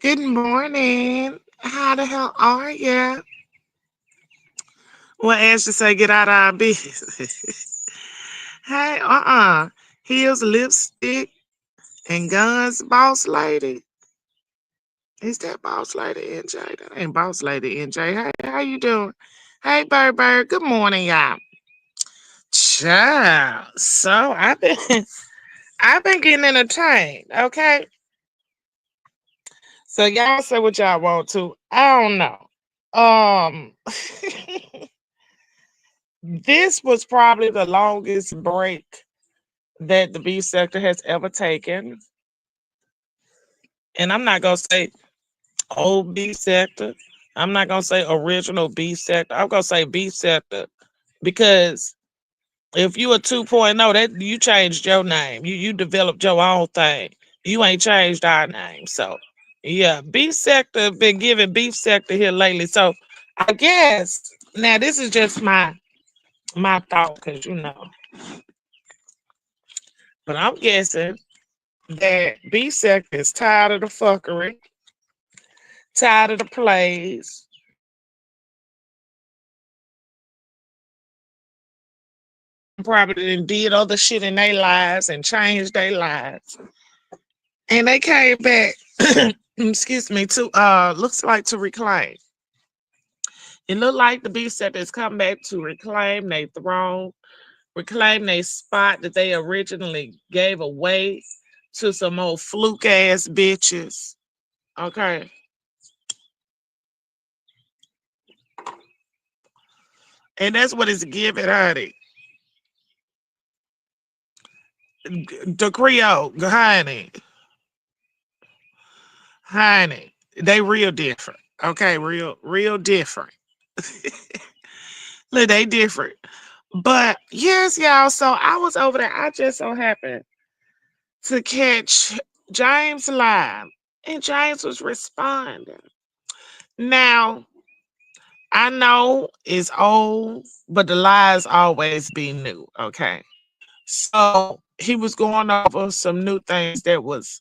Good morning. How the hell are you? Well, as you say, get out of our business. Hey, Heels, lipstick, and guns, boss lady. Is that boss lady NJ? That ain't boss lady NJ. Hey, how you doing? Hey, Bird Bird. Good morning, y'all. Child. So I've been I've been getting entertained, okay? So y'all say what y'all want to. I don't know. Um This was probably the longest break that the beef sector has ever taken. And I'm not going to say old beef sector. I'm not going to say original beef sector. I'm going to say beef sector because if you a 2.0, that you changed your name. You developed your own thing. You ain't changed our name. So, yeah, beef sector been giving beef sector here lately. So, I guess now this is just my thought because but I'm guessing that B sector is tired of the fuckery, tired of the plays. Probably done did other shit in their lives and changed their lives. And they came back, excuse me, to looks like to reclaim. It looked like the B sector has come back to reclaim their throne, reclaim their spot that they originally gave away to some old fluke ass bitches. Okay. And that's what it's giving, honey. The Creole, honey, they real different. Okay, real different. Look, they different. But yes, y'all. So I was over there. I just so happened to catch James live, and James was responding. Now I know it's old, but the lies always be new. Okay, so he was going over some new things that was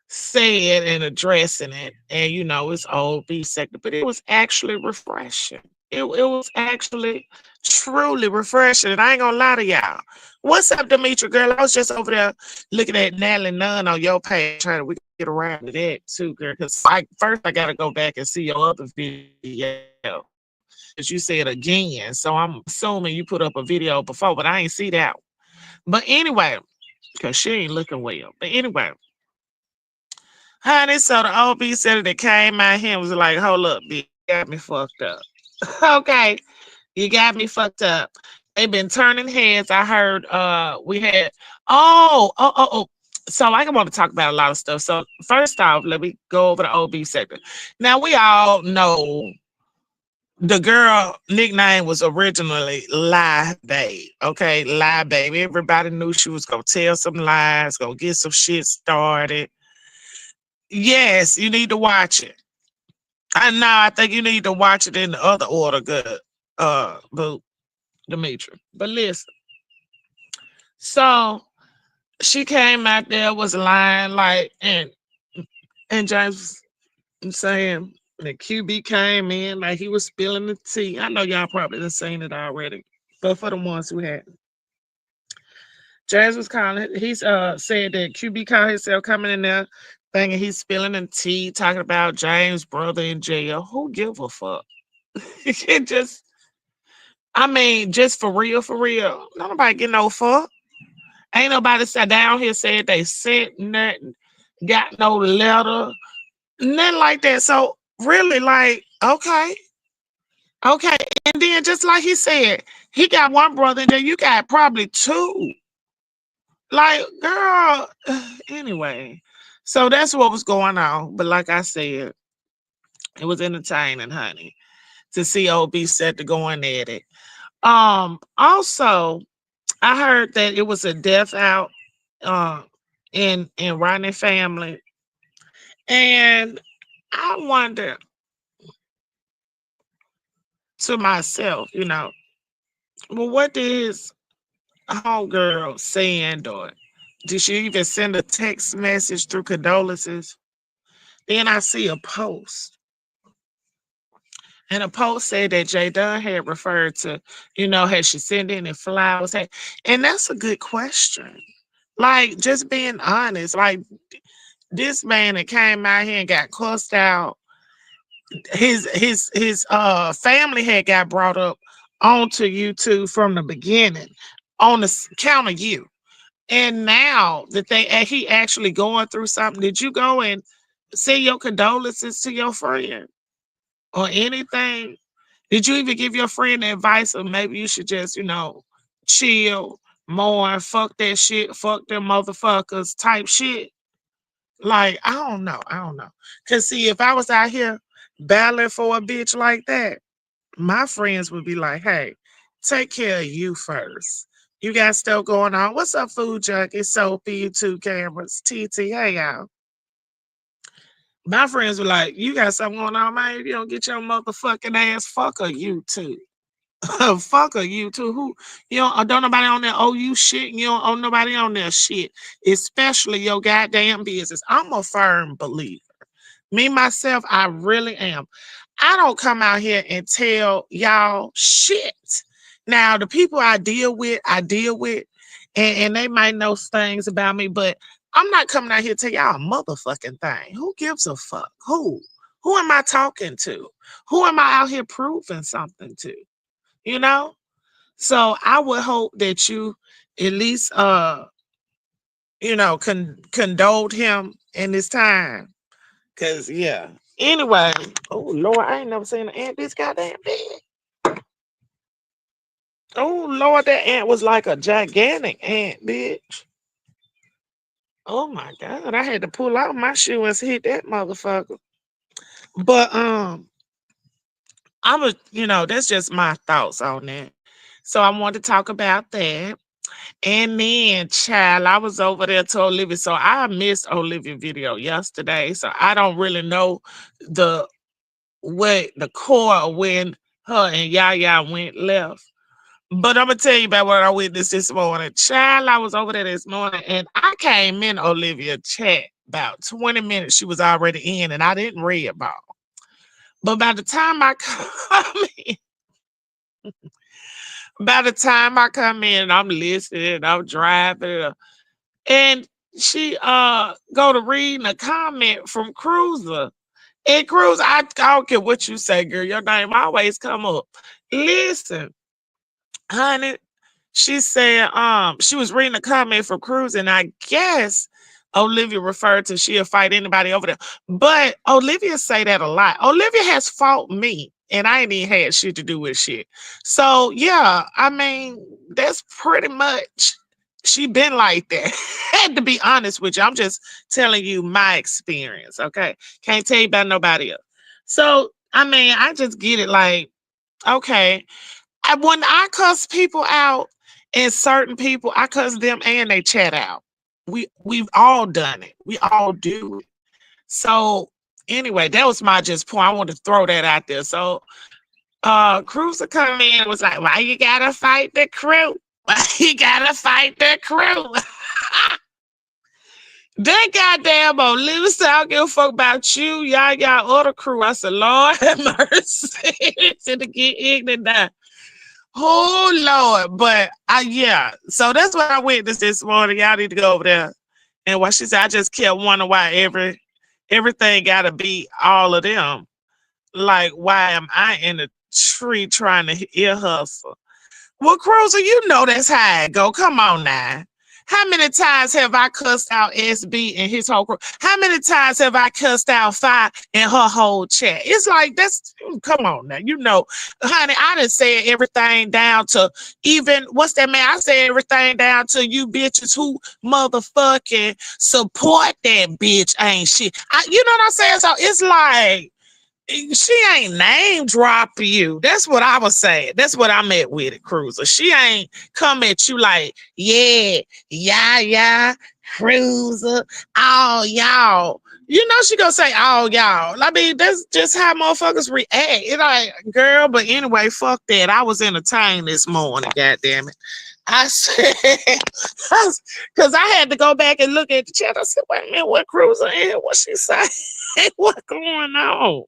said and addressing it. And it's old B sector, but it was actually refreshing. It was actually truly refreshing. And I ain't gonna lie to y'all. What's up, Demetri girl? I was just over there looking at Natalie Nunn on your page, trying to we can get around to that too, girl. Because first I gotta go back and see your other video. Because you said again. So I'm assuming you put up a video before, but I ain't see that. But anyway, because she ain't looking well. But anyway, honey, so the OB said that came out here and was like, hold up, bitch, you got me fucked up. Okay, you got me fucked up. They've been turning heads. I heard we had oh. So I want to talk about a lot of stuff. So first off, let me go over the OB sector. Now we all know the girl nickname was originally Lie Babe. Okay, Lie Babe. Everybody knew she was gonna tell some lies, gonna get some shit started. Yes, you need to watch it. And now I think you need to watch it in the other order, good. Boo, Demetri. But listen, so she came out there was lying like and James was saying that QB came in like he was spilling the tea. I know y'all probably done seen it already, but for the ones who hadn't, James was calling. He's said that QB called himself coming in there, thinking he's spilling the tea, talking about James' brother in jail. Who give a fuck? It just, I mean, just for real, for real. Nobody get no fuck. Ain't nobody sat down here said they sent nothing, got no letter, nothing like that. So really, like, okay. And then just like he said, he got one brother and then you got probably two. Like, girl, anyway. So that's what was going on. But like I said, it was entertaining, honey, to see OB set to going at it. Also, I heard that it was a death out uh in Ronnie family. And I wonder to myself, well, what did his homegirl send or did she even send a text message through condolences? Then I see a post, and a post said that Jay Dunn had referred to, had she sent any flowers? And that's a good question. Like, just being honest, like this man that came out here and got cussed out, his family had got brought up onto YouTube from the beginning on the count of you. And now that he actually going through something, did you go and say your condolences to your friend or anything? Did you even give your friend the advice of maybe you should just, chill, mourn, fuck that shit, fuck them motherfuckers type shit? Like, I don't know. I don't know. Cause see, if I was out here battling for a bitch like that, my friends would be like, hey, take care of you first. You got stuff going on. What's up, food junkie? Soapy, you two cameras. TT, hey y'all. My friends were like, you got something going on, man. If you don't get your motherfucking ass, fuck a you too. Fuck a you too. Who don't nobody on there owe you shit, and you don't owe nobody on there shit. Especially your goddamn business. I'm a firm believer. Me, myself, I really am. I don't come out here and tell y'all shit. Now, the people I deal with, and they might know things about me, but I'm not coming out here to tell y'all a motherfucking thing. Who gives a fuck? Who? Who am I talking to? Who am I out here proving something to? You know? So I would hope that you at least condoled him in this time. Cause yeah. Anyway, oh Lord, I ain't never seen an ant this goddamn big. Oh Lord, that ant was like a gigantic ant, bitch. Oh my God, I had to pull out my shoe and hit that motherfucker. But that's just my thoughts on that. So I want to talk about that. And then, child, I was over there to Olivia. So I missed Olivia video yesterday. So I don't really know the core of when her and Yaya went left. But I'm gonna tell you about what I witnessed this morning. Child, I was over there this morning and I came in Olivia chat about 20 minutes. She was already in and I didn't read about. But by the time I come in, I'm listening, I'm driving, and she go to reading a comment from Cruiser. And Cruz, I don't care what you say, girl. Your name always come up. Listen, honey, she said she was reading a comment from Cruz, and I guess Olivia referred to she'll fight anybody over there. But Olivia say that a lot. Olivia has fought me, and I ain't even had shit to do with shit. So yeah, I mean, that's pretty much she been like that. Had to be honest with you. I'm just telling you my experience, okay? Can't tell you about nobody else. So I mean, I just get it like, okay. When I cuss people out and certain people, I cuss them and they chat out. We've all done it. We all do it. So anyway, that was my just point. I want to throw that out there. So Cruiser come in and was like, why you gotta fight the crew? Why you gotta fight the crew? That goddamn Olivia said, I don't give a fuck about you, y'all other crew. I said, Lord have mercy. To get ignorant now. Oh Lord, but yeah. So that's what I witnessed this morning. Y'all need to go over there. And what she said, I just kept wondering why everything gotta be all of them. Like, why am I in a tree trying to ear hustle? Well, Cruiser, you know that's how it go. Come on now. How many times have I cussed out SB and his whole crew? How many times have I cussed out Fi and her whole chat? It's like, come on now. You know, honey, I done said everything down to even, what's that man? I said everything down to you bitches who motherfucking support that bitch ain't shit. You know what I'm saying? So it's like, she ain't name drop you. That's what I was saying. That's what I meant with it, Cruiser. She ain't come at you like, yeah, Cruiser, all y'all. You know she gonna say all y'all. I mean, that's just how motherfuckers react. It like, girl, but anyway, fuck that. I was entertained this morning, goddamn it. I said, because I had to go back and look at the chat. I said, wait a minute, what Cruiser and what she say? What going on?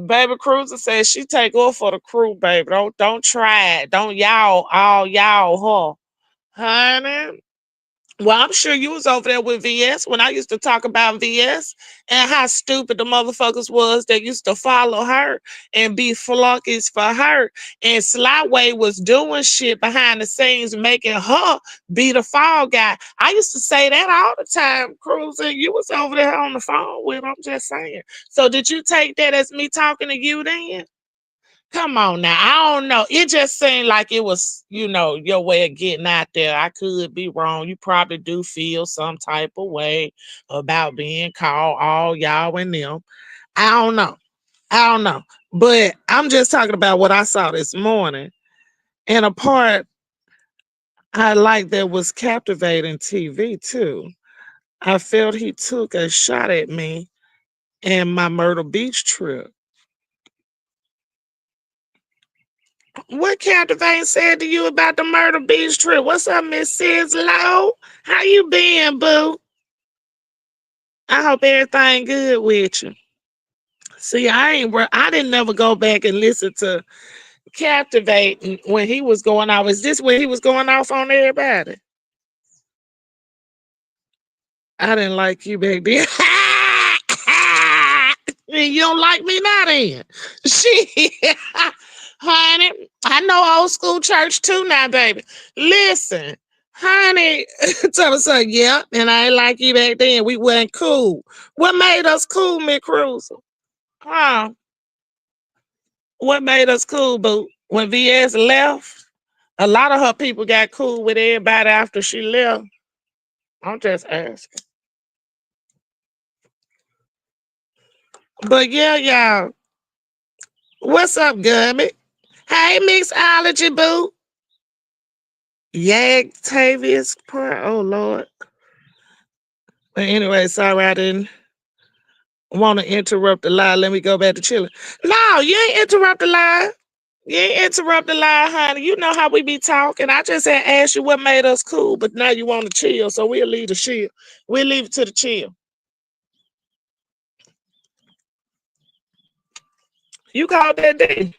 Baby Cruiser says she take off for the crew, baby. Don't try it. Don't y'all all y'all her. Honey. Well, I'm sure you was over there with VS when I used to talk about VS and how stupid the motherfuckers was that used to follow her and be flunkies for her. And Slyway was doing shit behind the scenes, making her be the fall guy. I used to say that all the time, Cruising. You was over there on the phone with. I'm just saying. So did you take that as me talking to you then? Come on now. I don't know. It just seemed like it was, your way of getting out there. I could be wrong. You probably do feel some type of way about being called all y'all and them. I don't know. I don't know. But I'm just talking about what I saw this morning. And a part I like that was captivating TV too. I felt he took a shot at me and my Myrtle Beach trip. What Captivate said to you about the Myrtle Beach trip? What's up, Miss Low? How you been, boo? I hope everything good with you. See, I didn't never go back and listen to Captivate when he was going off. Is this when he was going off on everybody? I didn't like you back then. You don't like me now then. Shit. Honey, I know old school church too now, baby. Listen, honey, tell us so, yeah, and I ain't like you back then. We weren't cool. What made us cool, Miss Cruiser? Huh? What made us cool, boo? When VS left, a lot of her people got cool with everybody after she left. I'm just asking. But yeah, y'all. What's up, Gummy? Hey, mixology, boo. Tavius part. Oh, Lord. But anyway, sorry I didn't want to interrupt the live. Let me go back to chilling. No, you ain't interrupt the live. You ain't interrupt the live, honey. You know how we be talking. I just had asked you what made us cool, but now you want to chill, so we'll leave the chill. We'll leave it to the chill. You called that day.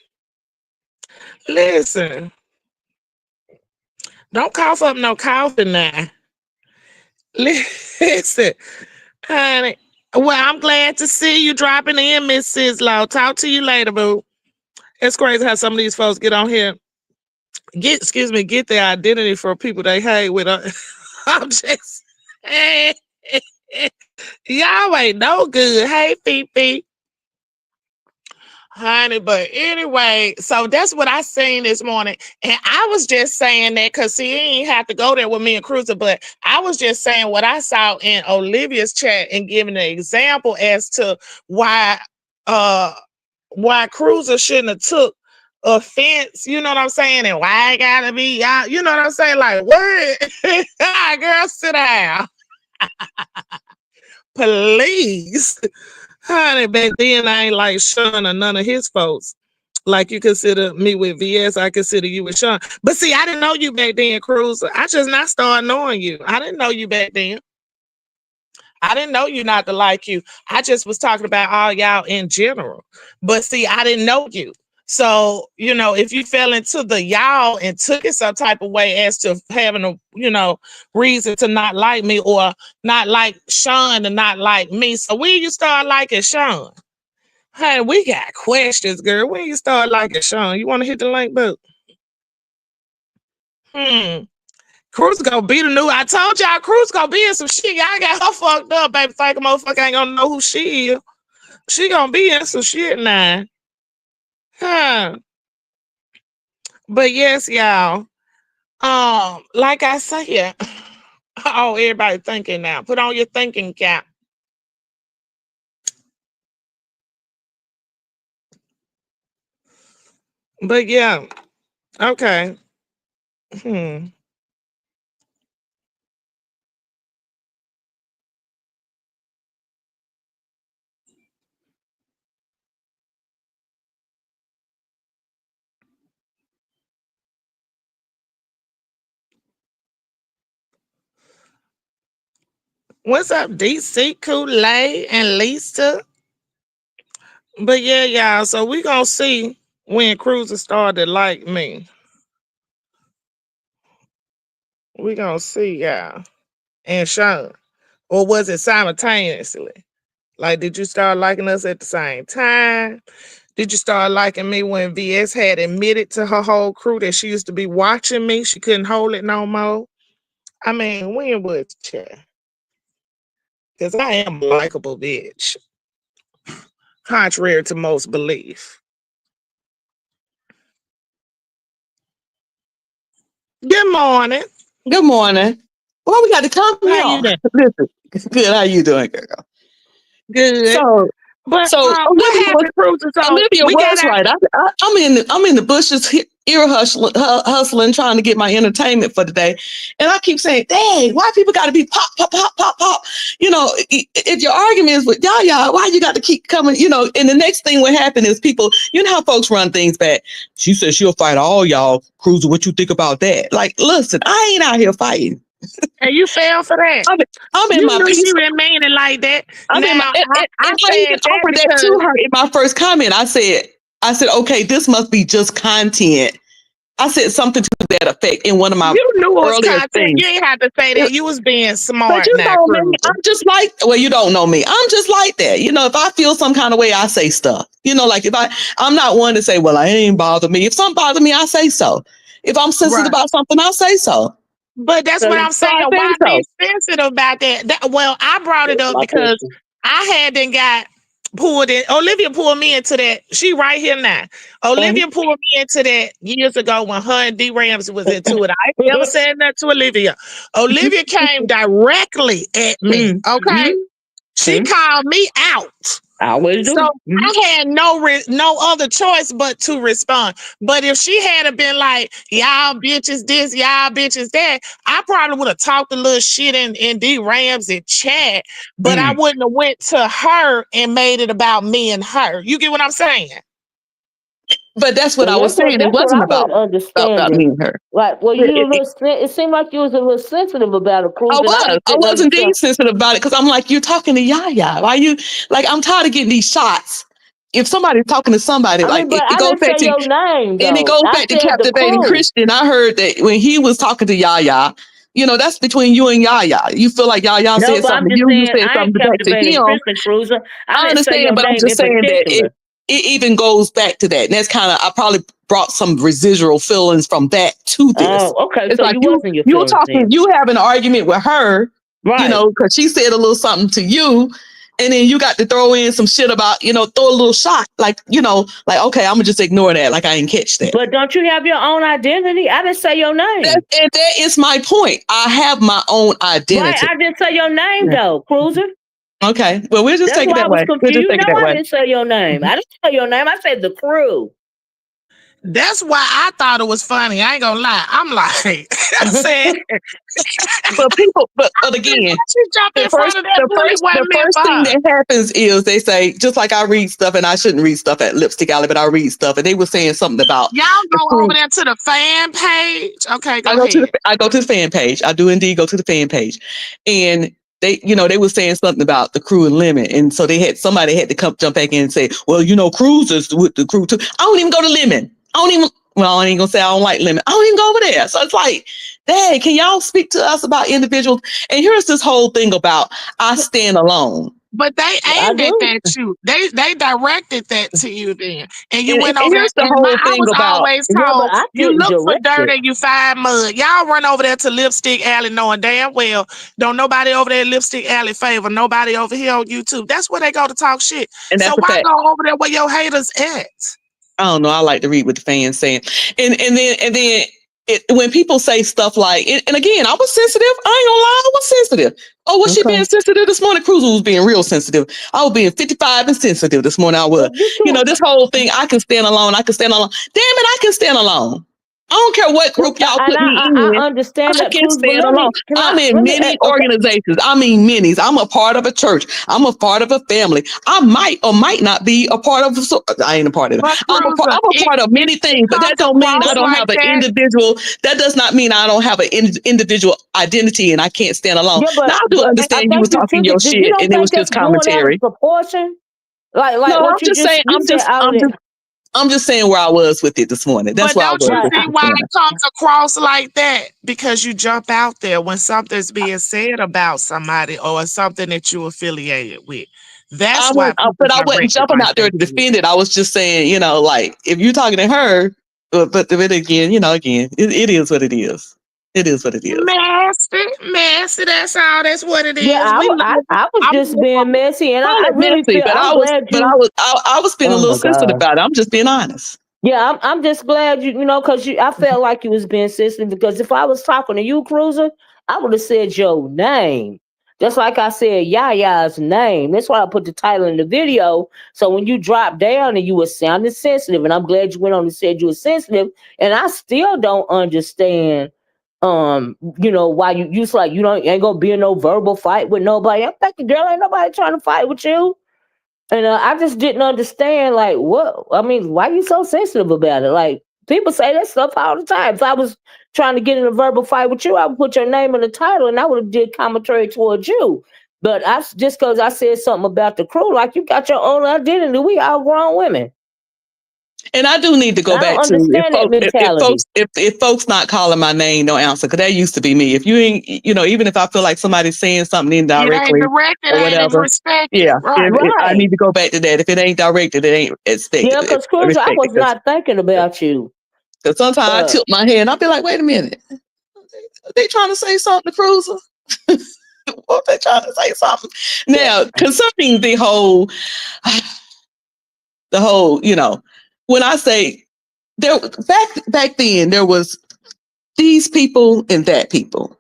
Listen, don't cough up no coffee now. Listen, honey. Well, I'm glad to see you dropping in, Miss Sislow. Talk to you later, boo. It's crazy how some of these folks get on here, get their identity for people they hate with. I'm just, y'all ain't no good. Hey, Fifi. Honey, but anyway, so that's what I seen this morning. And I was just saying that because he ain't have to go there with me and Cruiser, but I was just saying what I saw in Olivia's chat and giving an example as to uh why Cruiser shouldn't have took offense, you know what I'm saying? And why I gotta be out, you know what I'm saying? Like, what? Girl, sit down. Please. Honey, back then I ain't like Sean or none of his folks. Like you consider me with VS, I consider you with Sean. But see, I didn't know you back then, Cruiser. I just not started knowing you. I didn't know you back then. I didn't know you not to like you. I just was talking about all y'all in general. But see, I didn't know you. So, if you fell into the y'all and took it some type of way as to having a, reason to not like me or not like Sean and not like me. So when you start liking Sean? Hey, we got questions, girl. When you start liking Sean? You want to hit the link, boo? Cruz gonna be the new. I told y'all Cruz gonna be in some shit. Y'all got her fucked up, baby. Think a motherfucker ain't gonna know who she is. She gonna be in some shit now. Huh. But yes, y'all. Like I said, oh, everybody thinking now. Put on your thinking cap. But yeah, okay. Hmm. What's up, DC Kool-Aid and Lisa? But yeah, y'all. So we gonna see when Cruiser started like me. We gonna see, y'all. And Sean. Or was it simultaneously? Like, did you start liking us at the same time? Did you start liking me when VS had admitted to her whole crew that she used to be watching me? She couldn't hold it no more. I mean, when was chat? Because I am a likable bitch, contrary to most belief. Good morning. Good morning. Well, we got to come How here. you doing? Listen, good. How you doing, girl? Good. So, But so what happened, Cruiser? So Olivia we got was out. right. I'm in the bushes, ear hustling, trying to get my entertainment for the day, and I keep saying, "Dang, why people got to be pop, pop, pop, pop, pop?" You know, if your argument is with Yaya, why you got to keep coming? You know, and the next thing what happen is people. You know how folks run things back. She said she'll fight all y'all. Cruiser, what you think about that? Like, listen, I ain't out here fighting. And you fell for that. I'm, I'm in You my knew she peace. didn't mean it like that. I mean, Now, I and I said even that offered that because to her in my first comment. I said, okay, this must be just content. I said something to that effect in one of my you knew it was earlier content. things. You ain't have to say that. You was being But smart you now, know me, Cruiser. I'm just like, well, you don't know me. I'm just like that. You know, if I feel some kind of way, I say stuff. You know, like I'm not one to say, well, I ain't bother me. If something bother me, I say so. If I'm sensitive Right. about something, I'll say so. But that's So, what I'm so saying. I say Why so. be sensitive about that? Well, I brought it That's up my because question. I hadn't got pulled in. Olivia pulled me into that. She right here now. Mhm. Olivia pulled me into that years ago when her and D Rams was into it. I ain't never said that to Olivia. Olivia came directly at me. Okay. Mhm. She called me out. I always So do. I had no other choice but to respond. But if she had have been like, y'all bitches this, y'all bitches that, I probably would have talked a little shit in D Rams and chat, but I Mm. wouldn't have went to her and made it about me and her. You get what I'm saying? But that's what Well, I was saying. It that's what wasn't I wasn't about understanding. me and her. Like, well, It, you a it, little. It seemed like you was a little sensitive about a I cruise, and I was. just I didn't was understand. indeed sensitive about it because I'm like, you're talking to Yaya. Why you like? I'm tired of getting these shots. If somebody's talking to somebody, I like mean, but it I goes didn't back say to, your name and it though. goes I back to said the captivating crew. Christian. I heard that when he was talking to Yaya, you know, that's between you and Yaya. You feel like Yaya No, said but I'm something to just you. You saying said I ain't something back to captivating him. Christian Cruiser. I I didn't say understand, your but I'm name just in saying that particular. it even goes back to that. And that's kind of, I probably brought some residual feelings from that to this. Oh, okay. It's So like you wasn't your you feelings talking, then, you have an argument with her, you right? know, because she said a little something to you. And then you got to throw in some shit about, you know, throw a little shot, like, you know, like, okay, I'm gonna just ignore that. Like I didn't catch that. But don't you have your own identity? I didn't say your name. That is my point. I have my own Right? identity. I didn't say your name Yeah. though, Cruiser. Okay. Well, we'll just That's take it why I that was way. We'll confused. just You take it know, that I way. didn't say your name. I didn't say your name. I said the crew. That's why I thought it was funny. I ain't gonna lie. I'm like, I said, But again, she jumped in front of that bullet the wasn't meant first for thing her. that happens is they say, just like I read stuff, and I shouldn't read stuff at Lipstick Alley, but I read stuff, and they were saying something about Y'all the go over crew. there to the fan page. Okay, go ahead. I go to the fan page. I do indeed go to the fan page, and they, you know, they were saying something about the crew and limit, and so somebody had to come jump back in and say, well, you know, Cruz is with the crew too. I don't even go to limit. I don't even. Well, I ain't gonna say I don't like limit. I don't even go over there. So it's like, hey, can y'all speak to us about individuals? And here's this whole thing about I stand alone. But they I aimed at do. that you. They directed that to you then. And you went And over there. here's the And whole I thing was about always Yeah, but told I you didn't look for direct dirt it. and you find mud. Y'all run over there to Lipstick Alley knowing damn well don't nobody over there at Lipstick Alley favor nobody over here on YouTube. That's where they go to talk shit. and So that's a why fact. go over there where your haters at? I don't know. I like to read what the fans saying, and then when people say stuff like, and again, I was sensitive. I ain't gonna lie, I was sensitive. Oh, was she being Okay. sensitive this morning? Cruiser was being real sensitive. I was being 55 and sensitive this morning. I was. But you You know, too. this whole thing. I can stand alone. I can stand alone. Damn it, I can stand alone. I don't care what group y'all And put me in. I understand I that, can Cruz, but stand alone. I'm in many okay. organizations. I mean, minis. I'm a part of a church. I'm a part of a family. I might or might not be a part of. I ain't a part of it. But Cruiser, I'm a part of many it things, but that comes don't mean I across don't like have an that. individual. That does not mean I don't have an individual identity and I can't stand alone. Yeah, Now I do I understand you think was you talking took your it. You shit don't and it was think just that's doing out of commentary. proportion? Like No, what you just you said out of it. I'm just saying where I was with it this morning. That's But where I don't was you Right. with it see this why morning. it comes across like that? Because you jump out there when something's being said about somebody or something that you affiliated with. That's why people But I wasn't direct it jumping like out there they to do. defend it. I was just saying, like if you're talking to her, but then again, it is what it is. It is what it is. Messy, messy. That's all. That's what it Yeah, is. We love it. I was I'm just being messy, and Call I it really messy, feel but I'm glad you. I was being a Oh little my sensitive God. about it. I'm just being honest. Yeah, I'm just glad because I felt like you was being sensitive because if I was talking to you, Cruiser, I would have said your name. Just like I said Yaya's name. That's why I put the title in the video. So when you dropped down and you were sounding sensitive, and I'm glad you went on and said you were sensitive, and I still don't understand why you like you don't ain't gonna be in no verbal fight with nobody. I'm thinking, girl, ain't nobody trying to fight with you. And I just didn't understand, like, what I mean, why you so sensitive about it? Like, people say that stuff all the time. If I was trying to get in a verbal fight with you, I would put your name in the title and I would have did commentary towards you. But just because I said something about the crew, like you got your own identity, we all grown women. And I do need to go I don't back to understand that mentality. if folks not calling my name, no answer. Because that used to be me. If you ain't, even if I feel like somebody's saying something it ain't indirectly directed, or ain't whatever, respected. yeah, Right. if I Right. need to go back to that. If it ain't directed, it ain't Yeah, expected, because Cruz, I respected. was not thinking about you. Because sometimes I But tilt my head and I'll be like, wait a minute, they trying to say something to Cruiser? What they trying to say something? Now, concerning the whole, when I say there back then there was these people and that people.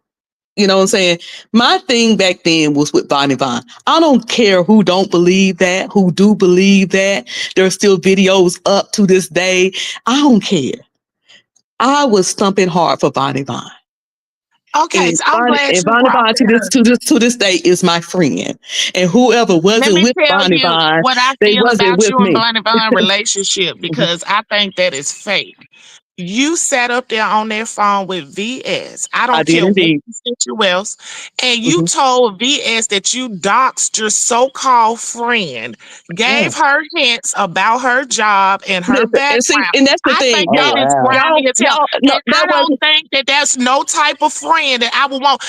You know what I'm saying? My thing back then was with Bonnie Vaughn. I don't care who don't believe that, who do believe that. There's still videos up to this day. I don't care. I was stumping hard for Bonnie Vaughn. Okay, so I'm glad you Bonnie brought Vaughn that up. to this day is my friend. And whoever Let wasn't me with tell Bonnie you Vaughn, what I they feel wasn't about with you and me. Bunny Bun relationship Mhm. because I think that is fake. You sat up there on that phone with VS. I I don't did care what indeed. else, and you Hmm. told VS that you doxed your so-called friend, Yeah. gave her hints about her job and her Listen, and see, background. and that's the I thing, think oh that is wow. grimy as hell, no, and I that don't wasn't. think that that's no type of friend that I would want.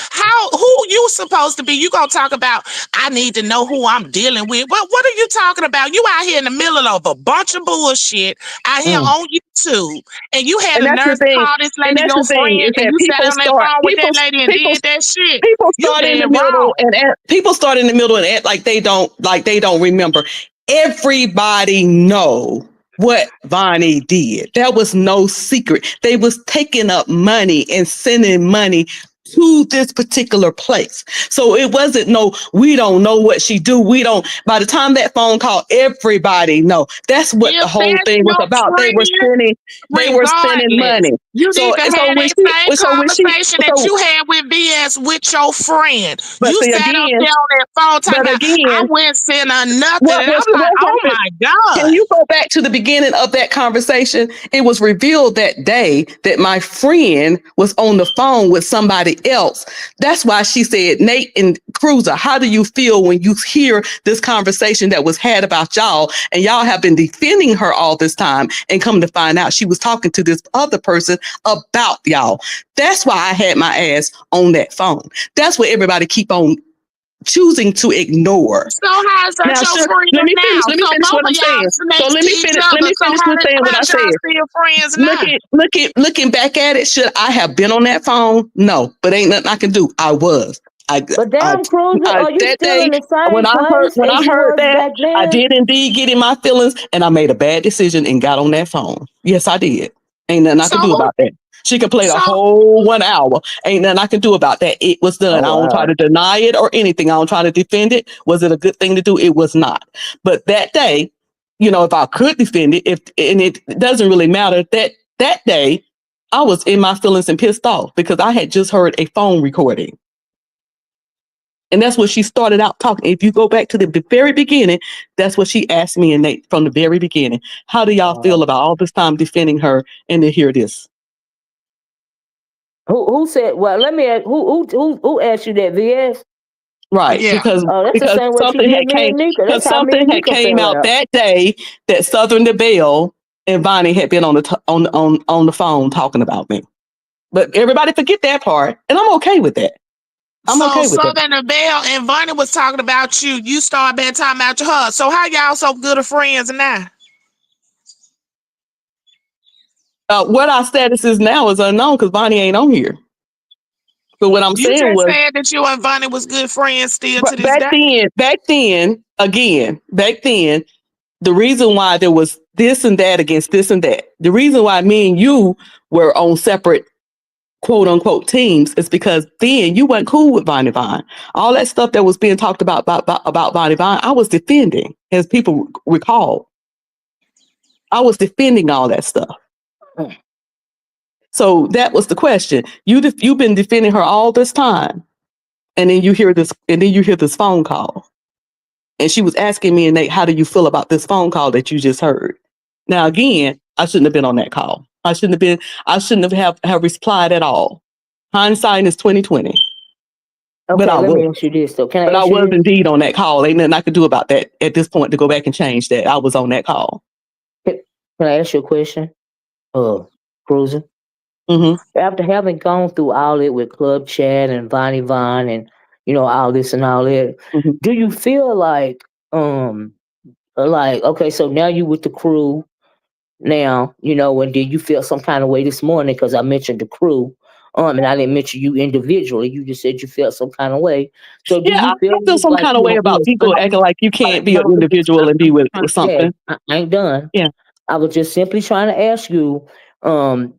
Who you supposed to be? You gonna talk about? I need to know who I'm dealing with. What are you talking about? You out here in the middle of a bunch of bullshit out here Mm. on YouTube, and you had And a that's the nerve to thing. call this And lady that's your the thing friend, is and that you sat on that phone with that lady and did that shit. people You start in the dead middle wrong. people start in the middle and act like they don't remember. Everybody know what Vonnie did. That was no secret. They was taking up money and sending money to this particular place. So it wasn't no, we don't know what she do. We don't, by the time that phone call, everybody know. That's what the If whole that's thing was your about. friend, They were sending regardless, money. you So, need to have that same when she, conversation that so, you had with BS with your friend. but You see sat up again, there on that phone talking but about, I again, wouldn't send her nothing. And I'm what like, oh happened? my Can God. you go back to the beginning of that conversation? It was revealed that day that my friend was on the phone with somebody else. That's why she said, Nate and Cruiser, how do you feel when you hear this conversation that was had about y'all? And y'all have been defending her all this time and come to find out she was talking to this other person about y'all. That's why I had my ass on that phone. That's what everybody keep on choosing to ignore. So how's that Now, your sure, friend now? let me So finish both what of I'm y'all saying. So snakes to each let other. me So finish with saying what I how's y'all said. still friends now? Looking back at it, should I have been on that phone? No, but ain't nothing I can do. I was. But damn, Cruiser, are you That still day in the same place when as I you heard was that, back I then? did indeed get in my feelings, and I made a bad decision and got on that phone. Yes, I did. Ain't nothing I So can do about that. She can play the so whole 1 hour. Ain't nothing I can do about that. It was done. Oh I don't try wow. to deny it or anything. I don't try to defend it. Was it a good thing to do? It was not. But that day, if I could defend it, if and it doesn't really matter that day, I was in my feelings and pissed off because I had just heard a phone recording. And that's what she started out talking. If you go back to the very beginning, that's what she asked me and Nate from the very beginning. How do y'all feel about all this time defending her and to hear this? Who said? Well, let me ask. Who asked you that? VS. Right, Yeah. because That's the because same way she something did had me came and Nika. because That's how me something and had Nika came fell out out. that day that Southern DeBelle and Bonnie had been on on the phone talking about me. But everybody forget that part, and I'm okay with that. I'm So okay with that. Southern Belle and Vonnie was talking about you. You started bad talking about her. So how y'all so good of friends now? What our status is now is unknown because Bonnie ain't on here. But what I'm You saying just was said that you and Vonnie was good friends still to this back day. back then, the reason why there was this and that against this and that, the reason why me and you were on separate quote unquote teams is because then you weren't cool with Bonnie Vine. All that stuff that was being talked about Bonnie Vine, I was defending, as people recall. I was defending all that stuff. So that was the question. You've been defending her all this time, and then you hear this phone call. And she was asking me and Nate, how do you feel about this phone call that you just heard? Now, again, I shouldn't have been on that call. I shouldn't have replied at all. Hindsight is 2020. But Okay, I let was. me ask you this though. Can I But I ask you was this? indeed on that call. Ain't nothing I could do about that at this point to go back and change that. I was on that call. Can I ask you a question? Cruiser. Hmm. After having gone through all it with Club Chat and Vonnie Vine and all this and all that, Hmm. do you feel like okay, so now you with the crew now, and did you feel some kind of way this morning because I mentioned the crew, and I didn't mention you individually. You just said you felt some kind of way. So do Yeah, you I feel feel some like kind of you way are about people acting like you can't be an no, individual and be with yeah, something. I ain't done. Yeah. I was just simply trying to ask you, um,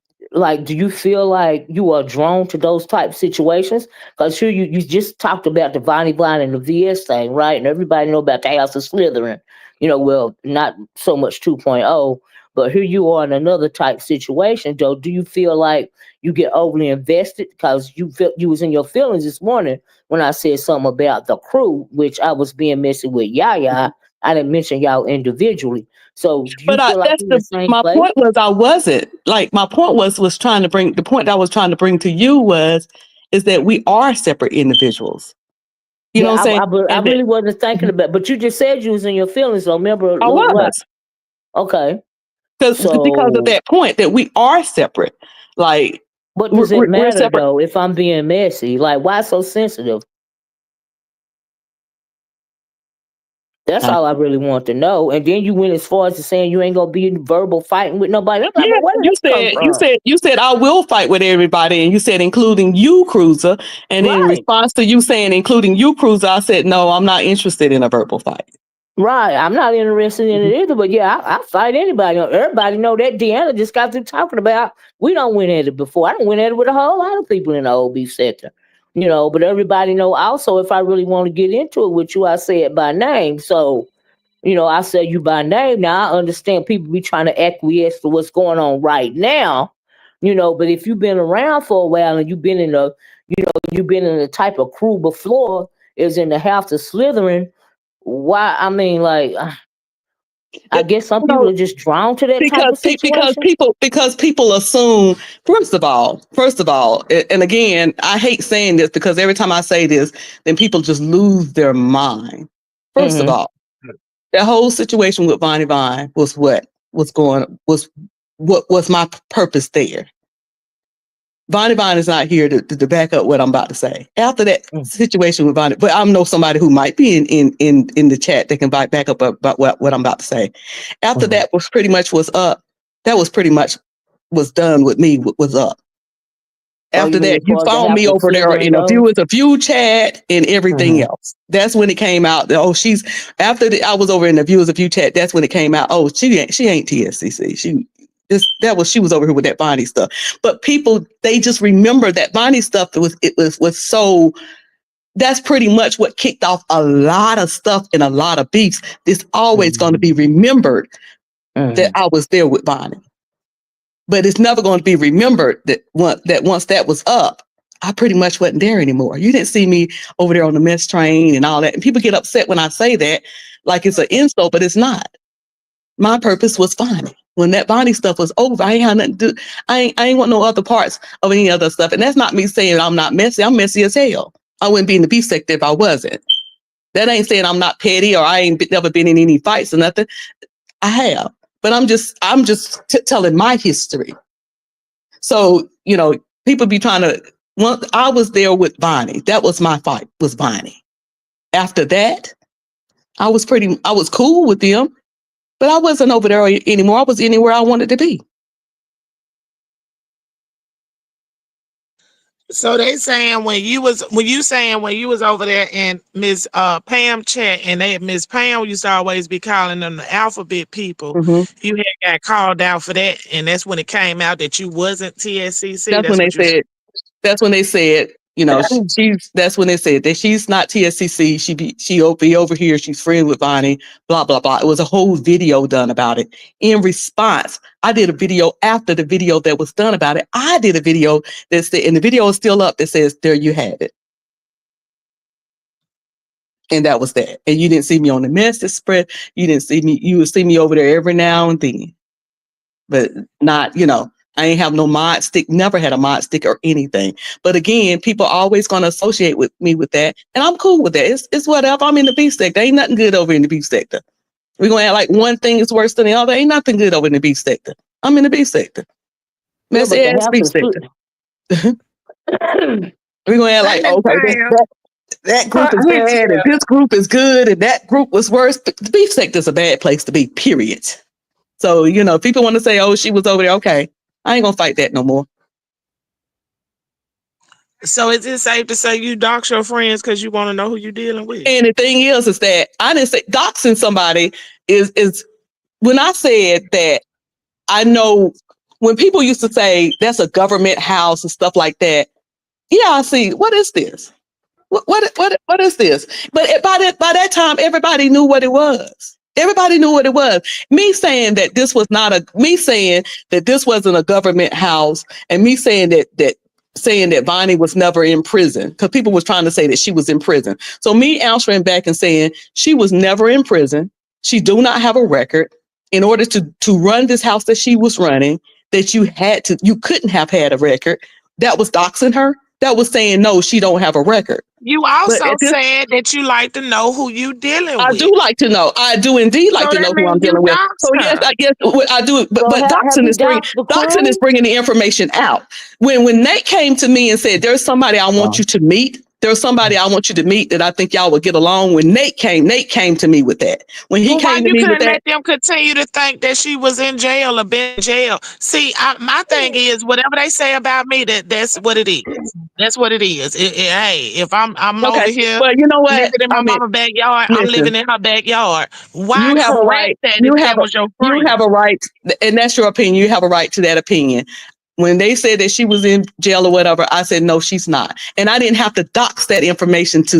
do you feel like you are drawn to those type situations? Because here you just talked about the Vonnie Vine and the VS thing, right? And everybody know about the House of Slytherin. Well, not so much 2.0, but here you are in another type situation. Though, do you feel like you get overly invested because you felt you was in your feelings this morning when I said something about the crew, which I was being messy with Yaya. I didn't mention y'all individually. So do you But feel like that's you're in the same my place? point was I wasn't like my point was trying to bring the point that I was trying to bring to you is that we are separate individuals. You know Yeah, what I'm saying? I And that really wasn't thinking about, but you just said you was in your feelings. So remember, I right? was Okay. because of So that point that we are separate. Like what does it we're matter separate. though if I'm being messy? Like, why so sensitive? That's Uh, all I really want to know. And then you went as far as to saying you ain't gonna be in verbal fighting with nobody. I'm like, yeah, but where did you that come said from? I will fight with everybody, and you said including you, Cruiser. And in Right. response to you saying including you, Cruiser, I said no, I'm not interested in a verbal fight. Right. I'm not interested in it either, but yeah, I fight anybody. Everybody know that Deanna just got through talking about we don't win at it before. I don't win at it with a whole lot of people in the old beef sector. But everybody know also if I really want to get into it with you, I say it by name. So, I say you by name. Now I understand people be trying to acquiesce to what's going on right now. But if you've been around for a while and you've been in the type of crew before is in the House of Slytherin, why? I mean, like, I It- guess some you people know, are just drawn to that type of situation. because people assume first of all, and again, I hate saying this because every time I say this, then people just lose their mind. First of Hmm. all, that whole situation with Bonnie Vine what was my purpose there. Bonnie Vine is not here to back up what I'm about to say. After that situation with Bonnie, but I know somebody who might be in the chat that can back up about what I'm about to say. After Hmm. that was pretty much was up. That was pretty much was done with me was up. Oh, you After mean that, as you far as the found House me of over there Slytherin in a goes? view chat and everything Hmm. else. That's when it came out. That, oh, she's I was over in the viewers of view chat. That's when it came out. Oh, she ain't TSCC. She was over here with that Bonnie stuff. But people they just remember that Bonnie stuff. It was so. That's pretty much what kicked off a lot of stuff and a lot of beefs. It's always going to Hmm. be remembered that Hmm. I was there with Bonnie. but it's never going to be remembered that once that was up, I pretty much wasn't there anymore. You didn't see me over there on the mess train and all that. And people get upset when I say that, like it's an insult, but it's not. My purpose was Bonnie. When that Bonnie stuff was over, I ain't had nothing to do. I ain't want no other parts of any other stuff. And that's not me saying I'm not messy. I'm messy as hell. I wouldn't be in the beef sector if I wasn't. That ain't saying I'm not petty or I ain't never been in any fights or nothing. I have, but I'm just telling my history. So, people be trying to, once I was there with Bonnie, that was my fight, was Bonnie. After that, I was cool with them, but I wasn't over there anymore. I was anywhere I wanted to be. So they saying when you was over there and Miss Pam chat and Miss Pam used to always be calling them the alphabet people, you had got called out for that, and that's when it came out that you wasn't TSCC. That's when they said. That's when they said, that's when they said that she's not TSCC. She'll be over here. She's friends with Bonnie, blah, blah, blah. It was a whole video done about it. In response, I did a video after the video that was done about it. I did a video that said, and the video is still up, that says, there you have it. And that was that. And you didn't see me on the message spread. You didn't see me. You would see me over there every now and then, but not, I ain't have no mod stick, never had a mod stick or anything. But again, people are always going to associate with me with that. And I'm cool with that. It's whatever. I'm in the beef sector. Ain't nothing good over in the beef sector. We're going to act like one thing is worse than the other. Ain't nothing good over in the beef sector. I'm in the beef sector. Messy ass beef sector. We're going to act like, okay, that group is bad and this group is good and that group was worse. The beef sector is a bad place to be, period. So, people want to say, oh, she was over there. Okay. I ain't gonna fight that no more. So is it safe to say you dox your friends because you want to know who you're dealing with? And the thing is that I didn't say doxing somebody is when I said that, I know when people used to say that's a government house and stuff like that. Yeah, I see. What is this? What is this? But by that time, everybody knew what it was. Everybody knew what it was. Me saying that this wasn't a government house, and me saying that Bonnie was never in prison, because people was trying to say that she was in prison. So me answering back and saying she was never in prison. She do not have a record. In order to run this house that she was running, that you couldn't have had a record. That was doxing her. That was saying, no, she don't have a record. You also said that you like to know who you dealing with. I do like to know. I do indeed like to know who I'm dealing with. So yes, I guess I do. But doxing is bringing the information out. When Nate came to me and said, "There's somebody I want you to meet. There's somebody I want you to meet that I think y'all would get along." When Nate came to me with that. When he came to me with that, let them continue to think that she was in jail or been in jail. See, my thing is, whatever they say about me, that's what it is. That's what it is. Hey, if I'm over here, well, you know what? Living in my mama's backyard, I'm living in her backyard. Why you have a right? You have a right, and that's your opinion. You have a right to that opinion. When they said that she was in jail or whatever, I said, no, she's not. And I didn't have to dox that information for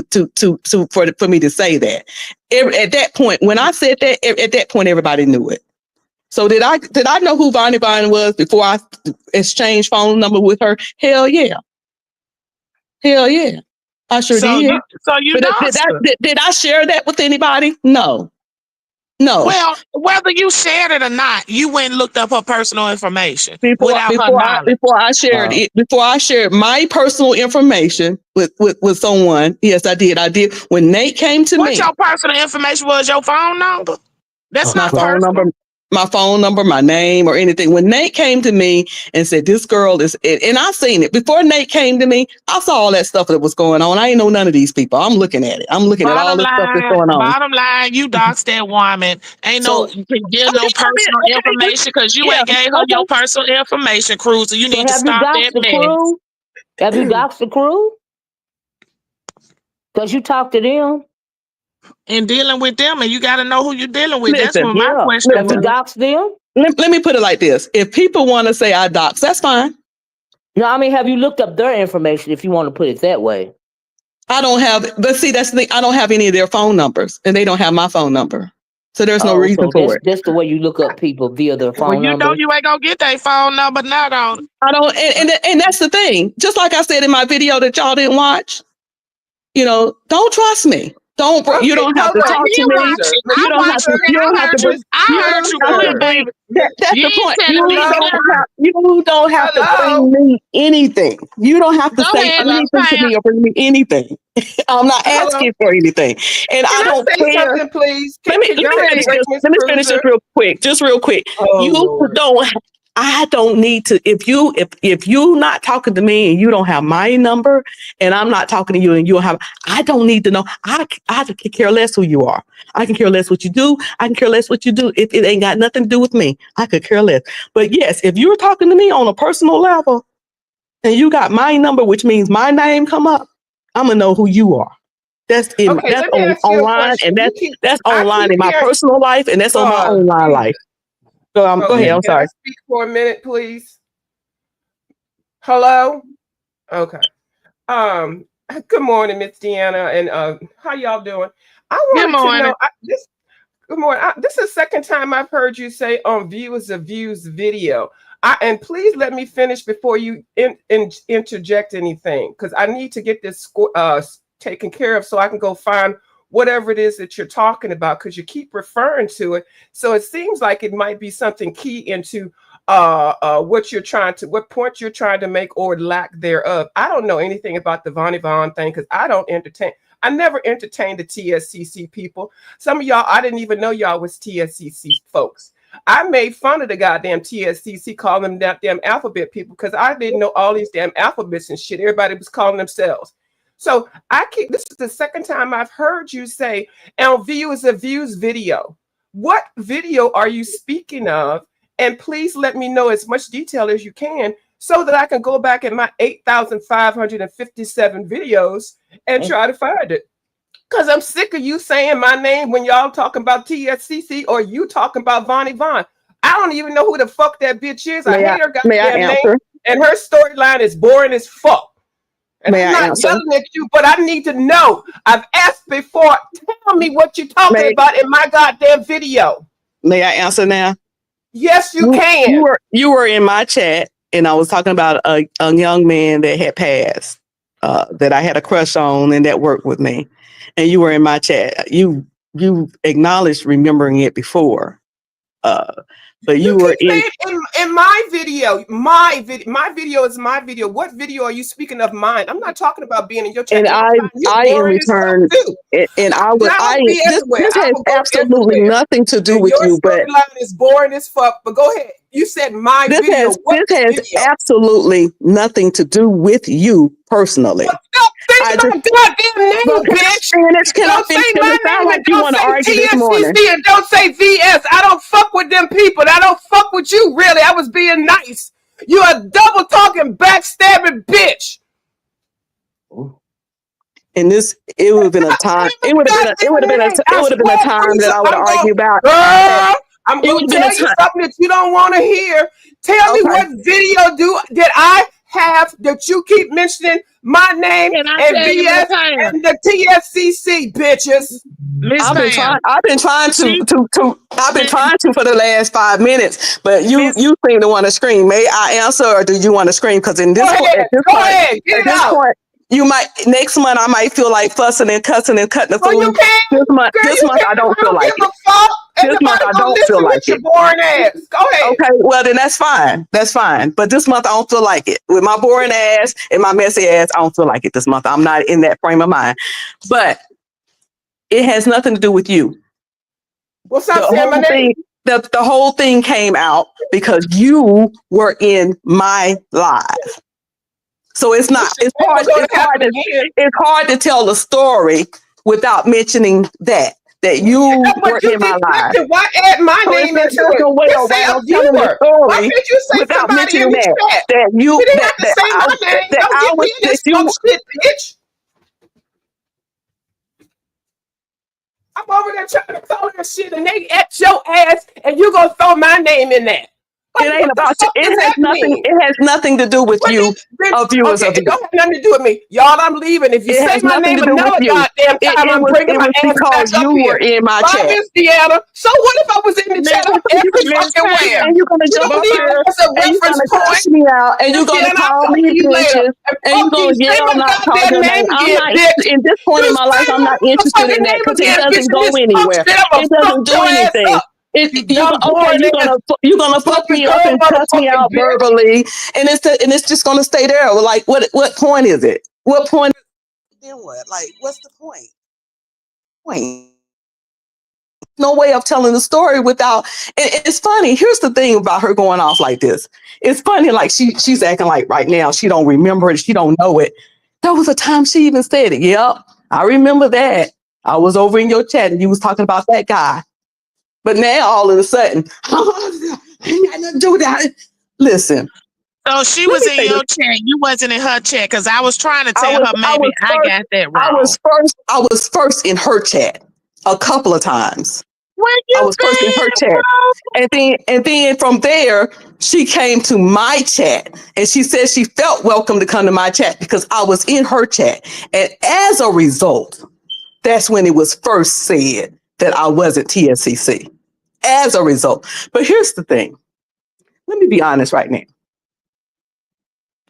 me to say that. At that point, when I said that, at that point, everybody knew it. So did I know who Bonnie was before I exchanged phone number with her? Hell yeah. Hell yeah. I sure did. Did I share that with anybody? No. No. Well, whether you shared it or not, you went and looked up her personal information before I shared my personal information with someone. Yes, I did. When Nate came to me. What your personal information was? Your phone number? That's not phone number. My phone number, my name, or anything. When Nate came to me and said, this girl is, and I seen it before Nate came to me, I saw all that stuff that was going on. I ain't know none of these people. I'm looking at it. I'm looking at all the stuff that's going on. Bottom line, you doxed that woman. You can give no personal information because you ain't gave her your personal information, crew. So you need to stop that mess. Have you doxed the crew? Because you talked to them. And dealing with them, and you got to know who you're dealing with. That's what my question was. Dox them? Let me put it like this. If people want to say I dox, that's fine. No, I mean, have you looked up their information if you want to put it that way? I don't have, but see, that's the thing. I don't have any of their phone numbers, and they don't have my phone number. So there's no Oh, reason so for it. that's the way you look up people via their Well, phone you know numbers. you ain't gonna get their phone number now, don't it? I don't, and that's the thing. Just like I said in my video that y'all didn't watch, don't trust me. You Okay, don't have hold to I on, talk Miss to did me. watch Cruiser. it. Miss You I don't have watched to, Cruiser. it. you don't I have to heard bring, you. I you, heard Miss you now look, Cruiser. clear. baby, that's You the ain't point. telling me nothing. You don't have to Hello. bring me anything. You don't have to Go say ahead, Hello. Miss anything to Pam. me or bring me anything. I'm not Hello. asking for anything. And Can I I don't say care. something, please? Let me Can let you me take a finish break, this. Miss Let me finish this Cruiser? real quick. Just real quick. Oh You Lord. don't. I don't need to. If you not talking to me and you don't have my number, and I'm not talking to you and you don't have, I don't need to know. I can care less who you are. I can care less what you do. I can care less what you do. If it ain't got nothing to do with me, I could care less. But yes, if you're talking to me on a personal level and you got my number, which means my name come up, I'm gonna know who you are. Okay, That's let me ask you a online, and question. that's I online keep in my hearing. personal life, and that's on my Oh online life. Jesus. So go ahead. Okay, I'm can I sorry. speak for a minute, please? Hello. Okay. Um. Good morning, Miss Deanna, and how y'all doing? I Good wanted to morning. know. This. Good morning. This is the second time I've heard you say on Viewers of Views video. And please let me finish before you interject anything, because I need to get this taken care of so I can go find whatever it is that you're talking about, because you keep referring to it. So it seems like it might be something key into what point you're trying to make or lack thereof. I don't know anything about the Von Yvonne thing because I never entertained the TSCC people. Some of y'all, I didn't even know y'all was TSCC folks. I made fun of the goddamn TSCC, calling them damn alphabet people, because I didn't know all these damn alphabets and shit. Everybody was calling themselves. So this is the second time I've heard you say, on Viewers of Views video. What video are you speaking of? And please let me know as much detail as you can so that I can go back in my 8,557 videos and try to find it. Because I'm sick of you saying my name when y'all talking about TSCC or you talking about Vonnie Vaughn. I don't even know who the fuck that bitch is. I hate her May I goddamn name. answer? And her storyline is boring as fuck. And May I'm I not answer? yelling at you, but I need to know. I've asked before. Tell me what you're talking May about in my goddamn video. May I answer now? Yes, you You can. were in my chat, and I was talking about a young man that had passed, that I had a crush on, and that worked with me. And you were in my chat. You acknowledged remembering it before, but You you were keep in. saying in my video. My video is my video. What video are you speaking of mine? I'm not talking about being in your chat And because I find you I in boring as fuck return, too. and And I will be everywhere. this I has will go absolutely everywhere. nothing to do And with your you, but storyline is boring as fuck. But go ahead. You said my video. What this has video? absolutely nothing to do with you personally. Well, stop I saying just my goddamn Well, name, can I bitch. finish? Can I Don't finish? say Because my it sounds name like and you don't want to say argue this morning. TSCC and don't say VS. I don't fuck with them people. I don't fuck with you, really. I was being nice. You a double talking, backstabbing bitch. And it would have been a time. It would have been it I would have been a swear, time that Cruiser, I would argue about. girl, I'm It would gonna have been a tell you time. something that you don't want to hear. Tell me Okay. what video did I have that you keep mentioning my name Can I and tell you, Miss VS Pam? and the TSCC bitches? Miss Pam. I've been trying Miss to for the last 5 minutes, but Miss you seem to want to scream. May I answer, or do you want to scream? Because Go ahead, get at it this out. point, you might next month I might feel like fussing and cussing and cutting the So you food. can, girl, This you month can. I don't I feel don't like give it. a fuck. Ain't This month nobody I gonna don't feel listen like with your it. boring ass. Go ahead. Okay, well then that's fine. That's fine. But this month I don't feel like it. With my boring ass and my messy ass, I don't feel like it this month. I'm not in that frame of mind. But it has nothing to do with you. Well, stop The saying my whole name. thing, the whole thing came out because you were in my live. So it's Which not. It's never hard. gonna happen again. It's hard to tell the story without mentioning that you were But you in my live. deflected. Why add my So name into there's it? no way Just say a around telling the viewer. Why story can't you say without somebody in mentioning the chat? You didn't have to say my name. Don't get me in this fuck shit, bitch. I'm over there trying to throw that shit and they at your ass and you gonna throw my name in that. It ain't What the about you. fuck does that mean? It has nothing to do with What you, then, viewers okay, of it the. don't have nothing to do with me. Y'all, I'm leaving. If you It say has my nothing name to do with another you. goddamn time, I'm bringing It my was ass back because up you here. were in my Bye, chat. Miss Deanna. So what if I was in the chat? I'm every Miss fucking where. Pam. And you're gonna You jump don't up need here that as a and you're reference gonna cuss point. me out and Miss you're gonna Deanna, I'll call talk me to you later. bitches And and fuck you're you. gonna Say yell my not call goddamn your name. name I'm again, not bitch. in this point You in my life, say I'm my not interested motherfucking in that name because it again, bitch. doesn't And go this fuck anywhere. shit, I'm gonna It fuck doesn't do your ass anything. up. You You dumb, okay? boring ass, You're gonna fuck stupid me up dumb and cuss me motherfucking out bitch. verbally, and it's just gonna stay there. Like what point is it? What point? Then what? Like what's the point? No way of telling the story without. And it's funny. Here's the thing about her going off like this. It's funny. Like she's acting like right now she don't remember it. She don't know it. There was a time she even said it. Yep, I remember that. I was over in your chat and you was talking about that guy. But now all of a sudden, I ain't got nothing to do with that. Listen, So she let was me in say this. your chat. You wasn't in her chat because I was trying to I tell was her I maybe was I first got that I wrong. was first I was first in her chat a couple of times. Where I you was first in her been, chat. And then from there, she came to my chat and she said she felt welcome to come to my chat because I was in her chat. And as a result, that's when it was first said that I wasn't TSCC. As a result. But here's the thing. Let me be honest right now.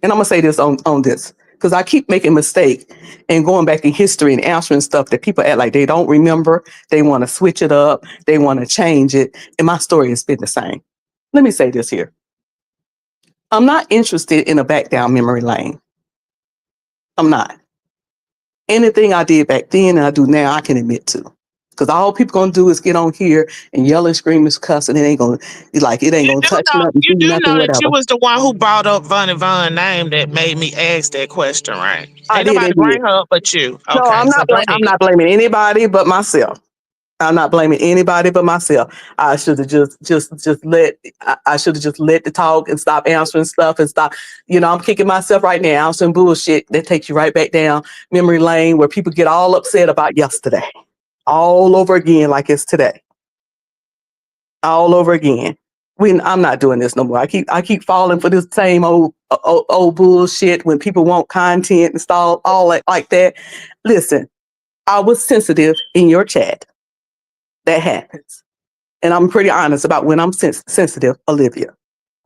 And I'm gonna say this on this because I keep making mistakes and going back in history and answering stuff that people act like they don't remember. They want to switch it up. They want to change it. And my story has been the same. Let me say this here. I'm not interested in a back down memory lane. I'm not. Anything I did back then and I do now, I can admit to. Because all people gonna do is get on here and yell and scream and cuss, and it ain't gonna touch nothing, You do do nothing, know that you whatever. was the one who brought up Vonnie Von name that made me ask that question, right? I Ain't did nobody indeed. bring her up but you. No, Okay, so go I'm ahead. not blaming anybody but myself. I'm not blaming anybody but myself. I should have just let I should have just let the talk and stop answering stuff and stop. I'm kicking myself right now. Some bullshit that takes you right back down memory lane where people get all upset about yesterday. All over again like it's today. All over again. I'm not doing this no more. I keep falling for this same old bullshit when people want content and stuff, all that like that. Listen, I was sensitive in your chat. That happens. And I'm pretty honest about when I'm sensitive, Olivia.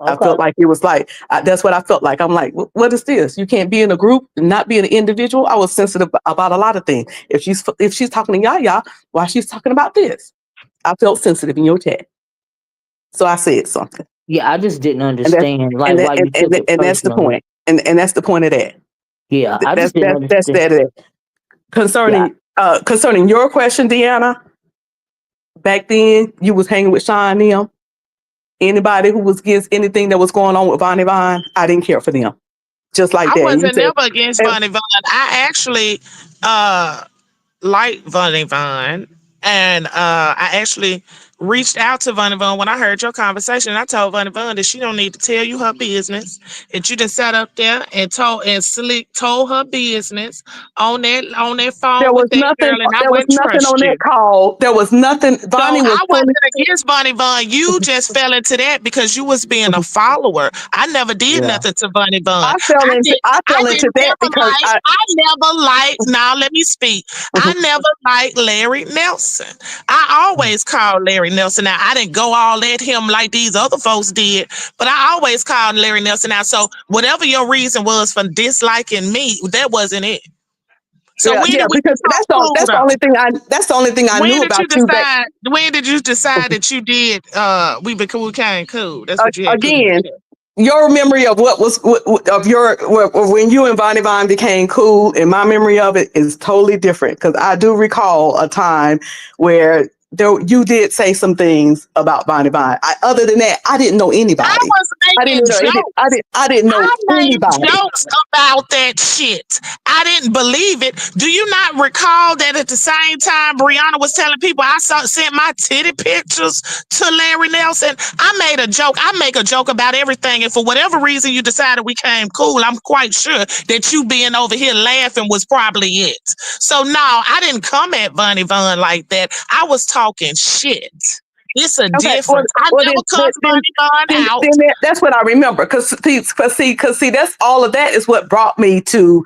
I Okay. felt like it was like, that's what I felt like. I'm like, what is this? You can't be in a group and not be an individual. I was sensitive about a lot of things. If she's talking to Yaya, why she's talking about this? I felt sensitive in your chat. So I said something. Yeah, I just didn't And that's, understand like why you took it and that's the personally. point. And that's the point of that. Yeah, I That's, just didn't that's understand. that. Yeah, Concerning your question, Deanna, back then you was hanging with Sean and them. Anybody who was against anything that was going on with Vonnie Vine, I didn't care for them. Just like I that. And you wasn't said, never against and Vonnie Von. I actually like Vonnie Vaughn. And I actually reached out to Vonnie Vaughn when I heard your conversation. I told Vonnie Vaughn that she don't need to tell you her business. That you just sat up there and told her business on that phone with that girl, and I there was wouldn't nothing on trust that you. call. There was nothing. So Vonnie was I totally. wasn't against Vonnie Vaughn. You just fell into that because you was being a follower. I never did Yeah. nothing to Vonnie Vaughn. I fell into I didn't that never because like I never liked now let me speak. I never liked Larry Nelson. I always called Larry Nelson out. I didn't go all at him like these other folks did, but I always called Larry Nelson out. So whatever your reason was for disliking me, that wasn't it. So when yeah, did we because become cool though? that's the only thing I When knew did about you you back decide? When did you decide that you did? We became cool. That's what you had put in the again. chat. Your memory of when you and Vonnie Vine became cool, and my memory of it is totally different because I do recall a time where you did say some things about Vonnie Vine. Other than that, I didn't know I anybody. was I making didn't know any, jokes. I didn't know I made anybody. jokes about that shit. I didn't believe it. Do you not recall that at the same time Brianna was telling people sent my titty pictures to Larry Nelson? I made a joke. I make a joke about everything. And for whatever reason you decided we came cool, I'm quite sure that you being over here laughing was probably it. So no, I didn't come at Vonnie Vaughn like that. I was talking shit. It's a Okay, well, difference. I well never cussed Bunny out. that's what I remember. Cause see, that's all of that is what brought me to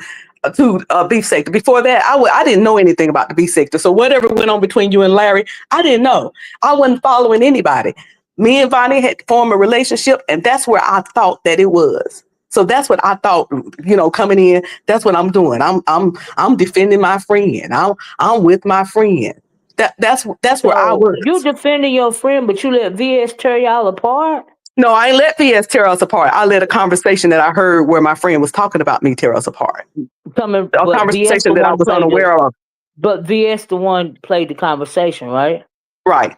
beef sector. Before that, I didn't know anything about the beef sector. So whatever went on between you and Larry, I didn't know. I wasn't following anybody. Me and Vonnie had formed a relationship, and that's where I thought that it was. So that's what I thought, coming in. That's what I'm doing. I'm defending my friend. I'm with my friend. That's where I So you was. defending your friend, but you let VS tear y'all apart? No, I ain't let VS tear us apart. I let a conversation that I heard where my friend was talking about me tear us apart. Coming, A but VS conversation the that I one was played the, unaware of. but VS the one played the conversation, right? Right.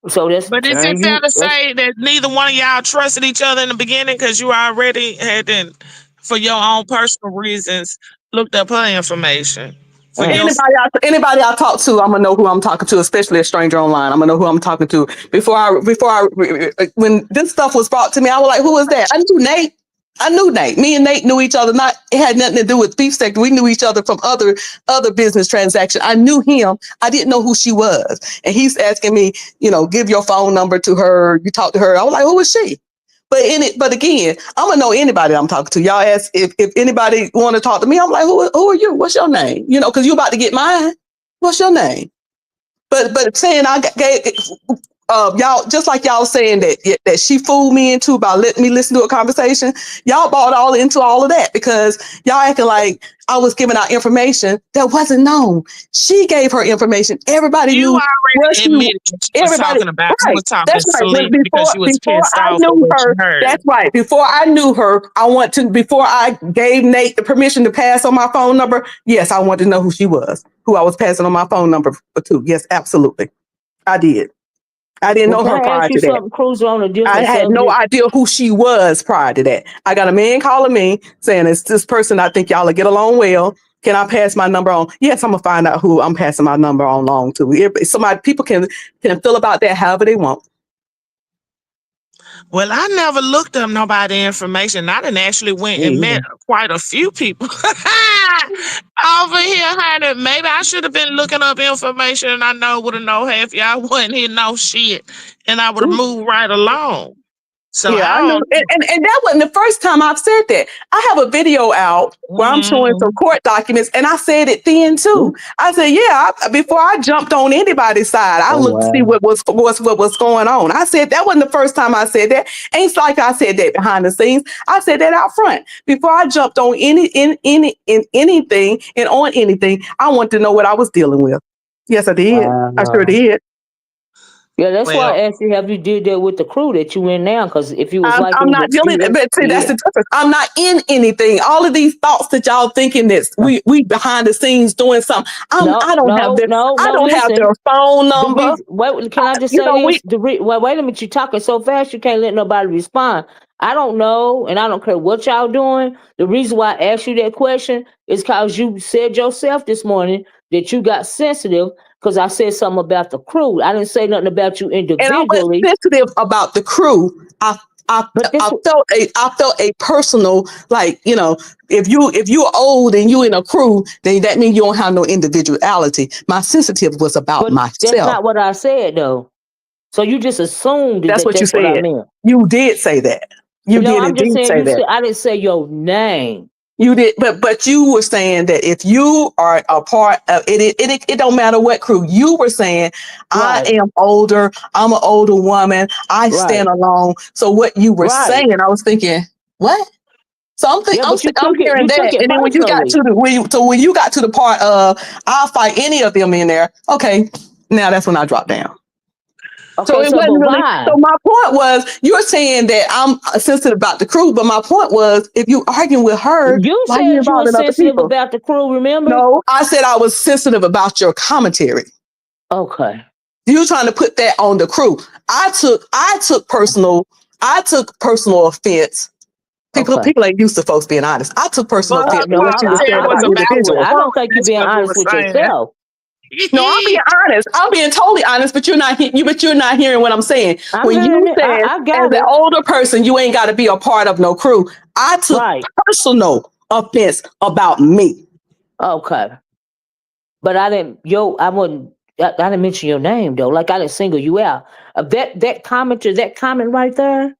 So that's But is it turn fair you. to say that neither one of y'all trusted each other in the beginning because you already had, for your own personal reasons, looked up her information for your? Anybody I talk to, I'm gonna know who I'm talking to, especially a stranger online. I'm gonna know who I'm talking to. When this stuff was brought to me, I was like, "Who is that?" I knew Nate. I knew Nate. Me and Nate knew each other. Not it had nothing to do with beef sector. We knew each other from other business transactions. I knew him. I didn't know who she was, and he's asking me, give your phone number to her. You talk to her. I was like, "Who is she?" But again, I'm gonna know anybody I'm talking to. Y'all ask if anybody want to talk to me. I'm like, who are you? What's your name? Because you about to get mine. What's your name? But saying gave y'all, just like y'all saying that she fooled me into about letting me listen to a conversation. Y'all bought all into all of that because y'all acting like I was giving out information that wasn't known. She gave her information. Everybody You knew what already she. admitted that you was Everybody, talking about. You right? was talking That's right. But slick because before you was before pissed I off at knew what you her, heard. that's right. Before I knew her, before I gave Nate the permission to pass on my phone number. Yes, I wanted to know who she was, who I was passing on my phone number to. Yes, absolutely, I did. I didn't Well, know can her I ask prior you to that. something, Cruiser, on a I different had no subject? idea who she was prior to that. I got a man calling me saying, "It's this person. I think y'all will get along well. Can I pass my number on?" Yes, I'm gonna find out who I'm passing my number on along to. People can feel about that however they want. Well, I never looked up nobody information. I done actually went and met Me quite a few people over here, honey. Maybe I should have been looking up information and I would have known half y'all wasn't here no shit. And I would have moved right along. So Yeah, I I know. don't And that wasn't the first time I've said that. I have a video out where I'm showing some court documents, and I said it then too. I said, yeah, before I jumped on anybody's side, I Oh looked to see wow. what was going on. I said that wasn't the first time I said that. Ain't like I said that behind the scenes. I said that out front. Before I jumped on anything and on anything, I wanted to know what I was dealing with. Yes, I did. I sure Wow. did. Yeah, that's why well, I asked you, have you did that with the crew that you in now? Because if you was like I'm that not with dealing, CS, but see, that's yeah. the difference. I'm not in anything. All of these thoughts that y'all thinking that we behind the scenes doing something. No, I don't have no, no, I no. don't have Listen, their phone the number. reason. Wait, can I just You say know, we this? Wait a minute. You're talking so fast, you can't let nobody respond. I don't know, and I don't care what y'all doing. The reason why I asked you that question is because you said yourself this morning that you got sensitive because I said something about the crew. I didn't say nothing about you and I was individually, sensitive about the crew. but this. I felt a personal, like, if you're old and you in a crew, then that means you don't have no individuality. My sensitive was about But that's myself. not what I said though. So you just assumed That's that what you that's what I said. meant. You did say that. You No, did I'm just indeed saying say you that. said I didn't say your name. You did, but you were saying that if you are a part of it don't matter what crew. You were saying, I Right, am older. I'm an older woman. I right, stand alone. So what you were right. saying, I was thinking, what? So Yeah, but I'm hearing you took that, it and then when you got personally. to when you got to the part of I'll fight any of them in there. Okay, now that's when I dropped down. So Okay, it so but wasn't really. why? So my point was, you're saying that I'm sensitive about the crew, but my point was, if you arguing with her, You why are you said you were involving other sensitive people? about the crew, remember? No, I said I was sensitive about your commentary. Okay. You trying to put that on the crew. I took personal offense. Okay. People ain't used to folks being honest. I took personal but offense her with No, what she was saying commentary I was about don't about the know. individuals. I don't crew. think you're That's being what we honest were with saying. yourself. No, I'm being honest. I'm being totally honest, but you're not hearing what I'm saying. I'm When hearing you it. said I as got an it. older person, you ain't got to be a part of no crew. I took Right. personal offense about me. Okay. But I didn't, I wouldn't, I didn't mention your name though. Like I didn't single you out. That comment right there.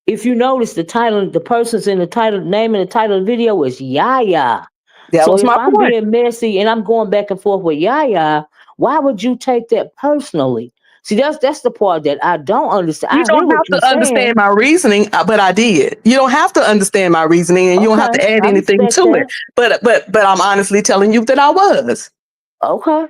If you notice the title, the person's in the title, name in the title of the video is Yaya. That So was if my I'm point. being messy and I'm going back and forth with Yaya, why would you take that personally? See, that's the part that I don't understand. You I hear don't what have you're to understand saying. my reasoning, but I did. You don't have to understand my reasoning, and you don't have Okay, to add I anything respect to it. that. But I'm honestly telling you that I was. Okay,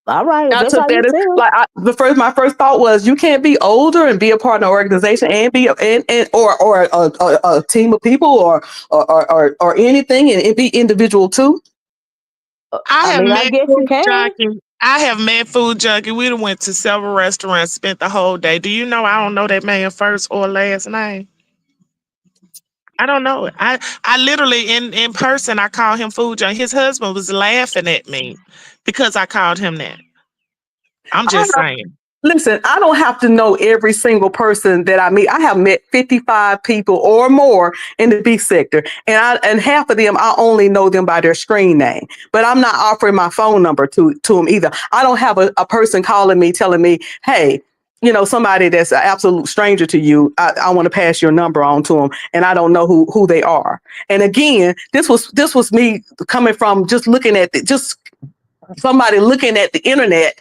all right. If I that's took how you that as feel, like my first thought was you can't be older and be a part of an organization and be and or a team of people or anything and be individual too. I I have mean, I met guess you food can. junkie. I have met food junkie. We done went to several restaurants, spent the whole day. Do you know I don't know that man first or last name? I don't know it. I literally in person I call him food junkie. His husband was laughing at me because I called him that. I'm I just saying. Listen, I don't have to know every single person that I meet. I have met 55 people or more in the beef sector, and half of them I only know them by their screen name. But I'm not offering my phone number to them either. I don't have a person calling me telling me, "Hey, somebody that's an absolute stranger to you. I want to pass your number on to them, and I don't know who they are." And again, this was me coming from just looking at just somebody looking at the internet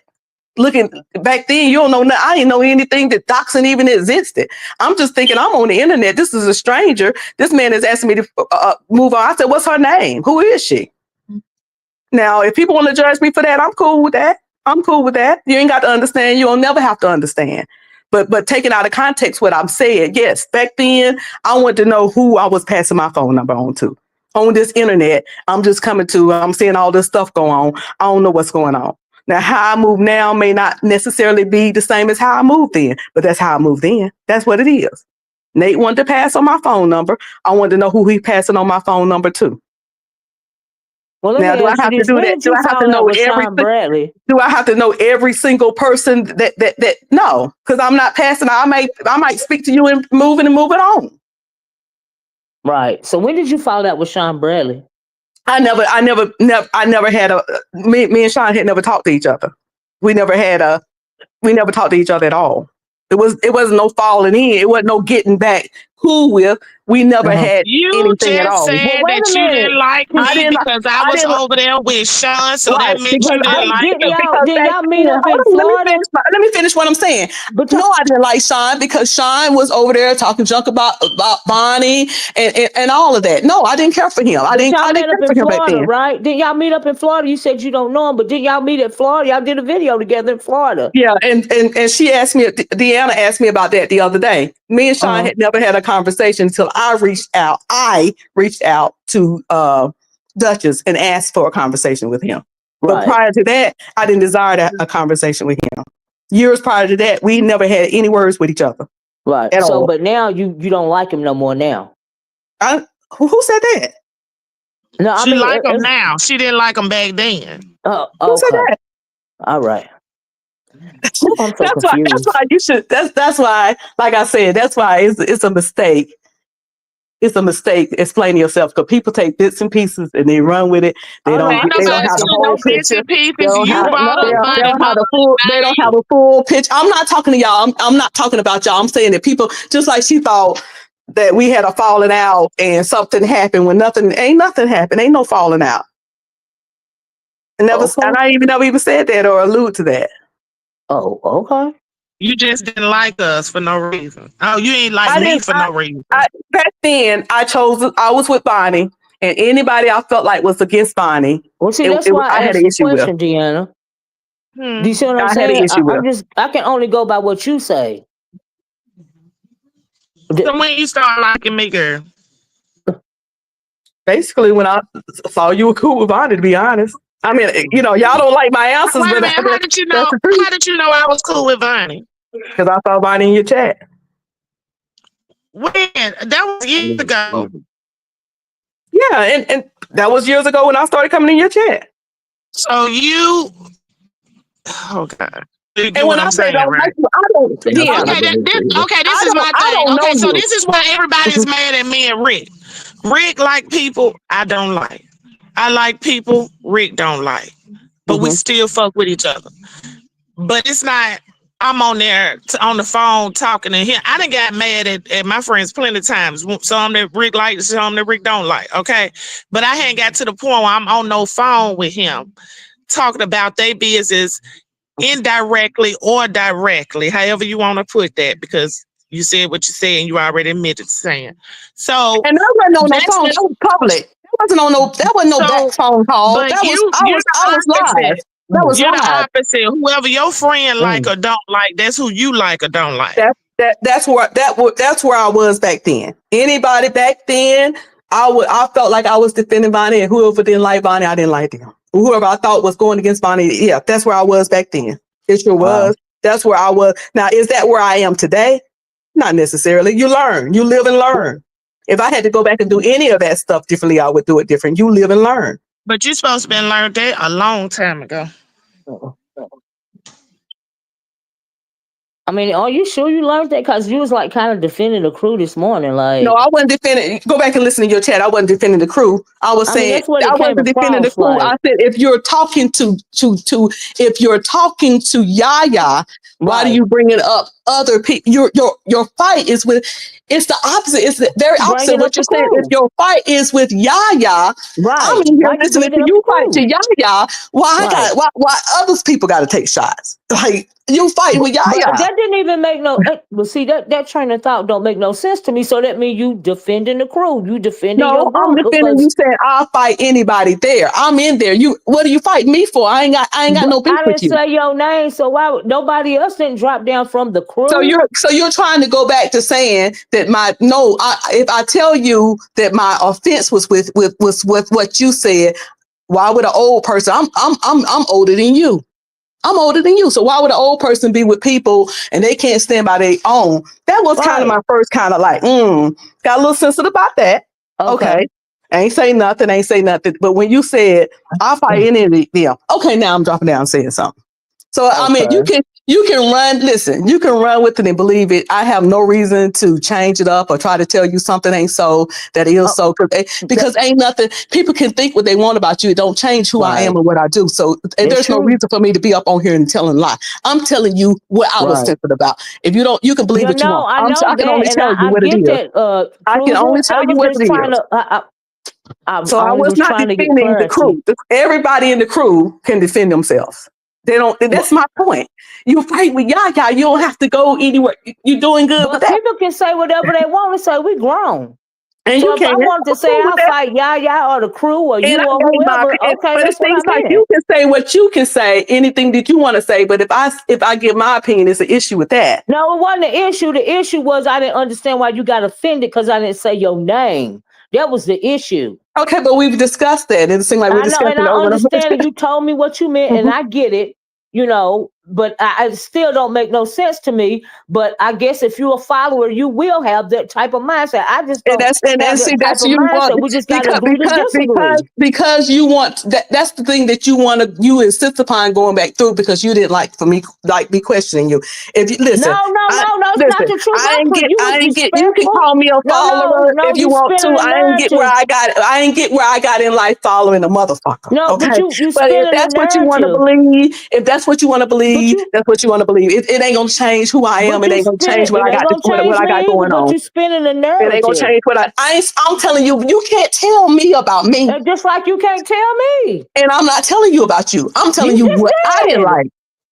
looking back then, you don't know. I didn't know anything that doxing even existed. I'm just thinking I'm on the internet. This is a stranger. This man is asking me to move on. I said, "What's her name? Who is she?" Now, if people want to judge me for that, I'm cool with that. I'm cool with that. You ain't got to understand. You'll never have to understand. But taking out of context what I'm saying, yes, back then I wanted to know who I was passing my phone number on to. On this internet, I'm just coming to. I'm seeing all this stuff go on. I don't know what's going on. Now, how I move now may not necessarily be the same as how I moved then, but that's how I moved then. That's what it is. Nate wanted to pass on my phone number. I wanted to know who he passing on my phone number to. Well, let Now, me do I ask you have to this: do when that? did Do you I have to fall out know with Sean everything? Bradley? Do I have to know every single person that no, because I'm not passing. I might speak to you and moving on. Right. So when did you fall out with Sean Bradley? I never had me and Sean had never talked to each other. We never talked to each other at all. It wasn't no falling in. It wasn't no getting back cool with. We never Uh-huh. had You anything at just all. Well, said wait that a you minute. didn't like I me didn't. because I I was didn't. over there with Sean, so Right, that meant because you didn't like Didn't me. y'all because did back y'all meet then, up hold in on, Florida? let me finish what I'm saying. But No, I didn't like Sean because Sean was over there talking junk about Bonnie and all of that. No, I didn't care for him. y'all I didn't met up care in for him back Florida, then. right? Didn't y'all meet up in Florida? You said you don't know him, but didn't y'all meet at Florida? Y'all did a video together in Florida. Yeah, and she asked me, Deanna asked me about that the other day. Me and Sean Uh-huh. had never had a conversation until I reached out. I reached out to Duchess and asked for a conversation with him. But Right, prior to that, I didn't desire a conversation with him. Years prior to that, we never had any words with each other right. at So, all. but now you don't like him no more now. Who said that? No, I She mean, like him now. She didn't like him back then. Who said okay, that? all right. Ooh, I'm so That's confused. why you should. That's why. Like I said, that's why it's a mistake. It's a mistake explaining yourself because people take bits and pieces and they run with it. They Oh no, don't I'm Ain't get. They just don't nobody have the asking a took no whole question. bits picture. and They pieces. don't You have. Yeah, brought up no, They Bunny don't have Bunny the full. They don't have name. a full picture. I'm not talking to y'all. I'm not talking about y'all. I'm saying that people just like she thought that we had a falling out and something happened when nothing happened. Ain't no falling out. okay. And I even never even said that or allude to that. Oh, okay. You just didn't like us for no reason. Oh, you ain't like I me didn't. for no reason. Back then I was with Bonnie, and anybody I felt like was against Bonnie, Well, see, that's why I I had asked an the issue with. question, Deanna. Do you Hmm. see what I'm I had an saying? issue with. I can only go by what you say. So when you start liking me, girl. Basically, when I saw you were cool with Bonnie, to be honest. I mean, y'all don't like my answers, Wait a but minute. How did you that's know? the truth. How did you know I was cool with Bunny? Because I saw Bonnie in your chat. When? That was years ago. Yeah, and that was years ago when I started coming in your chat. So you, oh God, you get And what when I I'm say saying, don't like right? you, I don't, Deanna. Okay, this is my I thing. don't know Okay, so you. this is why everybody's mad at me and Rick. Rick like people I don't like. I like people Rick don't like, but we Mm-hmm. still fuck with each other. but it's not. I'm on there on the phone talking to him. I done got mad at my friends plenty of times. Some that Rick like, some that Rick don't like. Okay, but I hadn't got to the point where I'm on no phone with him talking about their business indirectly or directly, however you want to put that, because you said what you said and you already admitted to saying. So And that wasn't on no that's phone. just That was public. That wasn't no back so. phone call. But That was you're I was the live. opposite. That was You're the live. opposite. Whoever your friend like Mm. or don't like, that's who you like or don't like. That's where I was back then. Anybody back then, I felt like I was defending Bonnie, and whoever didn't like Bonnie, I didn't like them. Whoever I thought was going against Bonnie, yeah, that's where I was back then. It sure Wow. was. That's where I was. Now, is that where I am today? Not necessarily. You learn. You live and learn. If I had to go back and do any of that stuff differently, I would do it different. You live and learn. But you're supposed to be learned that a long time ago. I mean, are you sure you learned that? Because you was like kind of defending the crew this morning. Like, No, I wasn't defending. Go back and listen to your chat. I wasn't defending the crew. I was I mean, saying that's what I it came wasn't defending the across crew. I like. said if you're talking to if you're talking to Yaya, why do Right. you bring it up other people? Your fight is with. It's the opposite. It's the very opposite Bringing of what up you're the saying. If crew. your fight is with Yaya, I'm Right. in here Why you listening to bringing up you the fight to crew? Yaya. Right. Why others people got to take shots? Like you fighting with But Yaya. that didn't even make no. But see, that train of thought don't make no sense to me. So that means you defending the crew, you defending No, your I'm group defending you because saying I'll fight anybody there. I'm in there. What are you fighting me for? I ain't got but no beef I with didn't you. say your name. So why nobody else didn't drop down from the So crew? you're trying to go back to saying that if I tell you that my offense was with what you said, why would an old person? I'm older than you. I'm older than you. So why would an old person be with people and they can't stand by their own? That was kind of Right. my first kind of like, got a little sensitive about that. Okay. Okay. Ain't say nothing. But when you said, I'll fight any of them. Okay, now I'm dropping down and saying something. So, I mean, Okay. you can listen, you can run with it and believe it. I have no reason to change it up or try to tell you something ain't so, that is Oh, so, because ain't nothing, people can think what they want about you. It don't change who I am right. and what I do. So That's there's no true. reason for me to be up on here and telling lie. I'm telling you what I was Right. sensitive about. If you don't, you can believe You what you know, want. I know I can that, only and tell you I what it get is. that, I can Cruiser. only tell I you was what just it trying is. to. I So I only was was not trying to get defending the clarity. crew. Everybody in the crew can defend themselves. They don't. That's my point. You fight with Yaya, you don't have to go anywhere. You're doing good with But that, people can say whatever they want to say. We grown. and you So if can. I wanted to I'm say cool with I'll that. fight Yaya or the crew or And you I or gave my whoever, opinion, okay, but it that's what I seems like meant. you can say what you can say, anything that you want to say. But if I give my opinion, it's an issue with that. No, it wasn't the issue. The issue was I didn't understand why you got offended because I didn't say your name. That was the issue. Okay, but we've discussed that. It seems like we're I know, and discussing I over and over. understand, and you told me what you meant, and Mhm. I get it, but I still don't make no sense to me. But I guess if you're a follower, you will have that type of mindset. I just And don't that's have see that type that's of you want mindset. We just got to agree to disagree. because you want that, that's the thing that you insist upon going back through because you didn't like for me like be questioning you. If you No, listen, no, I no, no, it's not listen, the truth. You was I ain't get you can respectful. call me a No, no, follower no, if you you want to. spinning the narrative. I ain't get where I got in life following a motherfucker. No, but Okay. you But if spinning the that's what you want to narrative. believe, if that's what you want to But believe, you that's what you want to believe. It ain't gonna change who I am. but It you ain't gonna change spinning what it I ain't got gonna what change I got me either, going but on. you spinning the It ain't gonna narrative. change what I'm telling you, you can't tell me about me. And just like you can't tell me. And I'm not telling you about you. I'm telling You you just what I didn't did. like.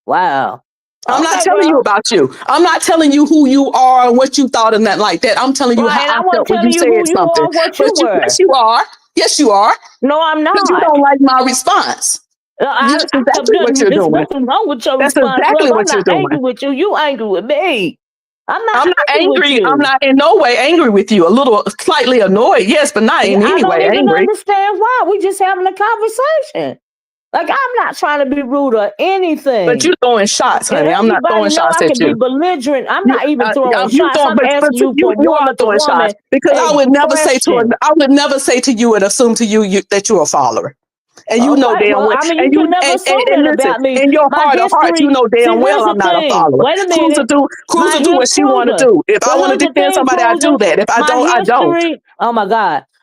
Wow. I'm not Okay, telling you girl. about you. I'm not telling you who you are and what you thought and that like that. I'm telling you Right, how and I I wasn't felt when you telling you said who you something. are, what But you were. yes, you are. Yes, you are. No, I'm Because you not. don't like my response. That's I have exactly what done. you're There's doing. nothing wrong with your That's response, exactly love. what I'm you're not doing. angry with you. You angry with me. I'm I'm not not angry with angry. I'm you. not in no way angry with you. A little slightly annoyed, yes, but not in I any don't way even angry. understand why. We just having a conversation. Like I'm not trying to be rude or But anything. you're throwing shots, And honey. I'm not everybody throwing know shots I at can be you. belligerent. I'm not even throwing You shots. throwing, I'm asking you you from you are woman to throwing shots woman because a question. I would never say to you and assume to you that you're a follower. And you know Okay, damn well, well, I mean, you and can never assume and that listen, about me. in your My heart of hearts, you history. know See, damn here's well the I'm not a thing. follower. Wait a minute. Cruiser do what she want to Cruiser. do. If I But want to here's the defend thing, somebody, I do Cruiser. that. If I My don't, I don't. history. Oh my God.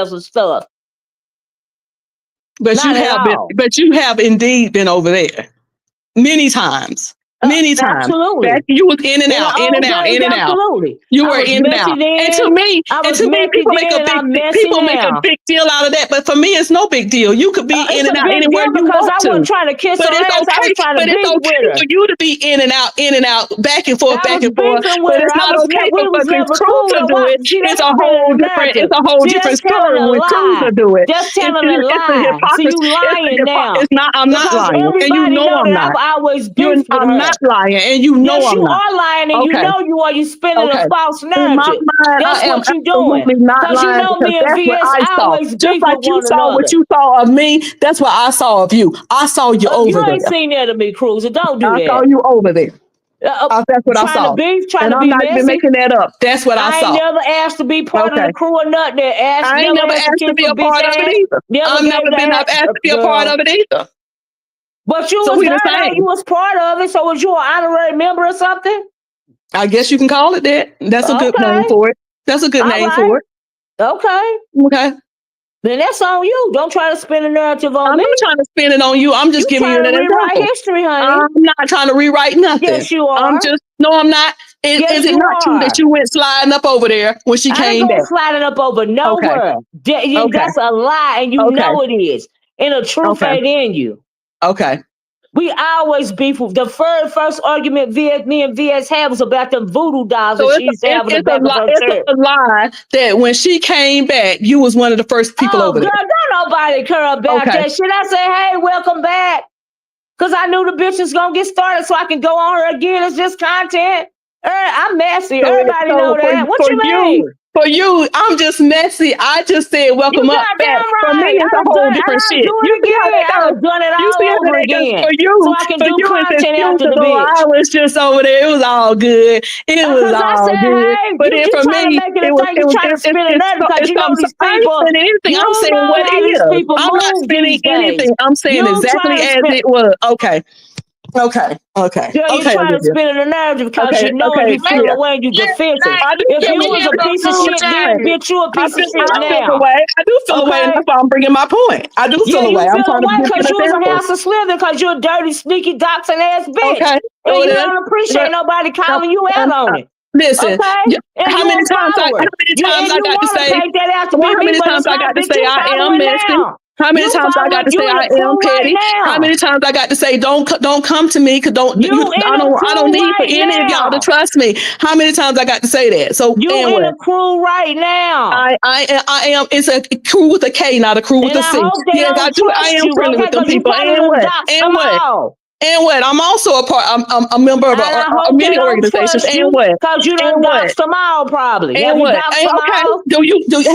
emails and stuff. But Not at all. you have indeed been over there many times. Many times. Absolutely. Back you was in and In the out, in and old out, days, in and out. absolutely. You I were was in and messy out. then. And to me, I was messy people make then, a and I'm big messy people make a now. big deal out of that. But for me, it's no big deal. You could be in It's and a out big anywhere deal you because want I to. wasn't trying to kiss But her it's ass. I was okay. trying to But it's beef with okay her. for you to be in and out, back and forth, I back was and forth. beefing with But her. it's not okay We was for never cool. Cruiser Or do what? it. See, It's that's a whole spinning the different. narrative. It's a whole See, different that's telling story a when lie. Cruiser do it. Just telling a It's a lie. See, hypocrisy. you lying now. It's not. I'm not Because lying, and you everybody know know I'm that not. I've always beefed with I'm her. not lying, and you know Yes, I'm you not. are lying, and you Okay. know you are. You spinning Okay. a false In my narrative. mind, That's I am what you doing. absolutely not Because you lying know because me and that's what VS I saw. always Just beef like with you one saw what another. you saw of me, that's what I saw of you. I saw you You over ain't there. seen that of me, Cruiser. Don't do I saw that. you over there. That's what I Trying to saw. beef, trying And to I'm be not even messy. making that up. That's what I I ain't saw. never asked to be part of Okay. the crew or nothing. I ain't Never never asked to asked to kiss be a a bitch part of it ass. either. Never I've never gave been that asked to be a part girl. of it either. But you So was we there the though. You same. was part of it. So was you an honorary member or something? I guess you can call it that. That's a good name Okay. for it. That's a good All name right. for it. Okay. Okay. Then that's on you. Don't try to spin a narrative on I'm me. not trying to spin it on you. I'm just You giving you trying an to rewrite example. history, honey. I'm not trying to rewrite nothing. Yes, you are. No, I'm not. Yes, Is it you not true are. that you went sliding up over there when she I ain't came going back? sliding up over Okay. nowhere. Okay. That's a lie, and you Okay. know it is. And the truth Okay. ain't in you. Okay. We always beef with the first argument me and VS had was about them voodoo dolls So that she used to have in the back of her church. it's a lie that when she came back, you was one of the first people Oh, over girl, there. don't nobody care about Okay. that shit. I say, hey, welcome back. Because I knew the bitch was going to get started so I can go on her again. It's just content. I'm messy. Everybody know that. What you mean? For you, I'm just messy. I just said You welcome up back. goddamn For me, right. it's a whole different I'll shit. do You it see how that again. goes? I've done it You see how all over that goes? again. For you, So I can do it's content after the excusable. bitch. I was just over there. It was all good. It was Because I all said, good. hey, But then you for trying to me, make it a thing. You trying to spin a narrative because you know these I ain't people. spinning anything. You I'm saying know what how these is. people I'm not move spinning these days. anything. I'm saying You exactly trying to as spin. it was. Okay. Okay. Okay. Girl, you Okay, trying to Olivia. spin a narrative because Okay. you know and Okay. you feel Yeah. away and you defensive. I do If feel you Let me was hear a away. from piece of Cool shit then, James. bitch, you a piece of shit I feel now. away. I do feel away, and Okay? that's why I'm bringing my point. I do feel Yeah, you away. I'm feel trying to away give you because an you was a example. house of slither because you're a dirty, sneaky, doxing ass bitch. Okay. And So it you is. don't appreciate nobody calling you out Um, on it. listen, Okay? And how you many a times follower. I You got to want to say, take that out to well, be how me, many but times it's I not, got to bitch. say You I am following messy? now. How many You times I got following. to You say in I the am crew right petty? How now. many times I got to say don't come to me because You in the I don't crew need for right any of y'all to now. trust me. How many times I got to say that? So You in anyway, the crew right now. I am. It's a crew with a K, not a crew with And a I C. hope they Yes, I don't do. I trust am you, friendly okay? with them Because you people. probably And done what? doxed And them what? all. And what? I'm also a part. I'm a member of And I a hope they many don't organizations. trust And you what? because you And done what? doxed them all, probably. Have And you what? doxed And them okay. all?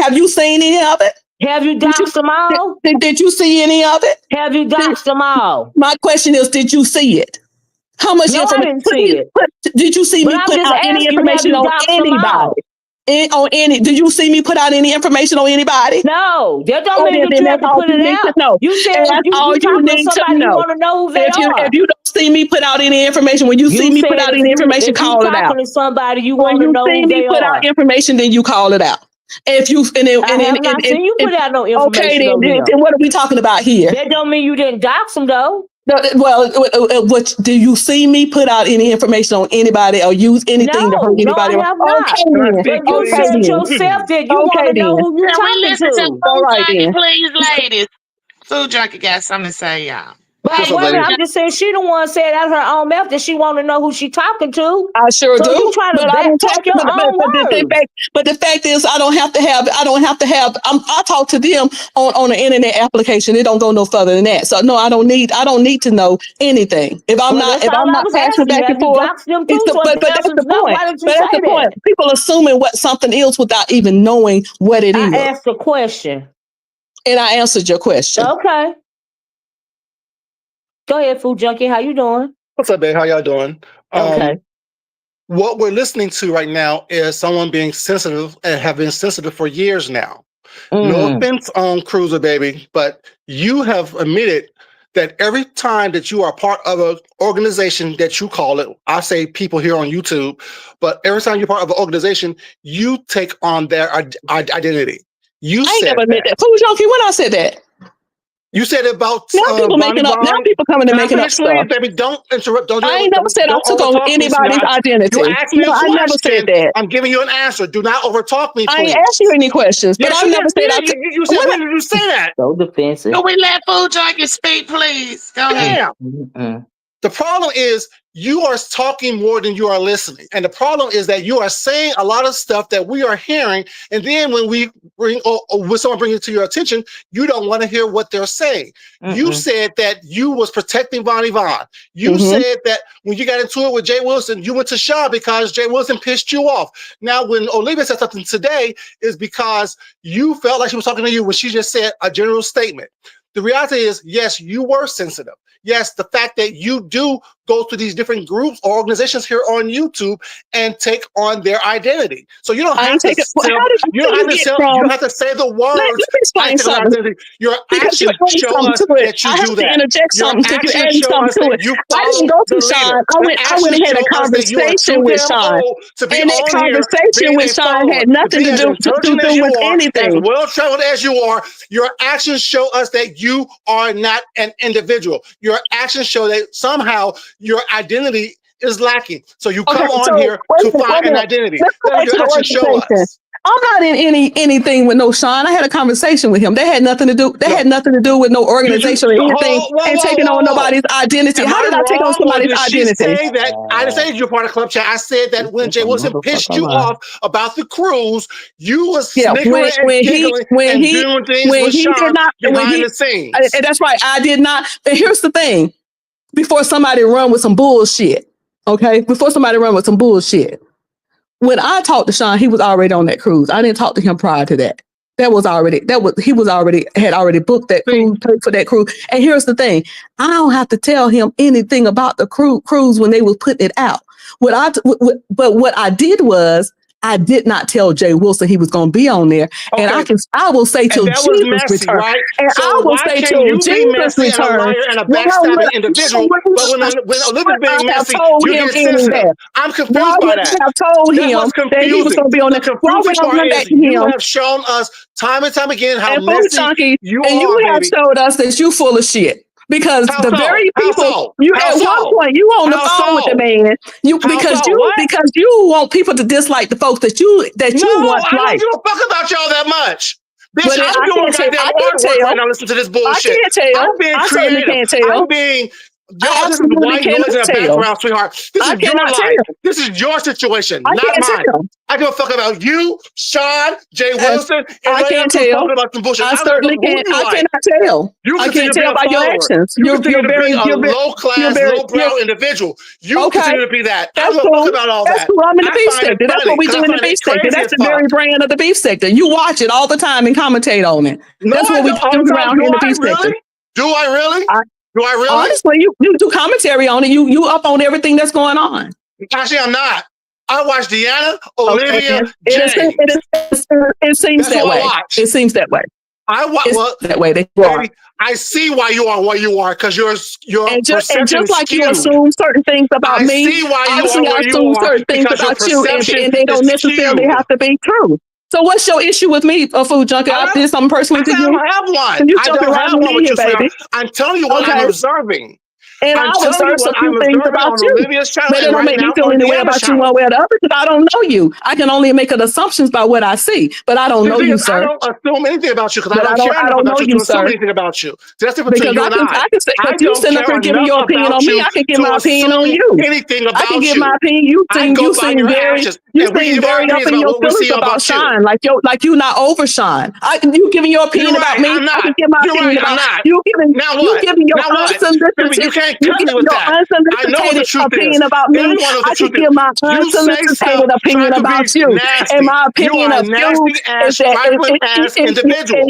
Have you seen any of it? Have you Did you doxed them all? did you see any of it? Have you doxed them all? My question is, did you see it? How much No, I information? didn't see it. Did you see But me I'm put just out any asking you, have information you on doxed them anybody? all? Did you see me put out any information on anybody? No, that don't Oh, mean that then you have that's to all put you it need to out. know. You said And if that's you all you talking to need to somebody, you know. want to know who they If are. you don't see me put out any information, when you see You me said put out if any you information, call it out. talking to somebody, you When want to you know see who me they put out are. information, then you call it out. If you I have not seen you put out no okay, information on them. then what are we talking about here? That don't mean you didn't dox them though. No, well, what do you see me put out any information on anybody or use anything to hurt No, I anybody? have not. Okay Can I then. But speak, you Okay please? said then. yourself that you want Okay to know then. who you Can we talking listen to to. All Cool right Junkie, then. please, ladies? Cool Junkie got something to say, y'all. But What's up, wait a minute, ladies? I'm just saying she the one said out her own mouth that she want to know who she talking to. I sure So you do, trying to but I don't take. backtrack your own words. But the fact is, I don't have to have. I talk to them on an internet application. It don't go no further than that. So no, I don't need. I don't need to know anything. If I'm Well, not. that's If all I'm I not was passing asking you. back and Have you forth, doxed them too? So if but the that's answer the is no, point. why didn't you But say that's the point. that? People assuming what something is without even knowing what it I is. asked a question. And I answered your question. Okay. Go ahead, Food Junkie. How you doing? What's up, babe? How y'all doing? Okay. What we're listening to right now is someone being sensitive and have been sensitive for years now. No offense on Cruiser, baby, but you have admitted that every time that you are part of an organization that you call it, I say people here on YouTube, but every time you're part of an organization, you take on their identity. You I ain't said never admit that. that. Food Junkie, when I said that. You said about Now people Bonnie making up. Now Vaughn. people coming and Can I making up finish, please, stuff. baby? Don't interrupt. I ain't never said I Don't took on overtalk me, anybody's sweetheart. identity. You asked me a No, I never said question. that. I'm giving you an answer. Do not overtalk me, I please. ain't asked you any questions, but Yes, I you never just said I did. took. You said, when did you say that? So defensive. Can we let Food Junkie speak, please? Go ahead. Damn. The problem is you are talking more than you are listening. And the problem is that you are saying a lot of stuff that we are hearing. And then when we bring, or when someone brings it to your attention, you don't want to hear what they're saying. You said that you was protecting Bonnie Vaughn. You said that when you got into it with Jay Wilson, you went to Shaw because Jay Wilson pissed you off. Now, when Olivia said something today is because you felt like she was talking to you when she just said a general statement. The reality is, yes, you were sensitive. Yes, the fact that you do go to these different groups or organizations here on YouTube and take on their identity. So you don't have to you have to say the words. Let me explain something. Your Because actions show us that you I have do to that. interject Your something because you're actions adding show us something to that it. you I didn't follow go the to Sean. leader. I went and had a conversation with Sean. To be And that on here, conversation being with a Sean follower, had nothing be to as do intelligent as you with are, as anything. well-traveled as you are. Your actions show us that you are not an individual. Your actions show that somehow your identity is lacking. So you come on here to find an identity. Let's go That's what back to your the actions show organization. us. I'm not in anything with no Sean. I had a conversation with him. They had nothing to do. They had nothing to do with no organization or anything and taking on nobody's identity. Am How did I take on wrong, or somebody's did she identity? say that? I didn't say you're part of Club Chat. I said that when Jay Wilson pissed you off about the cruise, you was snickering and giggling and doing things with Sean behind the scenes. And that's right. I did not. And here's the thing: before somebody run with some bullshit, okay? Before somebody run with some bullshit. When I talked to Sean, he was already on that cruise. I didn't talk to him prior to that. He was already booked that cruise, paid for that cruise. And here's the thing: I don't have to tell him anything about the cruise when they was putting it out. But what I did was I did not tell Jay Wilson he was going to be on there, and I will say till Jesus return, right? and So I will say till Jesus return. And a liar and a backstabbing individual, but when Olivia's being messy, you get sensitive. I'm confused by that. I told him that he was going to be on there. Why would I run back to him? You have shown us time and time again how messy you are, and you have showed us that you full of shit. Because very people, at one point you on the phone with the man, because you want people to dislike the folks that you want to like. I don't give a fuck about y'all that much. Bitch, But I'm doing goddamn artwork right now. Listen to this bullshit. I can't tell. I'm being creative. I'm being. Y'all, this is white noise in the background, sweetheart. This is your life. This is your situation, not mine. I give a fuck about you, Sean, Jay Wilson, and I can't tell. About some bullshit. I certainly can't. I cannot tell. I can't tell by your actions. You're very low-class, low-brow individual. You continue to be that. I don't fuck about all that. That's cool. I'm in the beef sector. That's what we do in the beef sector. That's the very brand of the beef sector. You watch it all the time and commentate on it. That's what we do around here in the beef sector. Do I really? Do I really? Honestly, you do commentary on it. You up on everything that's going on. Actually, I'm not. I watch Deanna, Olivia, Jay. It seems that way. It seems that way. That way. Baby, I see why you are where you are, because you're and just like you assume certain things about me. I see why you are where you assume certain things about you, and they don't necessarily have to be true. So what's your issue with me, Food Junkie? I did something personally to you. I don't have one. You don't have one with you, baby. I'm telling you what I'm observing. And I observe a few things about you. But it don't make me feel any way about you one way or the other, because I don't know you. I can only make assumptions by what I see, but I don't know you, sir. I don't assume anything about you, because I don't know you, sir. Anything about you. That's different between you and I. Because you sitting up here giving your opinion on me, I can give my opinion on you. Anything about you. I can give my opinion. You seem very up in your feelings about Sean, like you not over Sean. You giving your opinion about me, I can give my opinion about you. You giving your unsolicited. You give your unsolicited opinion about me. I can give my unsolicited opinion about you. And my opinion of you is that,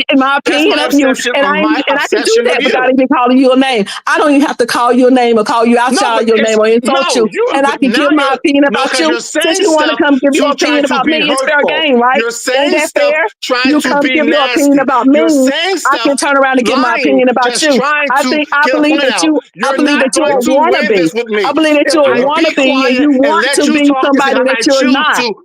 in my opinion of you, and I can do that without even calling you a name. I don't even have to call you a name or call you outside your name or insult you. And I can give my opinion about you. Since you want to come give your opinion about me, it's fair game, right? Ain't that fair? You come give your opinion about me, I can turn around and give my opinion about you. I believe that you a wannabe. I believe that you're a wannabe and you want to be somebody that you're not.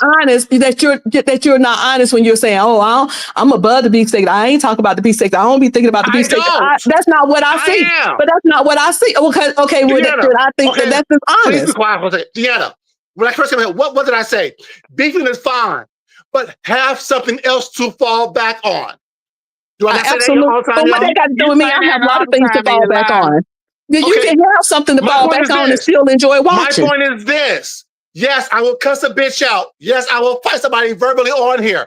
honest, that you're not honest when you're saying, "Oh, I'm above the beefsteak. I ain't talking about the beefsteak. I don't be thinking about the beefsteak." That's not what I see. am. But that's not what I see. Okay. Well, I think that's just Please be honest. quiet for a second. Deanna, when I first came here, what did I say? Beefing is fine, but have something else to fall back on. Do I not say that all the time, But what y'all? they got to do with me? I have a lot of things to fall back on. You can have something to fall back on and still enjoy watching. My point is this. Yes, I will cuss a bitch out. Yes, I will fight somebody verbally on here.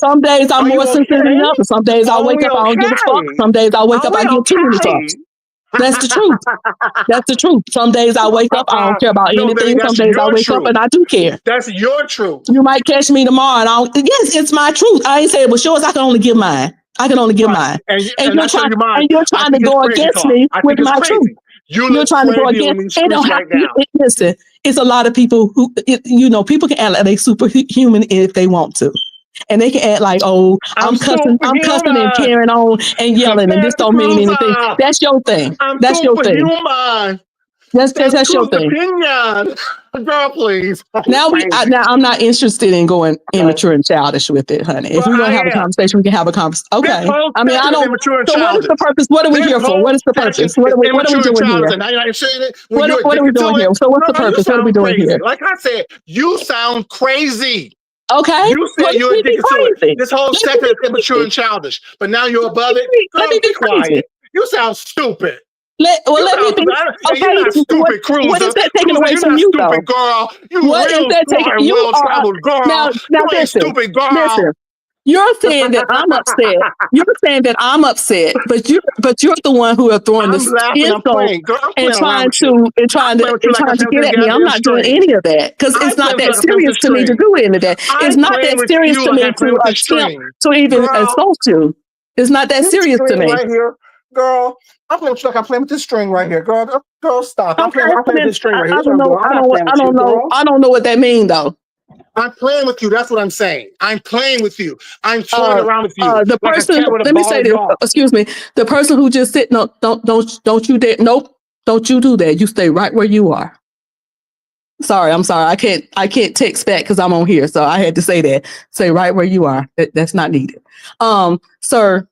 Some days I'm Are you more sensitive than okay? others. Some days I Are wake we up, I don't give a fuck. okay? Some days I wake Are up, I we give too many fucks. okay? That's the truth. That's the truth. Some days I wake up, I don't care about No, baby, anything. Some that's days I your wake up truth. and I do care. That's your truth. You might catch me tomorrow and yes, it's my truth. I ain't saying, but yours, I can only give mine. I can only give Right. mine. And And I tell you mine, you're I trying to think it's go crazy against talk. me I with think it's my truth. crazy. You You're look trying to go crazy on against. these It don't streets have right now. listen, it's a lot of people who, people can act like they superhuman if they want to. And they can act like, oh, I'm cussing and superhuman. carrying on and yelling, and this Compared to don't mean anything. Cruiser. That's your thing. I'm That's your thing. superhuman. That's your thing. Opinion. Girl, please. Now I'm not interested in going immature and childish with it, honey. If Well, we're gonna I have a am. conversation, we can have a conversation. Okay. I mean, I don't. Immature and So what is the childish. purpose? What are we This here for? whole What is the session purpose? What are we immature and doing here? childish, and now you're not saying it when What you're are we addicted doing to here? it. So what's the Girl, you purpose? What are we sound doing crazy. here? Like I said, you sound crazy. Okay. You said Let you're me be addicted to it. crazy. This whole Let me sector be is immature crazy. and childish, but now you're above it. Let Girl, me be be crazy. quiet. You sound stupid. Let me You sound be. stupid. Okay. You're not stupid, What Cruiser. is that taking Cruiser, away you're from not you, stupid, though? girl. You What is real that taking? smart, You are well-traveled girl. now. You ain't Listen. stupid, girl. Listen. You're saying that I'm upset. You're saying that I'm upset, but you're the one who are throwing I'm the laughing. I'm insult playing. Girl, I'm and playing around trying with you. to I'm playing with you like I'm playing with get this at me. I'm goddamn not doing string. any of that because I'm it's not playing with you that like I'm playing with serious this to me to string. do any of that. It's I'm not playing that with serious you to like me I'm playing to with this attempt string. to even Girl, insult you. It's not that this serious to string me. right here, girl. I'm playing with you like I'm playing with this string right here, girl. Girl, stop. I'm Okay, playing with this string right here. I That's what don't I'm know. doing. I'm not playing with you, girl. I don't know what that means though. I'm playing with you. That's what I'm saying. I'm playing with you. I'm toying around with you The like a person, cat with a let me ball say of this. yarn. Excuse me. The person who just said, no, don't you dare. Nope. Don't you do that. You stay right where you are. Sorry, I'm sorry. I can't text back because I'm on here. So I had to say that. Say right where you are. That's not needed. Sir,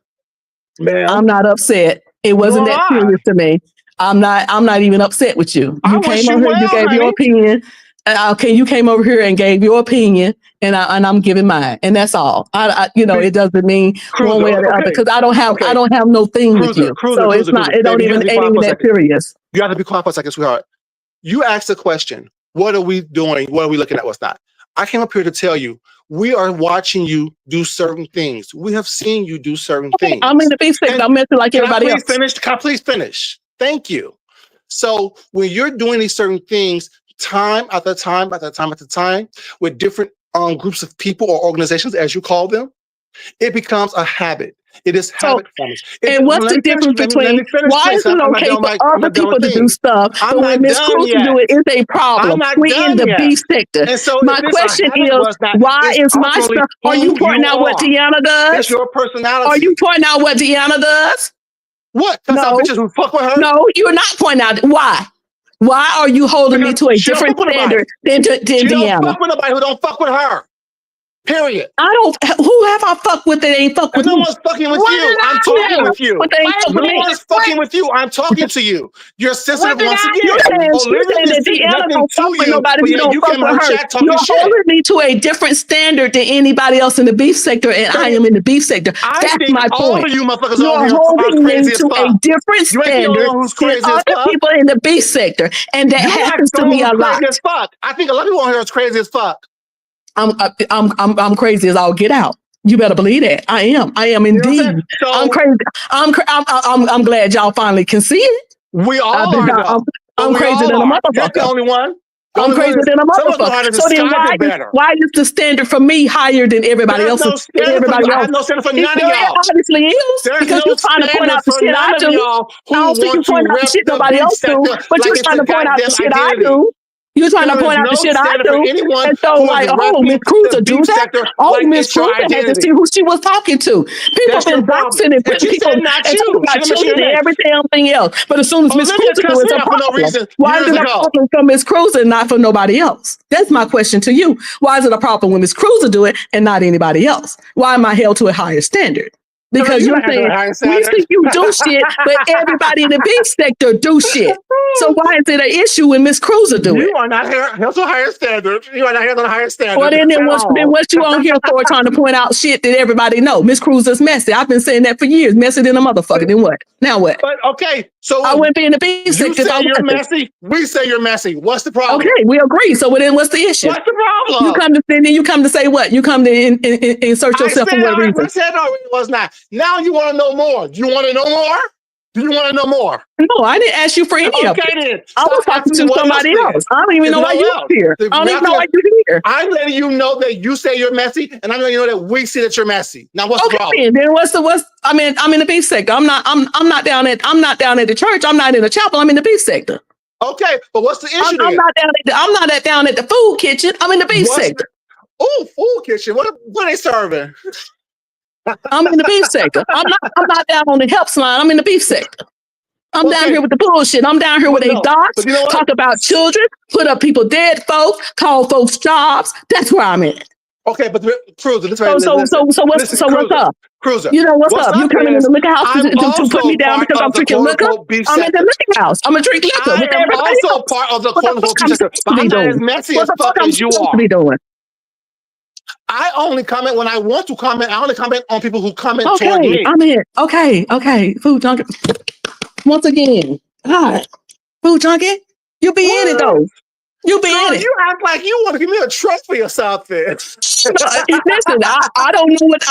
Man, I'm not upset. It wasn't nor am that I. serious to me. I'm not even upset with you. I You wish came you over here, you well, gave your honey. opinion. Okay, you came over here and gave your opinion, and I'm giving mine, and that's all. It doesn't mean one Cruiser, way or the other okay. because I don't have no thing with you. So it's not. It don't Baby, you have even to be ain't quiet even for a that second. serious. You have to be quiet for a second, sweetheart. You asked the question, what are we doing? What are we looking at? What's not? I came up here to tell you, we are watching you do certain things. We have seen you do certain things. I'm in the beefsteak. I'm mental like everybody else. Can I please finish? Thank you. So when you're doing these certain things, time after time, with different groups of people or organizations, as you call them, it becomes a habit. It is habit forming. And what's the difference between why is it okay for other people to do stuff, but when Miss Cruz do it, it's a problem? We in the beef sector. And so my question is, why is my stuff? Are you pointing out what Deanna does? It's your personality. Are you pointing out what Deanna does? What? No, bitches who fuck with her? No, you're not pointing out why. Why are you holding me to a different standard than Deanna? She don't fuck with nobody who don't fuck with her. Period. I don't. Who have I fucked with that ain't fuck with me? No me? one's fucking with you. I'm talking with you. No one's fucking with you. I'm talking to you. You're sensitive once again. You're saying that Deanna don't fuck with nobody who don't fuck with her. You're holding me to a different standard than anybody else in the beef sector, and I am in the beef sector. That's my point. All of you motherfuckers You're on here holding are me crazy as to fuck. a different standard than other people in the beef sector, and that happens to me a lot. Crazy as fuck. I think a lot of people on here is crazy as fuck. I'm crazy as all get out. You better believe that. I am indeed. I'm crazy. I'm glad y'all finally can see it. We all are. I'm crazy than a motherfucker. You're the only one. I'm crazy than a motherfucker. So then why is the standard for me higher than everybody else? I have no standard for none of y'all. Obviously is. Because you're trying to point out the shit I do. I don't think you're pointing out the shit nobody else do, but you're trying to point out the shit I do. You're trying to point out the shit I do, and so like, oh, Miss Cruiser do that. Oh, Miss Cruiser had to see who she was talking to. People been doxing and putting people and talking about children and everything else. But as soon as Miss Cruiser do it, it's a problem. Why is it a problem for Miss Cruiser and not for nobody else? That's my question to you. Why is it a problem when Miss Cruiser do it and not anybody else? Why am I held to a higher standard? Because you're saying we see you do shit, but everybody in the beef sector do shit. So why is it an issue when Miss Cruiser do it? You are not held to a higher standard. You are not held to a higher standard. Well, then what you on here for trying to point out shit that everybody know? Miss Cruiser's messy. I've been saying that for years. Messy than a motherfucker. Then what? Now what? But okay, so I wouldn't be in the beef sector. You say you're messy. We say you're messy. What's the problem? Okay, we agree. So then what's the issue? What's the problem? You come to say what? You come to insert yourself for what reason? I said already was not. Now you want to know more. Do you want to know more? Do you want to know more? No, I didn't ask you for any of it. Then. I was talking to somebody else. I don't even know why you're here. I don't even know why you're here. I'm letting you know that you say you're messy, and I'm letting you know that we see that you're messy. Now, what's the problem? Then I'm in the beef sector. I'm not down at the church. I'm not in the chapel. I'm in the beef sector. Okay, but what's the issue? I'm not down at the food kitchen. I'm in the beef sector. Oh, food kitchen. What are they serving? I'm in the beef sector. I'm not down on the help line. I'm in the beef sector. I'm down here with the bullshit. I'm down here with a dots, But you know what? talk about children, put up people dead folks, call folks jobs. That's where I'm at. Okay, but Cruiser, this So what's up? Cruiser, You know what's up? You coming in the liquor house to put me down because I'm drinking liquor? I'm in the liquor house. I'm gonna drink liquor with I am everybody also else. part of the What the quote-unquote fuck beef I'm sector, supposed but to I'm be not as doing? messy What as the fuck fuck I'm as you supposed to are. be doing? I only comment when I want to comment. I only comment on people who comment toward Okay, me. I'm in. Okay. Food junkie. Once again, God, food junkie. You be in it though. You be Girl, in it. you act like you want to give me a trophy or something. Listen, I don't know what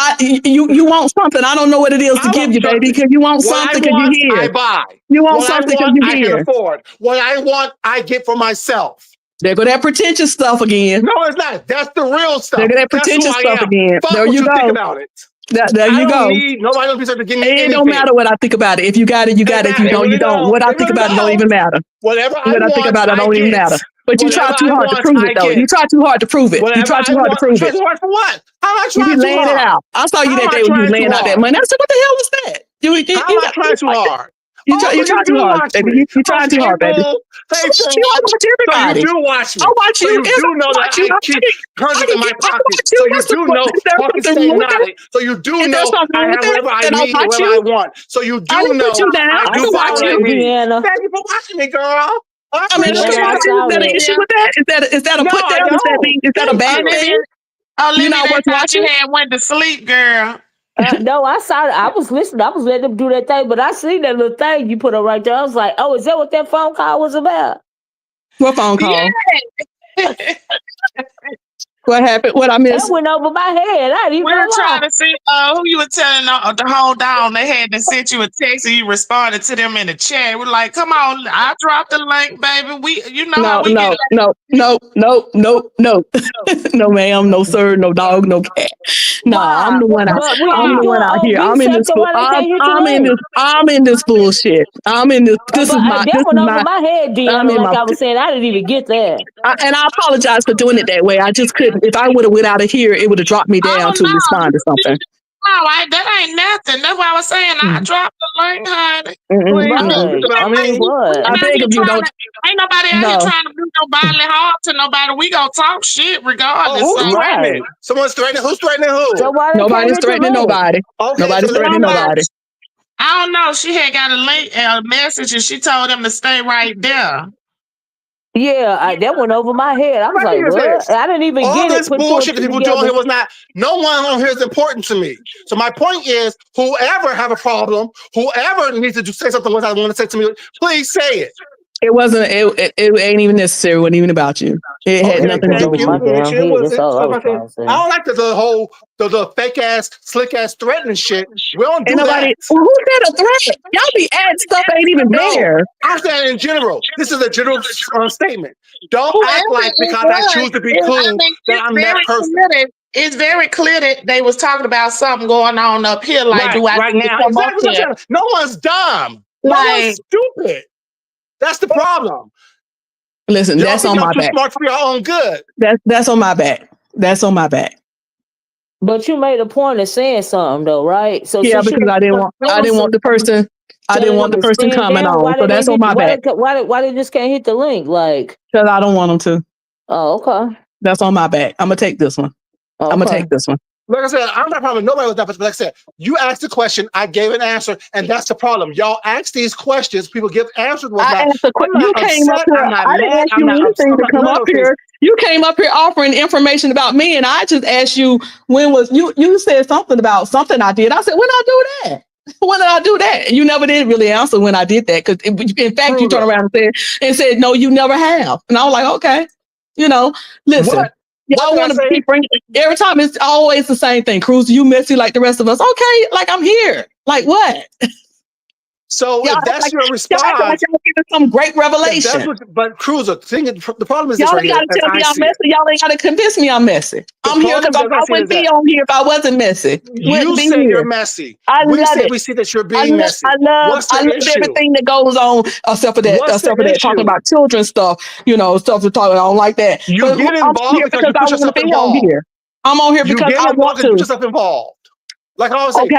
you want something. I don't know what it is to I give want you, baby, trophies. because you want What I something because want, you I here. buy. You want What I something because want, you I can here. afford. What I want, I get for myself. There go that pretentious stuff again. No, it's not. That's the real stuff. There go that That's who pretentious I stuff am. again. Fuck There what you you think go. about it. There I you don't go. need nobody else to give me It anything. don't matter what I think about it. If you got it, you got it. If you don't, you don't. What I think about it don't even matter. Whatever I What I think want, about it I don't even get. matter. But you try Whatever too I hard to want, prove I it, though. get. You try too hard to prove it. You Whatever try I too hard to want, prove try it. too hard for what? How am I You trying be too laying it hard? out. I saw you How that am I day when you was trying too laying out that hard? money. I said, what the hell was that? How am I trying too hard? You So you try do too hard, watch baby. me. You trying too hard, baby. Hey, I watch Chad. you. I watch So you everybody. do watch me. I watch So you. you Yes, do I know that watch you. I keep hundreds in my I pocket. watch you. So you do know Is there pockets something stay wrong with that? knotted. So you do Is there know something I wrong with have that? whatever I Then I'll need and watch whatever I you. want. So you I do didn't put know you down. I I do can buy watch what I you. need. Deanna. Thank you for watching me, girl. I I mean, I can appreciate watch it. you. Is that an Solid. issue with that? Is that a No, put I down? don't. Is that a Thank bad you. thing? Olivia, You not they worth thought you watching? had went to sleep, girl. No, I saw it. I was listening. I was letting them do that thing, but I seen that little thing you put up right there. I was like, oh, is that what that phone call was about? What phone call? Yeah. What happened? What I That missed? went over my head. I didn't even We were know trying why. to see who you were telling to hold down. They had to send you a text and you responded to them in the chat. We're like, come on, I dropped the link, baby. You know how No, we get. no. No, ma'am, no sir, no dog, no cat. No, I'm Why? the one out. But I'm we the doing one out on here. B I'm in this. sector. Why they can't hit the I'm in link? this. I'm in this bullshit. I'm in this. This But is my. that This went is over my. my head, I'm Deanna. in Like my. I was saying, I didn't even get that. And I apologize for doing it that way. I just couldn't. If I would have went out of here, it would have dropped me down Oh to respond to something. no, that ain't nothing. That's why I was saying I dropped the link, honey. Right. I mean, what? I beg of you, don't. Ain't nobody out here No. trying to do no bodily harm to nobody. We gonna talk shit regardless. Oh, who's So threatening? Right. Someone's threatening. Who's threatening who? So why they can't Nobody's hit the threatening link? nobody. Okay, Nobody's so threatening nobody. I don't know. She had got a link, a message, and she told them to stay right there. Yeah, that went over my head. I was my like, thing is what? this. I didn't even All get it. this Put two and bullshit that two people do on together. here was not, no one on here is important to me. So my point is, whoever have a problem, whoever needs to say something what I want to say to me, please say it. It wasn't. It ain't even necessary. It wasn't even about you. It had Okay, nothing to Went do thank over with you. my you. damn It head. was That's it. all I So was I trying to say. don't like the whole the fake ass, slick ass threatening shit. We don't Ain't do that. nobody. Who said a threat? Y'all be adding stuff ain't even No, there. I'm saying in general. This is a general statement. Don't Whoever act like it because I was, choose to be I cool mean, that I'm that person. it's very clear that they was talking about something going on up here. Like, do I Right need to now, come up exactly what here? I'm saying. No one's dumb. No one's Like, stupid. That's the problem. Listen, Y'all that's think on y'all my too back. smart for your own good. That's on my back. That's on my back. But you made a point of saying something though, right? So Yeah, since you because I didn't want the person. I didn't telling want them the to person stand coming down, on. why So did they that's on hit? my back. Why they just can't hit the link? Like, Because I don't want them to. oh, okay, That's on my back. I'm gonna take this one. I'm gonna okay. take this one. Like I said, I'm not problem with nobody with that, but like I said, you asked a question, I gave an answer, and that's the problem. Y'all ask these questions, people give answers. I asked a question. You came up Upset, here. I'm not I didn't mad, ask I'm you not upset, anything I'm to not come none up of those things. here. You came up here offering information about me, and I just asked you when was you. You said something about something I did. I said, when did I do that? When did I do that? And you never did really answer when I did that. Because in fact, you turned around and said, no, you never have. And I was like, okay, listen. What? Y'all want to keep bringing every time it's always the same thing. Cruz, you messy like the rest of us. Okay, like I'm here. Like what? So Y'all if that's like, your y'all response, giving some great revelation. but Cruiser, the problem is this Y'all right ain't here, gotta as tell me I I'm see it. messy. Y'all ain't gotta convince me I'm messy. I'm here because I wouldn't be on here if I wasn't messy. You say you're messy. I We love say it. we see that you're being messy. What's the I love issue? everything that goes on except for that. What's Except the for that, talking issue? about children stuff, stuff to talk. I don't like that. You But get I'm involved here because because you I put want to yourself be on involved. here. I'm on here You because get I involved want because you put to. yourself involved. Like I always say,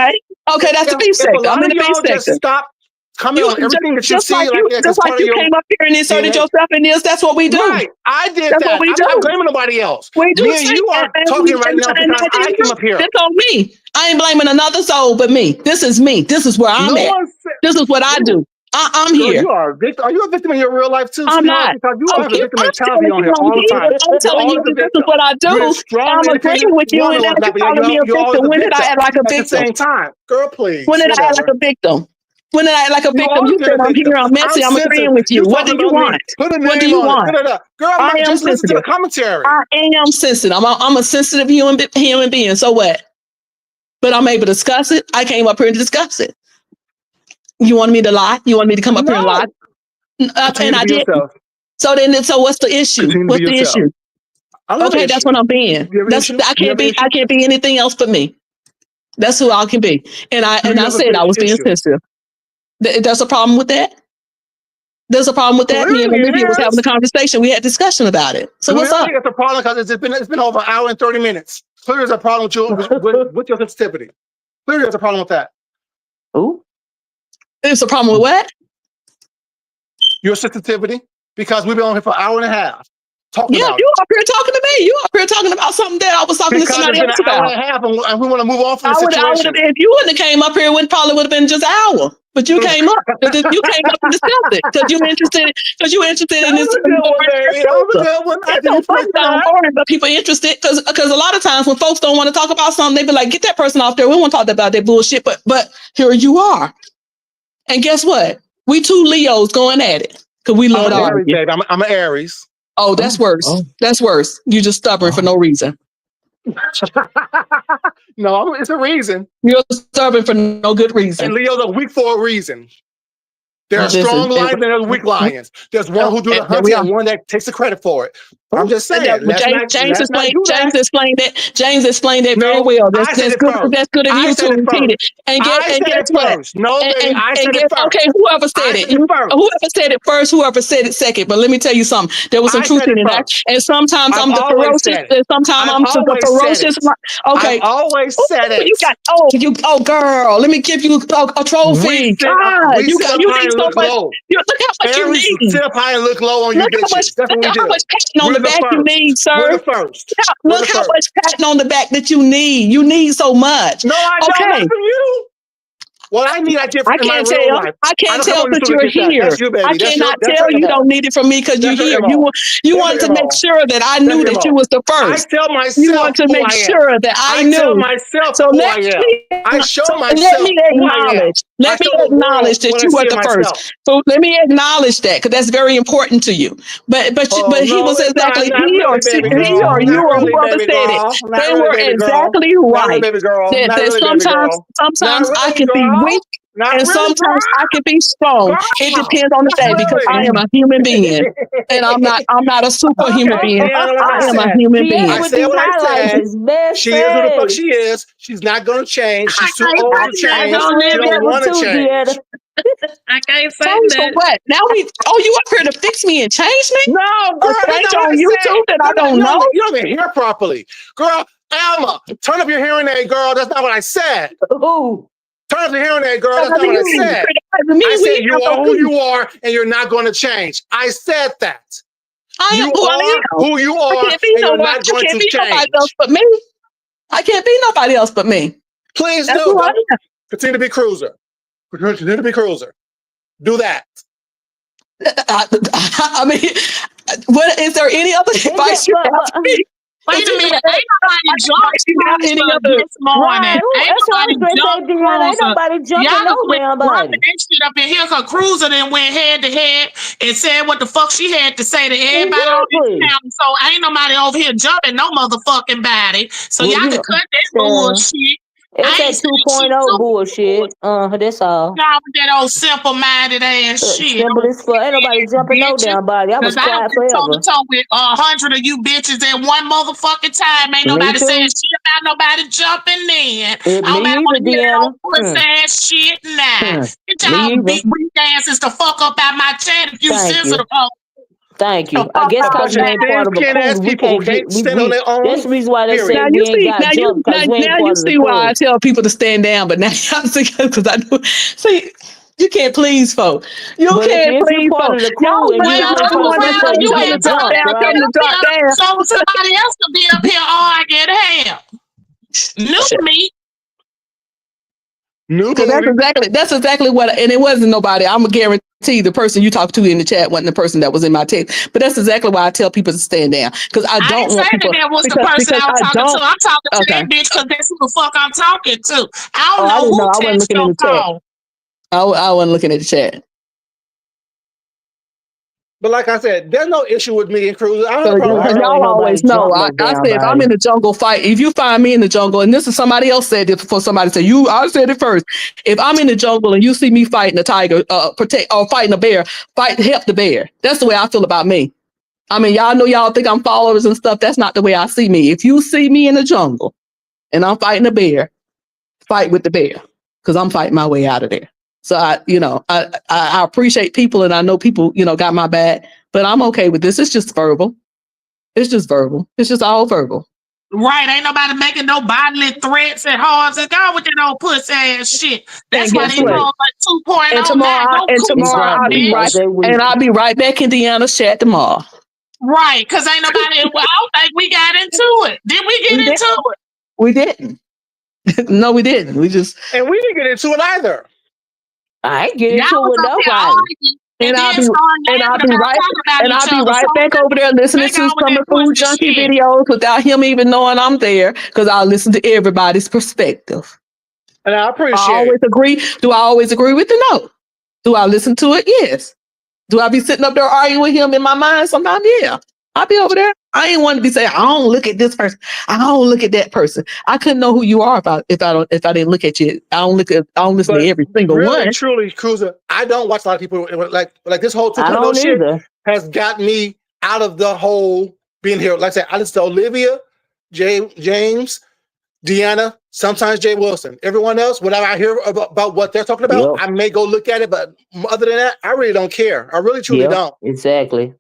Okay, that's the beef if a sector. I'm lot in of the beef y'all just sector. stop comment on everything that you just see like like that. just like you came up here and inserted DNA. yourself in this. That's what we do. Right. I did That's that. what we I'm do. not blaming nobody else. We do. Me and you are talking right now because I came up here. It's on me. I ain't blaming another soul but me. This is me. This is where I'm at. This is what I do. I'm here. You are a victim. Are you a victim in your real life too? I'm not. Because you have a victim mentality on I'm here all the time. I'm telling you, this is what I do. You're a strong, I'm agreeing with you, and now you're calling me a victim. When did I act like a victim? At the same time, girl, please. When did I act like a victim? When did I act like a victim? You said I'm here, I'm messy, I'm agreeing with you. What do you want? What do you want? Girl, I'm just listening to the commentary. I am sensitive. I'm a sensitive human being. So what? But I'm able to discuss it. I came up here to discuss it. You wanted me to lie? You wanted me to come up here and lie? And I did. So what's the issue? What's the issue? Okay, that's what I'm being. I can't be anything else but me. That's who I can be. And I said I was being sensitive. There's a problem with that. There's a problem with that. Me and Olivia was having a conversation. We had discussion about it. So what's up? That's a problem because it's been over an hour and 30 minutes. Clearly, there's a problem with your sensitivity. Clearly, there's a problem with that. Ooh. There's a problem with what? Your sensitivity, because we've been on here for an hour and a half. You up here talking to me. You up here talking about something that I was talking to somebody else about. Hour and a half and we want to move on from the situation. If you wouldn't have came up here, it probably would have been just an hour. But you came up. You came up and discussed it because you interested in this. It's so funny that I'm boring, but people interested because a lot of times when folks don't want to talk about something, they be like, "Get that person off there. We won't talk about that bullshit." But here you are, and guess what? We two Leos going at it because we love Aries. I'm an Aries. Oh, that's worse. Oh. That's worse. You just stubborn for no reason. No, it's a reason. You're stubborn for no good reason. And Leo's are weak for a reason. There are strong lions and there's weak lions. There's one who do the hunting and one that takes the credit for it. I'm just saying. James explained that very well. That's good of you to repeat it. And guess what? No, baby, I said it first. Okay, whoever said it. Whoever said it first, whoever said it second. But let me tell you something. There was some truth in that. And sometimes I'm the ferocious. And sometimes I'm the ferocious. Okay. I always said it. Oh, girl. Let me give you a trophy. God, you need so much. Look how much you need. Sit up high and look low on your bitches. That's what we do. How much patting on the back you need, sir. We're the first. Look how much patting on the back that you need. You need so much. No, I don't. Not from you. What I need, I get from my real life. I can't tell because you're here. I cannot tell you don't need it from me because you're here. You wanted to make sure that I knew that you was the first. I tell myself you want to make sure that I knew. Tell myself so let me acknowledge. Let me acknowledge that you were the first. So let me acknowledge that because that's very important to you. But he was exactly he or you or whoever said it. They were exactly right. That sometimes I can be weak. And sometimes I can be strong. It depends on the day because I am a human being, and I'm not a superhuman being. I am a human being. I said what I said. She is who the fuck she is. She's not going to change. She's too old to change. She don't want to change. I can't say that. So what? Now you up here to fix me and change me? No, girl, that's on YouTube that I don't know. You don't even hear properly, girl. Alma, turn up your hearing aid, girl. That's not what I said. Ooh. Turn up the hearing aid, girl. That's not what I said. I said you are who you are, and you're not going to change. I said that. I am who you are, and you're not going to change. Nobody else but me. I can't be nobody else but me. Please do. Continue to be cruiser. Continue to be cruiser. Do that. I mean, what is there any other advice you have for me? Wait a minute, ain't nobody jumping this morning. Ain't nobody jumping nobody. That shit up in here because Cruiser then went head to head and said what the fuck she had to say to everybody on this channel. So ain't nobody over here jumping no motherfucking body. So y'all can cut that bullshit. It's that 2.0 bullshit. That's all. Y'all with that old simple-minded ass shit. Simple as fuck. Ain't nobody jumping no damn body. I was quiet forever. With 100 of you bitches at one motherfucking time. Ain't nobody saying shit about nobody jumping in. I don't want to hear no pussy ass shit now. Get y'all big weak asses to fuck up out my chat if you sensitive. Thank you. I guess because we ain't part of a crew, we can't get. That's the reason why they say we ain't got jumped. Now you see why I tell people to stand down, but now y'all see because I do. See, You can't please folk. You But can't if you're please part folk. of the Y'all crew and you think the I'm only the one person that you told say, you you tell got you the had to drop told jump, down, them to tell right? be you to up drop here down. so somebody else could be up here arguing. Hell, new to me. New Because booty. that's exactly what, and it wasn't nobody. I'm gonna guarantee the person you talked to in the chat wasn't the person that was in my text. But that's exactly why I tell people to stand down because I I didn't don't say want that people that was the because person I was I talking to. don't. I'm talking to Okay. that bitch because that's who the fuck I'm talking to. I Oh, don't I know didn't who know. I wasn't touched looking in your the chat. phone. I wasn't looking at the chat. But like I said, there's no issue with me and Cruiser. I don't have So a problem with I because her. know y'all ain't nobody always know, jump no I damn say if I'm body. in the jungle fight, if you find me in the jungle, and this is somebody else said it before somebody said you, I said it first. If I'm in the jungle and you see me fighting a tiger, protect or fighting a bear, help the bear. That's the way I feel about me. I mean, y'all know y'all think I'm followers and stuff. That's not the way I see me. If you see me in the jungle and I'm fighting a bear, fight with the bear because I'm fighting my way out of there. So I appreciate people and I know people, got my back, but I'm okay with this. It's just verbal. It's just verbal. It's just all verbal. Right, ain't nobody making no bodily threats and harms and go with your old pussy ass shit. That's And why guess these what? Exactly. hoes like 2.0 And now. Go cool tomorrow some, I'll Exactly. be right bitch. Okay, we and I'll be right back in Deanna's chat tomorrow. Right, because ain't nobody, well, I don't think we got into it. Did we We get did. into it? We didn't. No, we didn't. We just And we didn't get into it either. I ain't get Y'all into it was with up there nobody. arguing and and I'll then be started and I'll laughing be about right talking about and each I'll be other. So right back over there listening back to on with some that of the food pussy junkie shit. videos without him even knowing I'm there because I'll listen to everybody's perspective. And I I appreciate always it. agree. Do I always agree with the no? Do I listen to it? Yes. Do I be sitting up there arguing with him in my mind sometimes? Yeah. I'll be over there. I ain't want to be saying, I don't look at this person. I don't look at that person. I couldn't know who you are if I didn't look at you. I don't listen to But every single really, one. truly, Cruiser, I don't watch a lot of people like this whole I 2.0 don't shit either. has got me out of the whole being here. Like I said, I listen to Olivia, James, Deanna, sometimes Jay Wilson. Everyone else, whenever I hear about what they're talking about, Yep. I may go look at it. But other than that, I really don't care. I really truly Yep. don't. Exactly.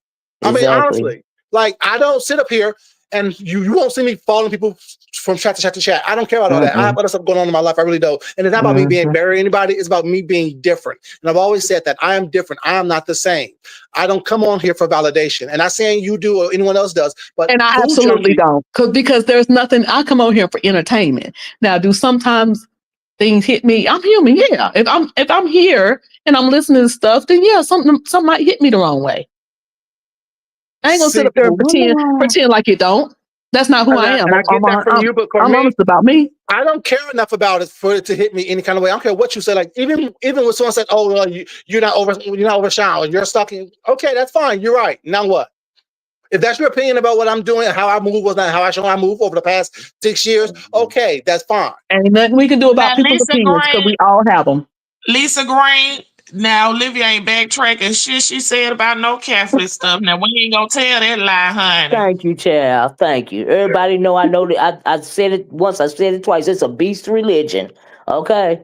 I mean, Exactly. honestly, like I don't sit up here and you won't see me following people from chat to chat to chat. I don't care about all that. I have other stuff going on in my life. I really don't. And it's not about me being better than anybody. It's about me being different. And I've always said that I am different. I am not the same. I don't come on here for validation. And not saying you do or anyone else does, but And I Food absolutely Junkie, don't. Because there's nothing, I come on here for entertainment. Now, do sometimes things hit me? I'm human, yeah. If I'm here and I'm listening to stuff, then yeah, something might hit me the wrong way. I ain't gonna sit see, up there and pretend like it don't. That's not who I am. and I get that from you, but for I'm me, honest about me. I don't care enough about it for it to hit me any kind of way. I don't care what you say. Like even when someone said, "Oh, well, you're not overshadowed, you're stalking." Okay, that's fine. You're right. Now what? If that's your opinion about what I'm doing and how I move was not how I move over the past 6 years, okay, that's fine. Ain't nothing we can do Now, about people's opinions because we all have them. Lisa Green. Now, Olivia ain't backtracking shit she said about no Catholic stuff. Now, we ain't gonna tell that lie, honey. Thank you, child. Thank you. Everybody know I know that I said it once, I said it twice. It's a beast religion. Okay.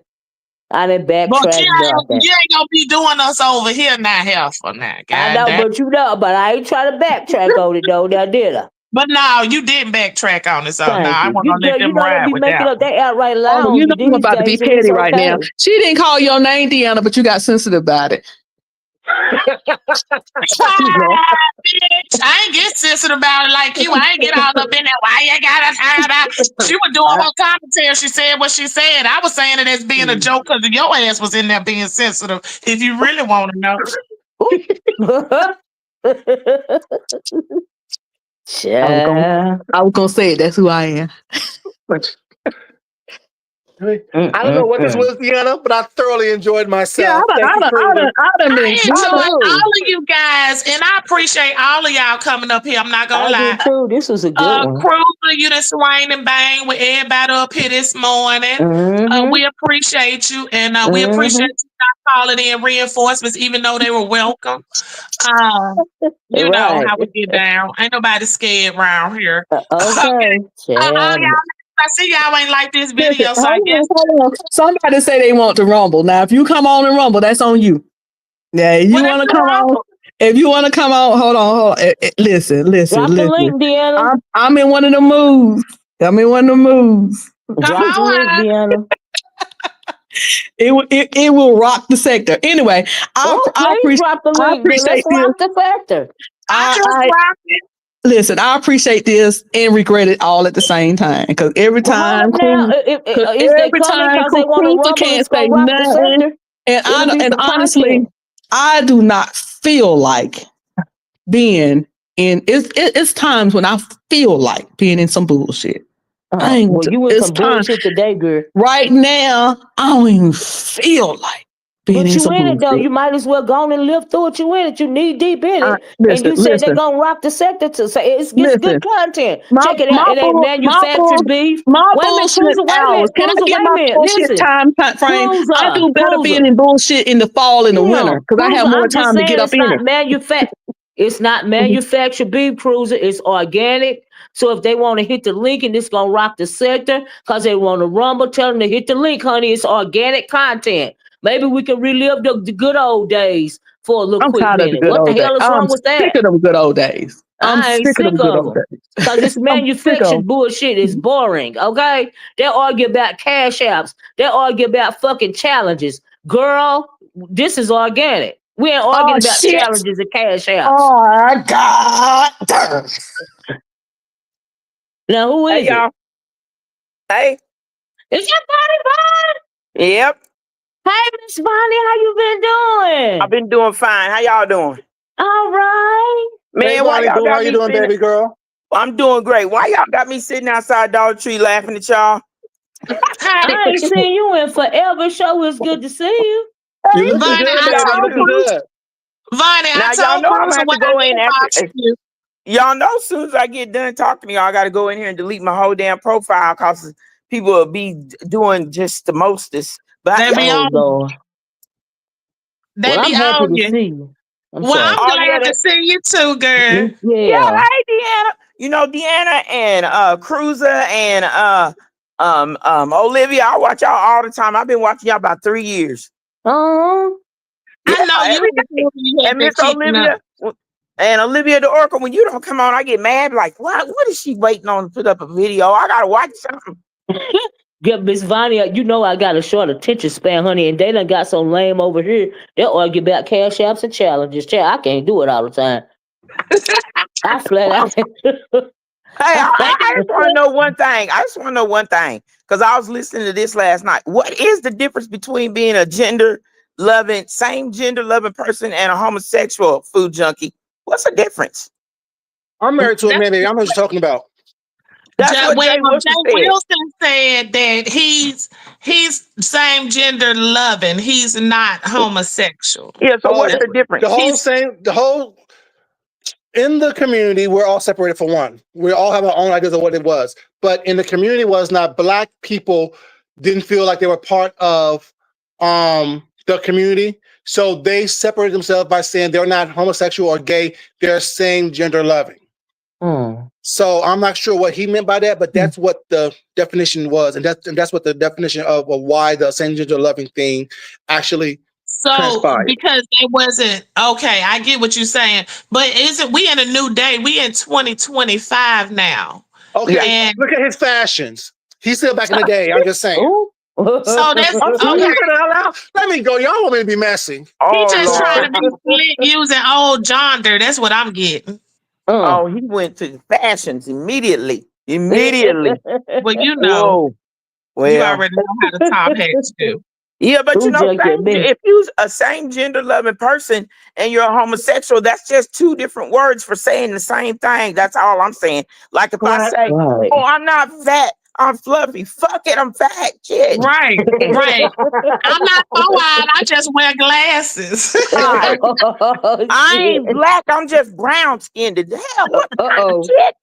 I didn't But backtrack nothing. you ain't gonna be doing us over here now, helpful now, I know, goddamn. but I ain't trying to backtrack on it though. Now did I? But no, you didn't backtrack on it, so no, Thank I you. wasn't gonna let You them know they ride be with making that up, one. they outright lie Oh, on you you know I'm these about to be days, and it's petty right okay. now. She didn't call your name, Deanna, but you got sensitive about it. You know. Bitch, I ain't get sensitive about it like you. I ain't get all up in there. Why you gotta tie it out? She was doing her commentary. She said what she said. I was saying it as being a joke because your ass was in there being sensitive. If you really want to know. Child. I was gonna say it. That's who I am. I don't know what this was, Deanna, but I thoroughly enjoyed Yeah, myself. Thank you, Cruiser. I done been. I Me enjoy too. all of you guys, and I appreciate all of y'all coming up here. I'm not gonna I lie. did too. This was a good one. Cruiser, you done swing and bang with everybody up here this morning. Mm-hmm. We appreciate you, and we Mm-hmm. appreciate you not calling in reinforcements, even though they were welcome. You know Right. how we get down. Ain't nobody scared around here. Okay. Okay. All Child. y'all, I see y'all ain't like this Listen, video, so I guess hold on. Somebody say they want to rumble. Now, if you come on and rumble, that's on you. Yeah, if well, you that's want to the come on, rumble. hold on. Listen. Drop the link, Deanna. I'm in one of the moves. I'm in one of the moves. Come Drop the on, link, honey. Deanna. It will rock the sector. Anyway, I please drop the link. appreciate Let's rock the factor. I just I rocked it. listen. I appreciate this and regret it all at the same time because every Well, hold time, up now. Is they every coming time because they want to Cruiser rumble? can't It's say gonna rock the nothing, sector. and honestly, I do not feel like being in. It's times when I feel like being in some bullshit. Well, you in It's some time. bullshit today, girl. Right now, I don't even feel like being But in you some in it though. bullshit. You might as well go on and live through it. You in it. You knee deep in it. And you said they're gonna rock the sector to say it's good content. Check it out. It ain't manufactured beef. My Wait a minute, bullshit Cruiser, wait a hours. minute, Can I Cruiser, get wait a my minute. bullshit Listen, time frame? I do better Cruiser. being in bullshit in the fall and the winter because I have more I'm just time to saying get up it's in not it. manufactured. It's not manufactured beef, Cruiser. It's organic. So if they want to hit the link and it's gonna rock the sector because they want to rumble, tell them to hit the link, honey. It's organic content. Maybe we can relive the good old days for a little I'm quick tired of the minute. good What the old days. hell is I'm wrong with sick that? of them good old days. I'm I ain't sick of them sick good of old them. days. Because this I'm sick of manufactured them. bullshit is boring, okay? They argue about cash apps. They argue about fucking challenges. Girl, this is organic. We ain't Oh arguing about shit! challenges and cash apps. Oh God! Now, who Hey is it? y'all. Hey. Is that Bonnie Vaughn? Yep. Hey, Miss Bonnie, how you been doing? I've been doing fine. How y'all doing? All right. Hey, Man, why Bonnie y'all Boo, how got you me doing, sitting? baby girl? I'm doing great. Why y'all got me sitting outside Dollar Tree laughing at y'all? I ain't seen you in forever. Sure, it's good to see you. You looking Vonnie, good, I baby. You told looking Cruz. good. Vonnie, I Now y'all told know I'm Cruz gonna have what to I go knew in after. about you. Y'all know as soon as I get done talking to y'all, I gotta go in here and delete my whole damn profile because people will be doing just the mostest. But They be y'all, Oh, on you. Lord. They Well, be I'm happy on to you. see you. I'm Well, I'm sorry. oh yeah, glad to see you too, girl. yeah, Yeah. hey Deanna. You know Deanna and Cruiser and Olivia. I watch y'all all the time. I've been watching y'all about 3 years. Oh. Yeah, I know you every day. have And been Miss keeping up. Olivia and Olivia the Oracle, when you don't come on, I get mad. Like, what is she waiting on to put up a video? I gotta watch something. Get Miss Vonnie, you know I got a short attention span, honey, and they done got so lame over here. They'll argue about cash apps and challenges. I can't do it all the time. I flat out. Hey, They I just want to know one thing. I just want to know one thing because I was listening to this last night. What is the difference between being a same gender loving person and a homosexual food junkie? What's the difference? I'm married to a man, baby. I know what you're talking about. That's what Jay Wilson Jay said. Wilson said that he's same gender loving. He's not homosexual. Yeah, so Oh, what's the difference? the whole in the community, we're all separated for one. We all have our own ideas of what it was. But in the community was not black people didn't feel like they were part of the community. So they separated themselves by saying they're not homosexual or gay, they're same gender loving. So I'm not sure what he meant by that, but that's what the definition was, and that's what the definition of why the same gender loving thing actually So transpired. because it wasn't okay, I get what you're saying, but isn't we in a new day? We in 2025 now. Okay, And look at his fashions. He's still back in the day. I'm just saying. Ooh. so that's I'm sorry, okay. you said it out loud. Let me go. Y'all want me to be messy. He Oh just trying to Lord. be slick using old gender. That's what I'm getting. Oh, he went to the fashions immediately. Immediately. Well, you know, Whoa. you Well, already know how the top hats do. yeah, but you Who know, junked at me? if you're a same gender loving person and you're a homosexual, that's just two different words for saying the same thing. That's all I'm saying. Like if I Right. say, Right. "Oh, I'm not fat, I'm fluffy." Fuck it, I'm fat. Shit. Right, right. I'm not so wide. I just wear glasses. Right. Oh, I shit. ain't black. I'm just brown skinned. The hell, what kind of Uh-oh. shit?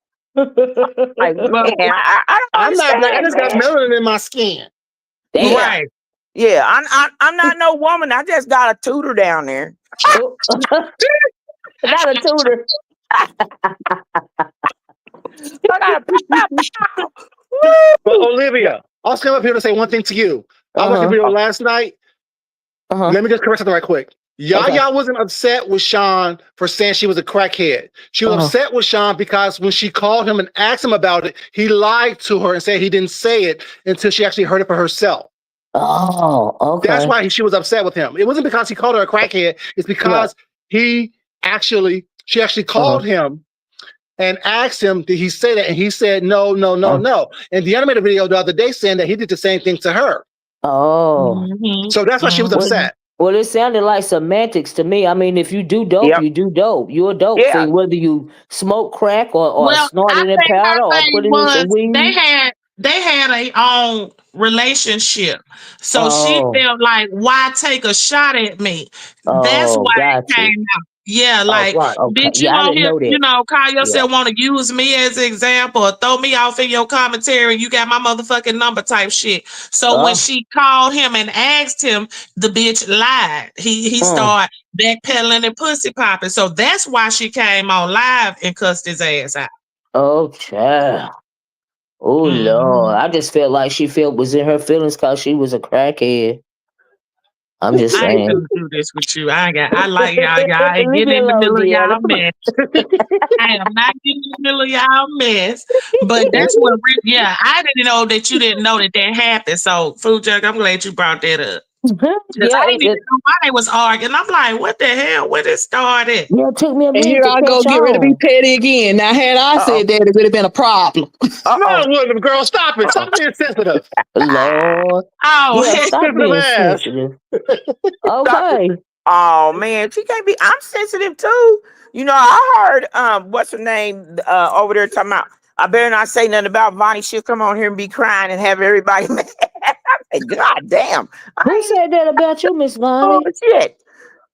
Like, man, But I don't I'm not black. I understand, just got man. melanin in my skin. Yeah, right. yeah. I'm not no woman. I just got a tutor down there. Oh. Not a tutor. I got a pow, pow. But Woo! Olivia, I was coming up here to say one thing to you. I watched the video last night. Let me just correct something right quick. Yaya wasn't upset with Sean for saying she was a crackhead. She was upset with Sean because when she called him and asked him about it, he lied to her and said he didn't say it until she actually heard it for herself. Oh, okay. That's why she was upset with him. It wasn't because he called her a crackhead. It's because she actually called him and asked him, did he say that? And he said, no, no, no, no. And the animated video the other day saying that he did the same thing to her. Oh. So that's why she was upset. Well, it sounded like semantics to me. I mean, if you do dope, you do dope. You're a dope thing, whether you smoke crack or snort it in powder or put it in some weed. They had a own relationship. So she felt like, why take a shot at me? That's why it came out. Yeah, like, bitch, you on here, you know, call yourself want to use me as an example or throw me off in your commentary. You got my motherfucking number type shit. So when she called him and asked him, the bitch lied. He started backpedaling and pussy popping. So that's why she came on live and cussed his ass out. Oh, child. Oh, Lord. I just felt like she was in her feelings because she was a crackhead. I'm just I ain't saying. gonna do this with you. I like y'all. Y'all ain't getting in the middle of y'all mess. I am not getting in the middle of y'all mess. But that's what, I didn't know that you didn't know that happened. So, Food Junk, I'm glad you brought that up. Because I didn't even know why they was arguing. I'm like, what the hell? Where it started? Yeah, it took me a minute. And here I go, get ready to be petty again. Now, had I said that, it would have been a problem. No, William, girl, stop it. Stop being sensitive. Lord. Stop being sensitive. Okay. Oh man, she can't be. I'm sensitive too. You know, I heard what's her name over there talking about. I better not say nothing about Vonnie. She'll come on here and be crying and have everybody mad. God damn. Who said that about you, Miss Vonnie? Oh shit.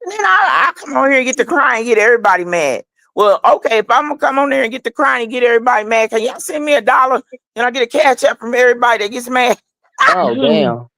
And then I come on here and get to crying and get everybody mad. Well, okay, if I'm gonna come on there and get to crying and get everybody mad, can y'all send me $1 and I get a cash app from everybody that gets mad? Oh damn.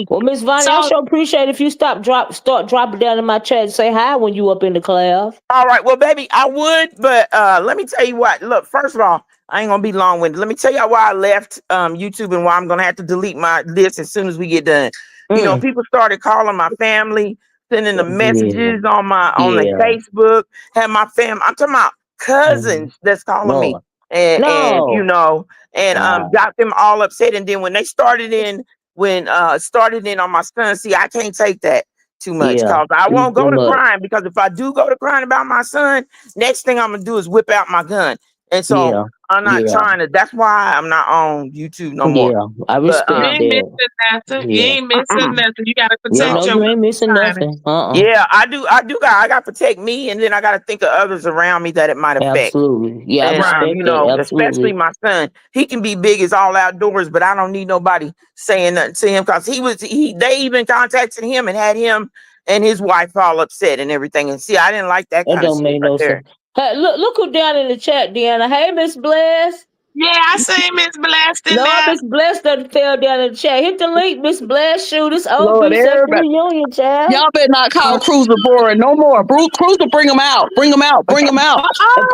Well, Miss Vonnie, I sure appreciate if you start dropping down in my chat and say hi when you up in the class. All right, well, baby, I would, but let me tell you what. Look, first of all, I ain't gonna be long-winded. Let me tell y'all why I left YouTube and why I'm gonna have to delete my list as soon as we get done. You know, people started calling my family, sending the messages on the Facebook. Had my fam. I'm talking about cousins that's calling me, and you know, and got them all upset. And then when they started in on my son, see, I can't take that too much because I won't go to crying, because if I do go to crying about my son, next thing I'm gonna do is whip out my gun. And so I'm not trying to. That's why I'm not on YouTube no more. Yeah, I respect you ain't missing nothing. You ain't missing nothing. You gotta protect your. You ain't missing nothing. Yeah, I do. I gotta protect me, and then I gotta think of others around me that it might affect. Absolutely. Yeah, and, I respect you know, that. Absolutely. especially my son. He can be big as all outdoors, but I don't need nobody saying nothing to him, because they even contacted him and had him and his wife all upset and everything. And see, I didn't like that kind of shit right there. Hey, look who down in the chat, Deanna. Hey, Miss Bless. Yeah, I see Miss Blessed in there. there. Miss Blessed that fell down in the chat. Hit the link, Miss Blessed. Shoot this old beefsector reunion, child. Y'all better not call Cruiser boring no more. Cruiser, bring him out. Bring him out. Bring him out.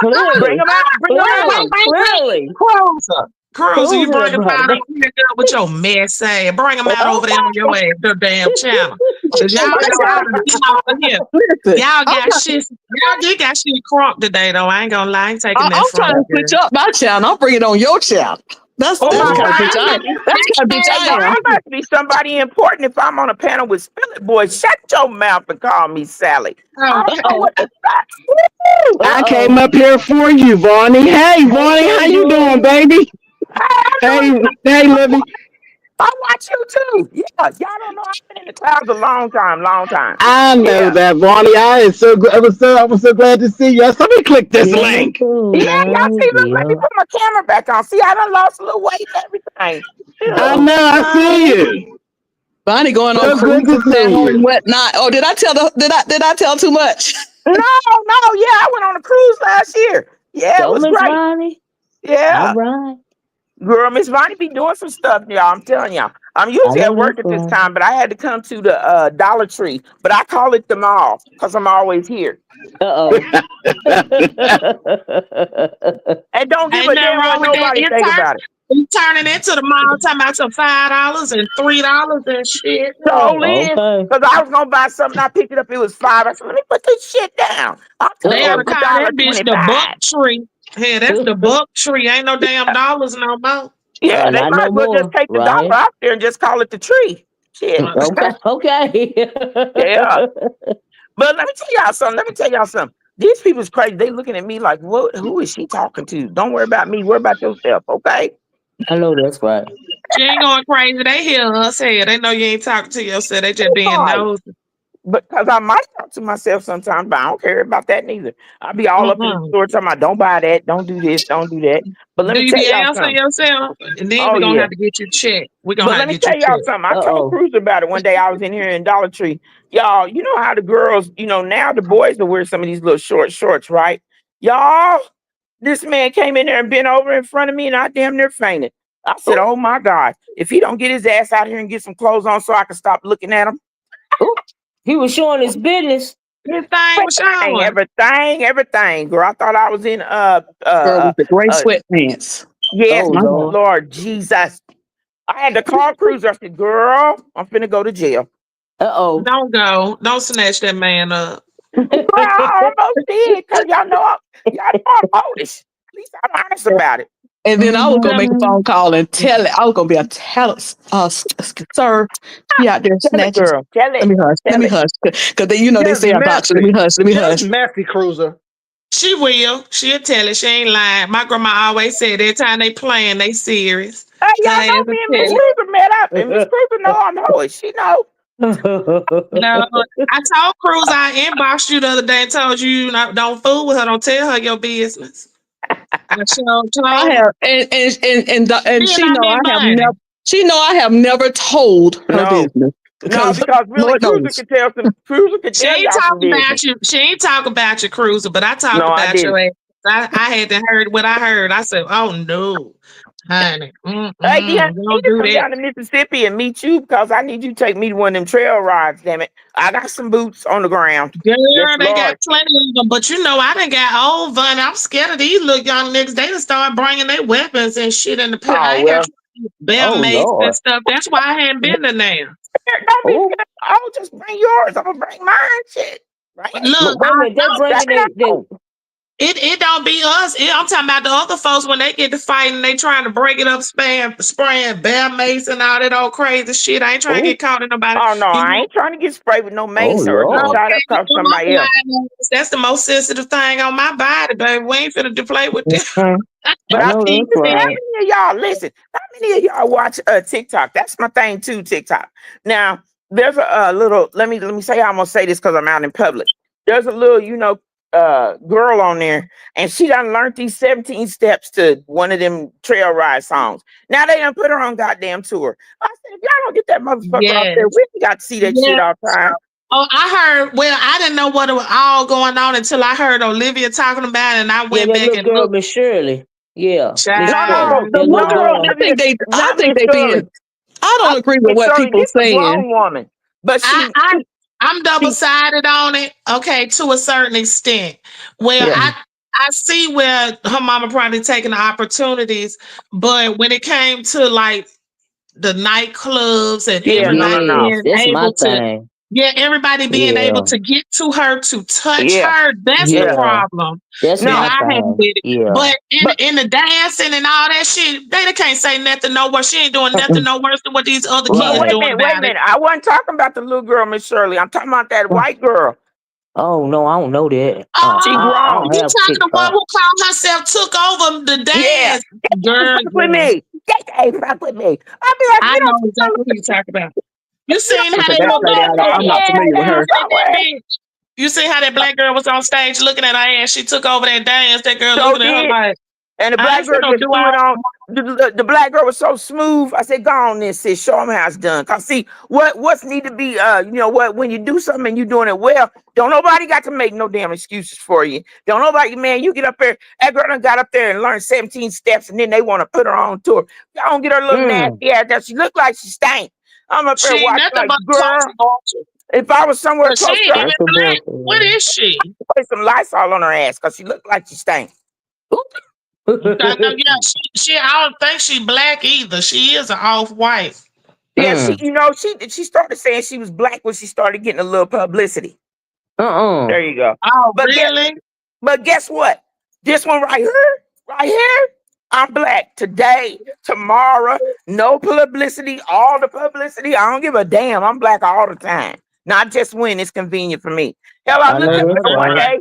Clearly. Bring him out. Bring him out. Clearly. Cruiser, you bring him out over here with your mess ass. Bring him out over there on your ass, the damn channel. Cause y'all know how to get over here. Y'all got shit. Y'all did got shit crunk today, though. I ain't gonna lie. I ain't taking that from you. I'm trying to switch up my channel. I'll bring it on your channel. That's kind of bitch I am. That's kind of bitch I am. I must be somebody important if I'm on a panel with Spill It Boy. Shut your mouth and call me Sally. I came up here for you, Vonnie. Hey, Vonnie, how you doing, baby? Hey, Livy. I watch you too. Yeah, y'all don't know I've been in the clouds a long time. I know that, Vonnie. I was so glad to see you. So let me click this link. Yeah, y'all see. Look, let me put my camera back on. See, I done lost a little weight and everything. I know. I see you. Bonnie going on cruises now and whatnot. Oh, did I tell too much? No. Yeah, I went on a cruise last year. Yeah, it was great. Vonnie. Yeah. All right. Girl, Miss Vonnie be doing some stuff, y'all. I'm telling y'all. I'm usually at work at this time, but I had to come to the Dollar Tree. But I call it the mall because I'm always here. And don't give a damn what nobody think about it. You turning into the mall talking about some $5 and $3 and shit. So because I was gonna buy something, I picked it up. It was $5. I said, let me put this shit down. They ought to call that bitch the buck tree. Hey, that's the buck tree. Ain't no damn dollars no more. Yeah, they Not might no as well just more, take the dollar right? out there and just call it the tree. Shit. Okay, okay. Yeah. But let me tell y'all something. Let me tell y'all something. These people's crazy. They looking at me like, what? Who is she talking to? Don't worry about me. Worry about yourself, okay? I know that's right. She ain't going crazy. They hear us here. They know you ain't talking to yourself. They just being Right. nosy. Because I might talk to myself sometimes, but I don't care about that neither. I'll be all up in the Mm-mm. store talking about, don't buy that, don't do this, don't do that. But let Do me you tell be y'all answering something. yourself? And then Oh we're gonna yeah. have to get you checked. We're gonna But have let to me get you tell y'all checked. something. I told Uh-oh. Cruiser about it one day. I was in here in Dollar Tree. Y'all, you know how the girls, now the boys will wear some of these little short shorts, right? Y'all, this man came in there and bent over in front of me and I damn near fainted. I said, oh my God, if he don't get his ass out here and get some clothes on so I can stop looking at him. Ooh, he was showing his business. This thing was showing. Everything, girl. I thought I was in Girl with the gray uh sweatpants. yes, Oh My God. Lord. Lord Jesus. I had to call Cruiser. I said, girl, I'm finna go to jail. Uh-oh. Don't go. Don't snatch that man up. Girl, I almost did, because y'all know I'm oldish. At least I'm honest about it. And then I was gonna make a Mhm. phone call and tell it. I was gonna be a tell sir, she out there Tell it, snatching. girl. Tell Let it. me hush. Let Tell me it. hush. Because they, they Just say I'm Doxing. Let me messy. hush. Let me Just hush. messy, Cruiser. She will. She'll tell it. She ain't lying. My grandma always said every time they playing, they serious. Hey, Her y'all know ass will me and Miss tell it. Cruiser met up, and Miss Cruiser know I'm hoish. She know. No, I told Cruz I inboxed you the other day and told you don't fool with her. Don't tell her your business. I sure I told her. have, and Then she I know mean I have money. never. She know I have never told her No. business No, because because really Lord Cruiser knows. can tell She ain't y'all some talking about business. you. She ain't talking about your cruiser, but I talked No, I about your didn't. ass. I had to heard what I heard. I said, "Oh no, honey, Hey, Deanna, I need don't to do come that, down to Mississippi and meet you because I need you to take me to one of them trail rides, damn it. I got some boots on the ground. Yes, girl." They got Lord. plenty of them, but you know I done got old, Vonnie. I'm scared of these little young niggas. They done start bringing their weapons and shit in the pit. I Oh, ain't got well. bear Oh mace and Lord. stuff. That's why I hadn't been in there. Don't be Oh, scared. Oh, just bring yours. I'm going to bring mine. Shit. Right? Look, wait a minute. They bringing they Damn. it don't be us. I'm talking about the other folks when they get to fighting, they trying to break it up, spraying bear mace and all that old crazy shit. I ain't trying to oh, get caught in nobody. Oh, no, You I know, ain't trying to get sprayed with no oh mace or get Lord. shot up okay, you because know I'm somebody else. lying. That's the most sensitive thing on my body, baby. We ain't finna play with this. But I I know see, that's listen, how right. many of y'all listen? How many of y'all watch TikTok? That's my thing too, TikTok. Now, there's a little. Let me say how I'm gonna say this because I'm out in public. There's a little, girl on there, and she done learned these 17 steps to one of them trail ride songs. Now they done put her on goddamn tour. I said, if y'all don't get that motherfucker off there, Yes, we got to see that shit yes. all the time. Oh, I heard. Well, I didn't know what was all going on until I heard Olivia talking about it, and I Yeah, went that back little and girl, looked. Miss Shirley. Yeah, Miss No, no, Shirley. Child, no. That The little one girl. Olivia, I not think Miss they being. Shirley. I I don't agree with Miss what Shirley, people this a saying. grown woman, but I, she, I she, I'm double she sided on it. Okay, to a certain extent. Well, yeah, I see where her mama probably taking the opportunities, but when it came to like the nightclubs and yeah, no, everybody no, no. Yes, being that's my able to, thing. yeah, everybody being able Yeah, to get to her to touch Yeah, her, that's the yeah. yeah, problem that's that No, my I had thing. with it. Yeah. But but in the dancing and all that shit, they can't say nothing no worse. She ain't doing nothing no worse than what these other but kids Right. doing wait a about it. minute. I wasn't talking about the little girl, Miss Shirley. I'm talking about that white girl. Oh no, I don't know that. She I grown. don't You have talking to one TikTok. who called herself took over the Yeah, dance, they girl? fuck with Yeah, me. They fuck with me. I be like, I you know don't, exactly who you talking about. You you seen don't how Okay, that that little know lady, black that. girl I'm was not Yeah, familiar with they her. looking at that somewhere. bitch? You see how that black girl was on stage looking at her ass? She took over that dance. That girl So looking at her did. like, And the I black ain't girl finna just do threw it all. on. The black girl was so smooth. I said, "Go on, this sis. Show them how it's done." Cause see, what's need to be, what when you do something and you doing it well, don't nobody got to make no damn excuses for you. Don't nobody, man. You get up there. That girl done got up there and learned 17 steps, and then they want to put her on tour. Y'all don't get her little Mm. nasty ass. That she look like she stank. I'm up there She ain't watching nothing like, but girl. culture. If I was somewhere But she close to ain't her, even That's a black. What blessing. is she? I'd put some Lysol on her ass because she looked like she stank. I know, yeah, she. I don't think she black either. She is an off white. Yeah, Mm. she started saying she was black when she started getting a little publicity. Uh-uh. There you go. Oh, But guess really? but guess what? This one right here, I'm black today, tomorrow, no publicity, all the publicity. I don't give a damn. I'm black all the time, not just when it's convenient for me. Hell, I I looked know at that's her one right. day.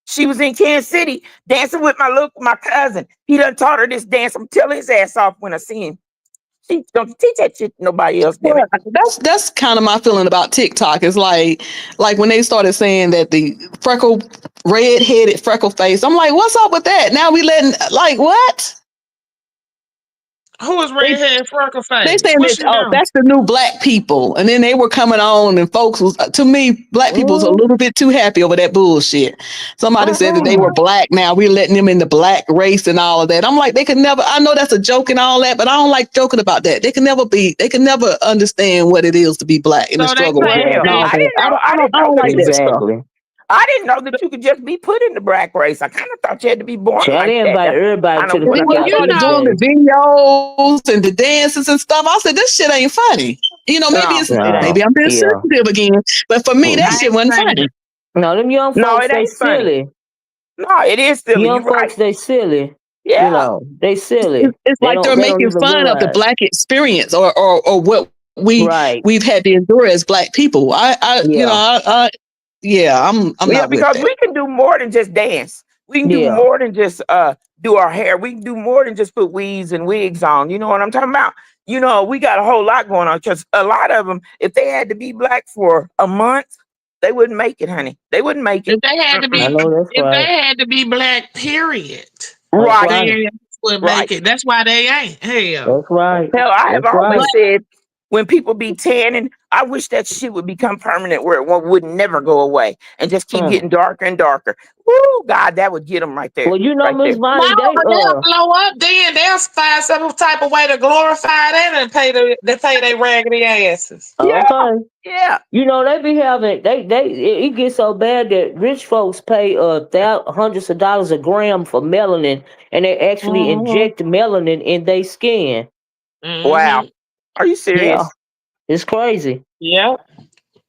She was in Kansas City dancing with my cousin. He done taught her this dance. I'm telling his ass off when I see him. She don't teach that shit to nobody else, damn Well, it. that's kind of my feeling about TikTok. It's like when they started saying that the red-headed freckle face. I'm like, what's up with that? Now we letting like what? Who is They redhead freckle they face? saying What that she do? that's the new black people, and then they were coming on, and folks was to me black people was a little bit too happy over that bullshit. Somebody said that they were black. Now we're letting them in the black race and all of that. I'm like, they could never. I know that's a joke and all that, but I don't like joking about that. They can never be. They can never understand what it is to be black and the So they struggle saying Well, and all that I that. didn't know. I didn't I know don't that like you. that stuff. Exactly. I didn't know that you could just be put in the black race. I kind of thought you had to be born Shall like they that. invite That's everybody kind to of the When weird. they well, cookout you started these know, doing the days? videos and the dances and stuff, I said, this shit ain't funny. You know, No, it ain't. maybe I'm being Yeah. sensitive again, but for me, that I Mhm. shit ain't wasn't saying funny. that. No, them young No, folks, it they ain't funny. silly. No, it is silly. Young You're right. folks, they silly. You Yeah. know, they silly. It's like they're They don't making even fun of the realize. black experience or what Right. we've had to endure as black people. Yeah. Yeah, I'm Yeah, not with because that. we can do more than just dance. We can do Yeah. more than just do our hair. We can do more than just put weaves and wigs on. You know what I'm talking about? You know, we got a whole lot going on because a lot of them, if they had to be black for a month, they wouldn't make it, honey. They wouldn't make it. If they had to I Mm-mm. be, know that's if they right. had to be black, period, That's Right, right. they would right. make it. That's why they ain't. Hell, That's right. Hell, I have That's right. but always said when people be tanning, I wish that shit would become permanent where would never go away and just keep Mm. getting darker and darker. Woo, God, that would get them right there, Well, you know, right Miss there. no, Vonnie, they they'll blow up. Then they'll find some type of way to glorify that and pay their raggedy asses. Yeah, okay. yeah. You know, they be having it gets so bad that rich folks pay hundreds of dollars a gram for melanin, and they actually Mhm. inject melanin in their skin. Wow. Mm-hmm. Are you Yeah, serious? it's crazy. Yep.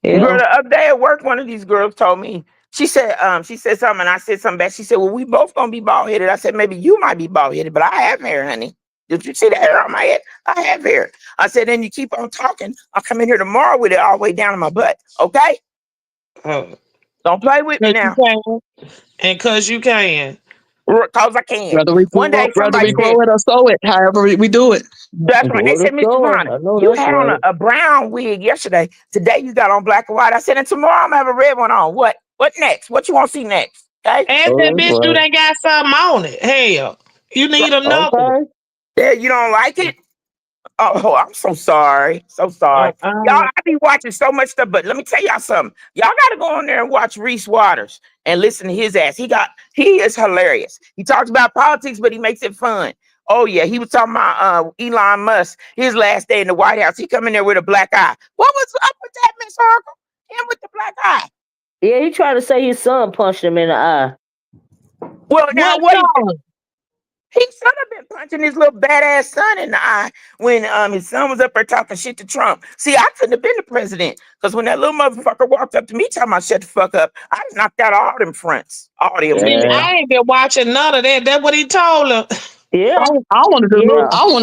Girl, Yeah. the other day at work, one of these girls told me, she said something, and I said something back. She said, well, we both gonna be bald headed. I said, maybe you might be bald headed, but I have hair, honey. Did you see the hair on my head? I have hair. I said, then you keep on talking. I'll come in here tomorrow with it all the way down to my butt. Okay? Oh, Don't play with me 'cause you now. can, and cause you can. Cause I can. One day Whether we somebody said, grow it or sow it, however we do it. that's right. They Go to said, Mr. store. Vaughn, I know you that's had on right. a brown wig yesterday. Today you got on black and white. I said, and tomorrow I'm gonna have a red one on. What? What next? What you want to see next? Okay? And that Oh, that's bitch do right. they got something on it. Hell, you need another one. Okay. Yeah, you don't like it? Oh, I'm so sorry. So sorry. Y'all, Uh-uh. I be watching so much stuff, but let me tell y'all something. Y'all gotta go on there and watch Reese Waters and listen to his ass. He is hilarious. He talks about politics, but he makes it fun. Oh yeah, he was talking about Elon Musk, his last day in the White House. He come in there with a black eye. What was up with that, Miss Urkel? Him with the black eye. Yeah, he tried to say his son punched him in the eye. Well, now What what song? he should have been punching his little badass son in the eye when his son was up there talking shit to Trump. See, I couldn't have been the president because when that little motherfucker walked up to me talking about shut the fuck up, I knocked out all them fronts, all them. See, Yeah. I ain't been watching none of that. That's what he told her. Yeah. Yeah. I wanted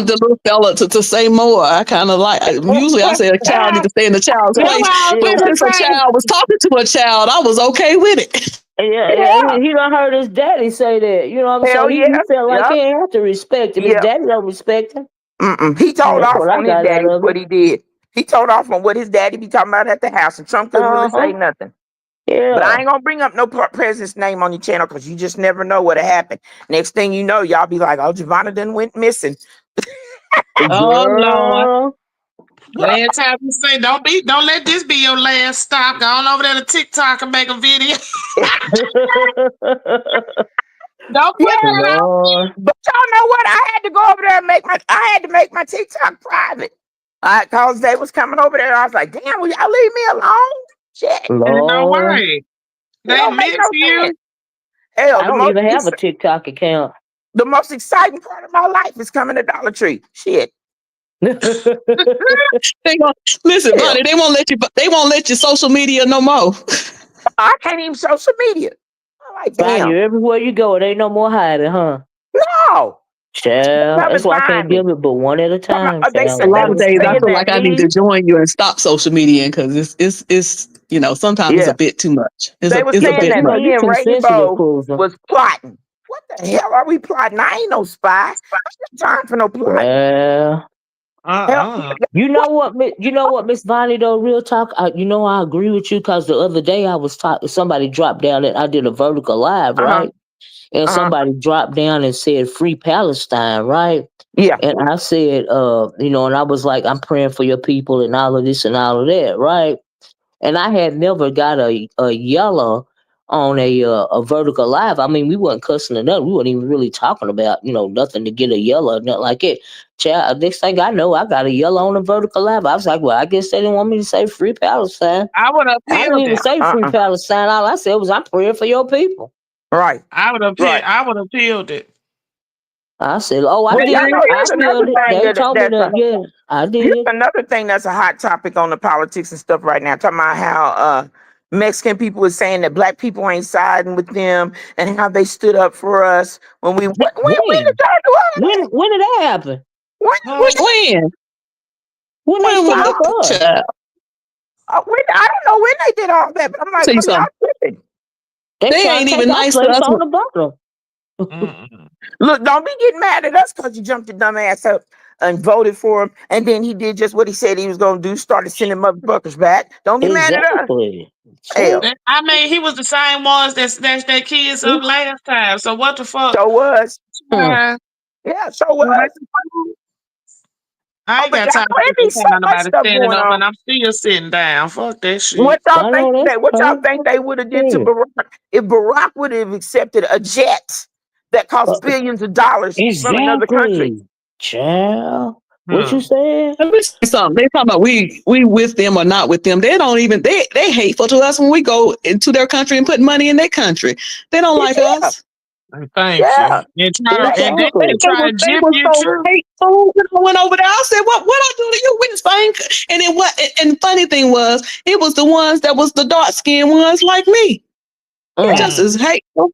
the little fella to say more. I kind of like. Usually, I say a child need to stay in the child's That's place, what I was but Yeah. gonna since a say. child was talking to a child, I was okay with it. Yeah, yeah, Yeah, he done heard his daddy say that, you know what I'm hell saying? yeah, He felt like yeah, he ain't have to respect him. His yeah. daddy don't respect him. He told That's off what I on his got out daddy of what it. he did. He told off on what his daddy be talking about at the house, and Trump couldn't really Uh-huh. say nothing. But I Yeah. ain't gonna bring up no president's name on your channel because you just never know what'll happen. Next thing you know, y'all be like, "Oh, Giovanna done went missing." Oh Lord. Girl. Last time you say don't let this be your last stop. Go on over there to TikTok and make a video. Don't Yeah, put that out. Lord. but y'all know what? I had to make my TikTok private. Cause they was coming over there. I was like, damn, will y'all leave me alone? Shit. Ain't no Lord. way. It They don't make miss no you. sense. Hell, I don't even have a TikTok account. the most exciting part of my life is coming to Dollar Tree. Shit. They gon' listen, Hell, buddy. They won't let you. They won't let you social media no more. I can't even social media. I'm like, Find damn. you everywhere you go. It ain't no more hiding, huh? No. Child, Come that's and why I can't find me. give it but one at a time, They fam. A said they lot of was days I saying feel like that I need to me. join you and stop social media because it's sometimes it's Yeah, a bit too much. they were It's a Yeah, saying but bit you that know, much. me you and too sensitive, Rainbow Cruiser. was plotting. What the hell are we plotting? I ain't no spy. I ain't got time for no plotting. Well, Hell, you what? know what, you know what, Miss Bonnie, though, real talk. I agree with you because the other day I was talking. Somebody dropped down and I did a vertical live, Uh huh. right? And Uh huh. somebody dropped down and said "Free Palestine," right? Yeah. And I said, and I was like, I'm praying for your people and all of this and all of that, right? And I had never got a yellow on a vertical live. I mean, we wasn't cussing or nothing. We weren't even really talking about, nothing to get a yellow or nothing like it. Child, next thing I know, I got a yellow on a vertical live. I was like, well, I guess they didn't want me to say Free Palestine. I would have I didn't appealed even it. say Free Uh. Palestine. All I said was, I'm praying for your people. Right. Right. I would have appealed it. I said, oh, I Well, y'all did. know I here's another peeled it. thing They told me that, yeah, I here's did. another thing that's a hot topic on the politics and stuff right now. Talking about how Mexican people is saying that black people ain't siding with them and how they stood up for us when we when did When? y'all do all of that? When did that happen? When When? When they When stood was up the for us? child? I don't know when they did all that, but I'm like, Tell you bro, y'all something. tripping. They They trying ain't to take even our nice to place us. on the bottom. Mm-mm. Look, don't be getting mad at us because you jumped your dumb ass up and voted for him, and then he did just what he said he was gonna do, started sending motherfuckers back. Don't be mad at us. Exactly. Hell, I mean, he was the same ones that snatched their kids up last time. So what the fuck? so was. Hmm. Yeah, so Well, was. I Oh, ain't but got y'all time know to it listen be so to much nobody stuff standing going up, on. and I'm still sitting down. Fuck that What shit. y'all I think know that's that? What y'all crazy. think they would have did to Yeah. Barack if Barack would have accepted a jet that cost Uh, billions of dollars from another country? exactly. Child. What you Hmm. said? Let me say something. They talking about we with them or not with them. They don't even they hateful to us when we go into their country and put money in their country. They don't like Yeah, us. Thank you. yeah. And then They, they Exactly. they try was to they jip was you so too. hateful when I went over there. I said, what I do to you? We the same. And then what? And the funny thing was, it was the ones that was the dark skinned ones like me, Mm. just as hateful.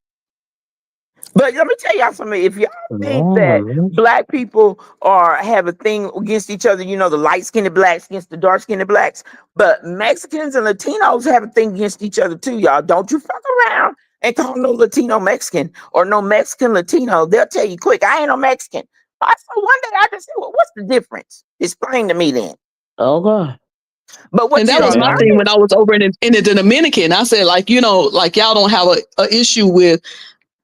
But let me tell y'all something. If y'all think that Mm. black people have a thing against each other, the light skinned blacks against the dark skinned blacks, but Mexicans and Latinos have a thing against each other too, y'all. Don't you fuck around and call no Latino Mexican or no Mexican Latino. They'll tell you quick, I ain't no Mexican. So one day I just said, well, what's the difference? Explain to me then. Okay. But And what that you're was my Yeah. thing learning, when I was over in the Dominican. I said, like, like y'all don't have a issue with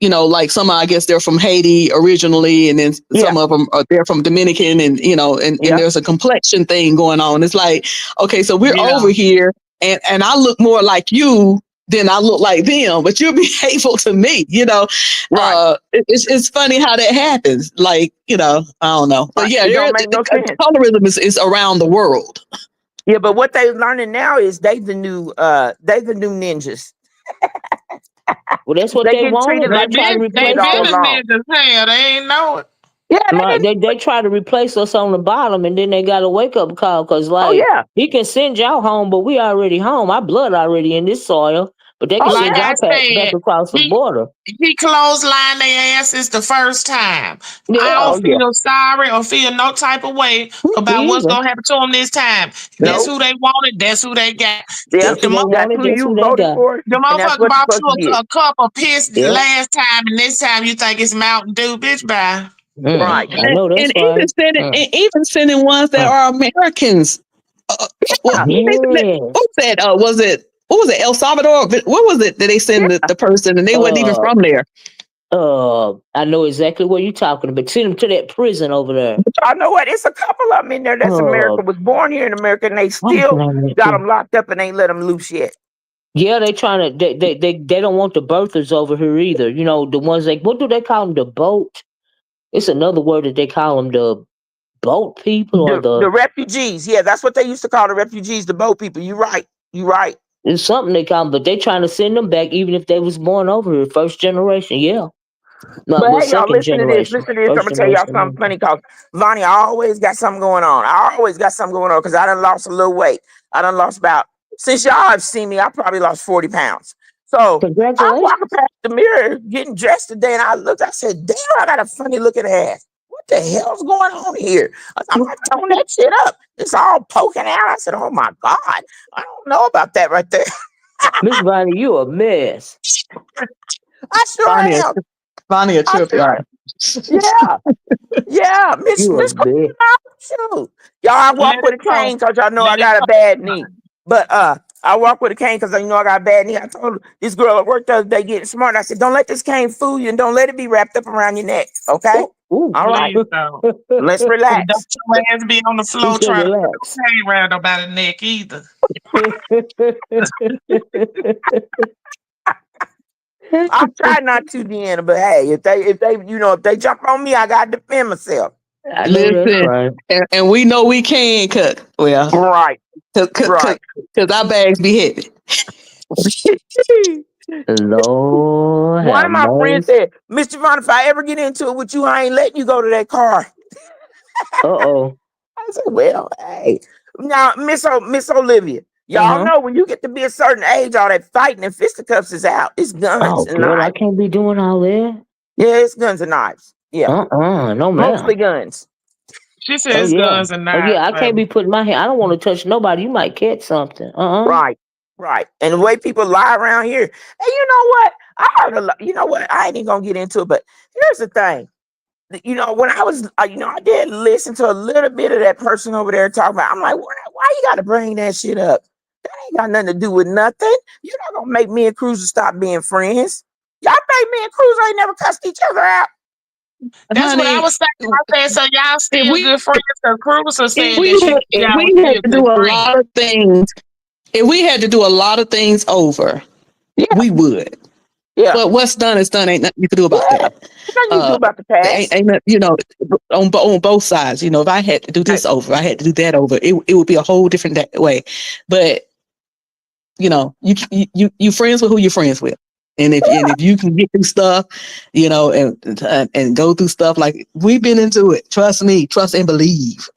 like some, I guess they're from Haiti originally, and then yeah, some of them are they're from Dominican, and and yeah, there's a complexion thing going on. It's like, okay, so we're Yeah. over here, and I look more like you than I look like them, but you'll be hateful to me. right. It's funny how that happens. Like, I don't know, but Right. yeah, It don't make no sense. colorism is around the world. Yeah, but what they're learning now is they the new ninjas. Well, that's what They they getting treated wanted. They like try to They shit replace all been us. a along. ninja hell. They ain't know it. Yeah, they Right. didn't. They try to replace us on the bottom, and then they got a wake up call because, Oh like, yeah. he can send y'all home, but we already home. Our blood already in this soil, but they can Oh Like send yeah. y'all I back said, across the he border. he clotheslined their asses the first time. I Yeah. don't Oh yeah. feel sorry or feel no type of way Me about what's either. gonna happen to them this time. That's No. who they wanted. That's who they got. Yeah. That's The who they That's wanted. who That's who you they voted got. for, The and that's motherfucker what you're bought supposed to you get. a cup of piss the Yep. last time, and this time you think it's Mountain Dew, bitch. Bye. Mm. Right. I Mm-mm. know And that's even right. sending Mm. and even sending ones that Mm. are Americans. Well, Yeah. what Yes. was that? What was it? El Salvador? What was it that they send Yeah. the person and they wasn't even Uh. from there? I know exactly what you're talking about. Send them to that prison over there. I know what. It's a couple of them in there that's America, Uh. was born here in America, and they What's the still name of that got thing? them locked up and ain't let them loose yet. Yeah, they trying to. They don't want the birthers over here either. The ones what do they call them? The boat. It's another word that they call them. The boat people or The the. refugees. Yeah, that's what they used to call the refugees, the boat people. You right. You right. It's something they call them, but they trying to send them back even if they was born over here, first generation. Yeah, not But well, hey, y'all, second listen to this. generation, Listen to this. I'm first gonna tell y'all generation. something funny cause Vonnie, I always got something going on. I always got something going on because I done lost a little weight. I done lost about since y'all have seen me, I probably lost 40 pounds. So I'm Congratulations. walking past the mirror getting dressed today, and I looked, I said, damn, I got a funny looking ass. what the hell's going on here? I'm like, tone that shit up. It's all poking out. I said, oh my God, I don't know about that right there. Miss Bonnie, you a mess. I sure am. Bonnie a I trip, sure y'all. am. Yeah. Yeah, Miss You a Miss mess. shoot. Y'all, I walk Let with it a go. cane because y'all know I Let it got a go. bad knee. But I walk with a cane because you know I got a bad knee. I told this girl at work the other day getting smart. I said, don't let this cane fool you and don't let it be wrapped up around your neck. Okay? Ooh. All right. Please don't. Let's And don't relax. your ass be on the He floor said trying to put relax. no pain around nobody's neck either. I try not to, Deanna, but hey, if they jump on me, I gotta defend myself. I know that's Listen, right. and we know we can cut. Well, Right, cause right. our bags be heavy. Lord One have of my friends mercy. said, Mr. Vaughn, if I ever get into it with you, I ain't letting you go to that car. Uh-oh. I said, well, hey. Now, Miss Olivia, y'all Uh-huh. know when you get to be a certain age, all that fighting and fisticuffs is out. It's guns Oh, and girl, I knives. can't be doing all that. Yeah, it's guns and knives. Yeah, No, mostly ma'am. guns. She Oh, says yeah. guns and Oh, knives, yeah, I can't baby. be putting my hand. I don't want to touch nobody. You might catch something. Right, right. And the way people lie around here. And you know what? I heard a lot. You know what? I ain't even gonna get into it, but here's the thing. You know, when I was, I did listen to a little bit of that person over there talking about. I'm like, why you got to bring that shit up? That ain't got nothing to do with nothing. You're not gonna make me and Cruiser stop being friends. Y'all think me and Cruiser ain't never cussed each other out? That's what I Honey, was saying. I said, so y'all if still we good friends? Because Cruiser if said we that had, if y'all we was had still to good do a friends. lot of things, if we had to do a lot of things over, Yeah, we would. yeah, But what's done is done. Ain't nothing you can do about yeah. that. Nothing you can do Uh, about the ain't, past. ain't nothing, on both sides. If I had to do Right. this over, I had to do that over. It would be a whole different way. But you friends with who you're friends with. And if you can get through stuff, and go through stuff like we've been into it. Trust me, trust and believe.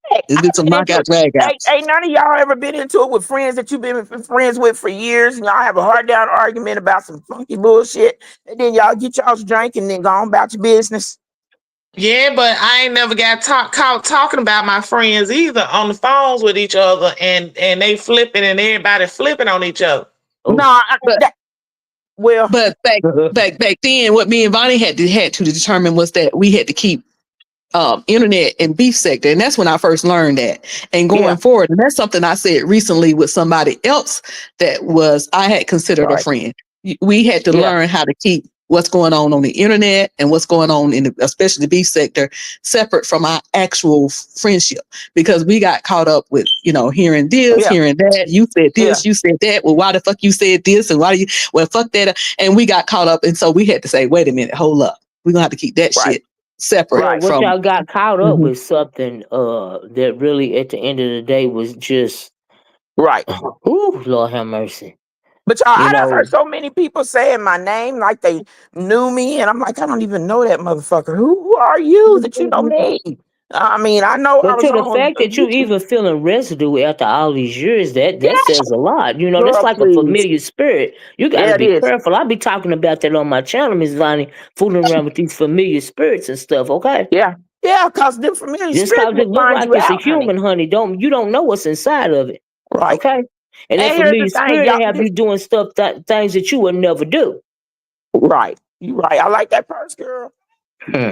Hey, There's been I've some been into knockout it. drag Hey, outs. ain't none of y'all ever been into it with friends that you've been friends with for years, and y'all have a hard down argument about some funky bullshit, and then y'all get y'all's drink and then go on about your business. Yeah, but I ain't never got caught talking about my friends either on the phones with each other, and they flipping and everybody flipping on each other. No, Oh. But well, but back then, what me and Bonnie had to determine was that we had to keep internet and beef sector. And that's when I first learned that. And yeah, going forward, and that's something I said recently with somebody else that I had considered a right, friend. We had to yeah, learn how to keep what's going on the internet and what's going on especially the beef sector separate from our actual friendship, because we got caught up with, hearing this, yeah, hearing that. You said yeah, this, you said that. Well, why the fuck you said this? And why do you, well, fuck that. And we got caught up. And so we had to say, wait a minute, hold up. We're going to have to keep that right, shit separate Yeah, right, what from. y'all got caught up Mhm. with something that really at the end of the day was just right. ooh, Lord have mercy. But y'all, You I done heard know, so many people saying my name like they knew me, and I'm like, I don't even know that motherfucker. Who are you that you know me? I mean, I know I but was to the on fact that you YouTube. even feeling residue after all these years, that Yeah, says a lot. That's girl, like a please. familiar spirit. You got to Yeah, it be is. careful. I be talking about that on my channel, Miss Vonnie, fooling around with these familiar spirits and stuff. Okay, Yeah, yeah, cause them familiar just spirits cause will it look find like you it's a out, honey. human, honey, you don't know what's inside of it. Right. Okay, and that And here's the familiar thing, spirit y'all. have you doing stuff things that you would never do. Right. You right. I like that purse, girl. Hmm.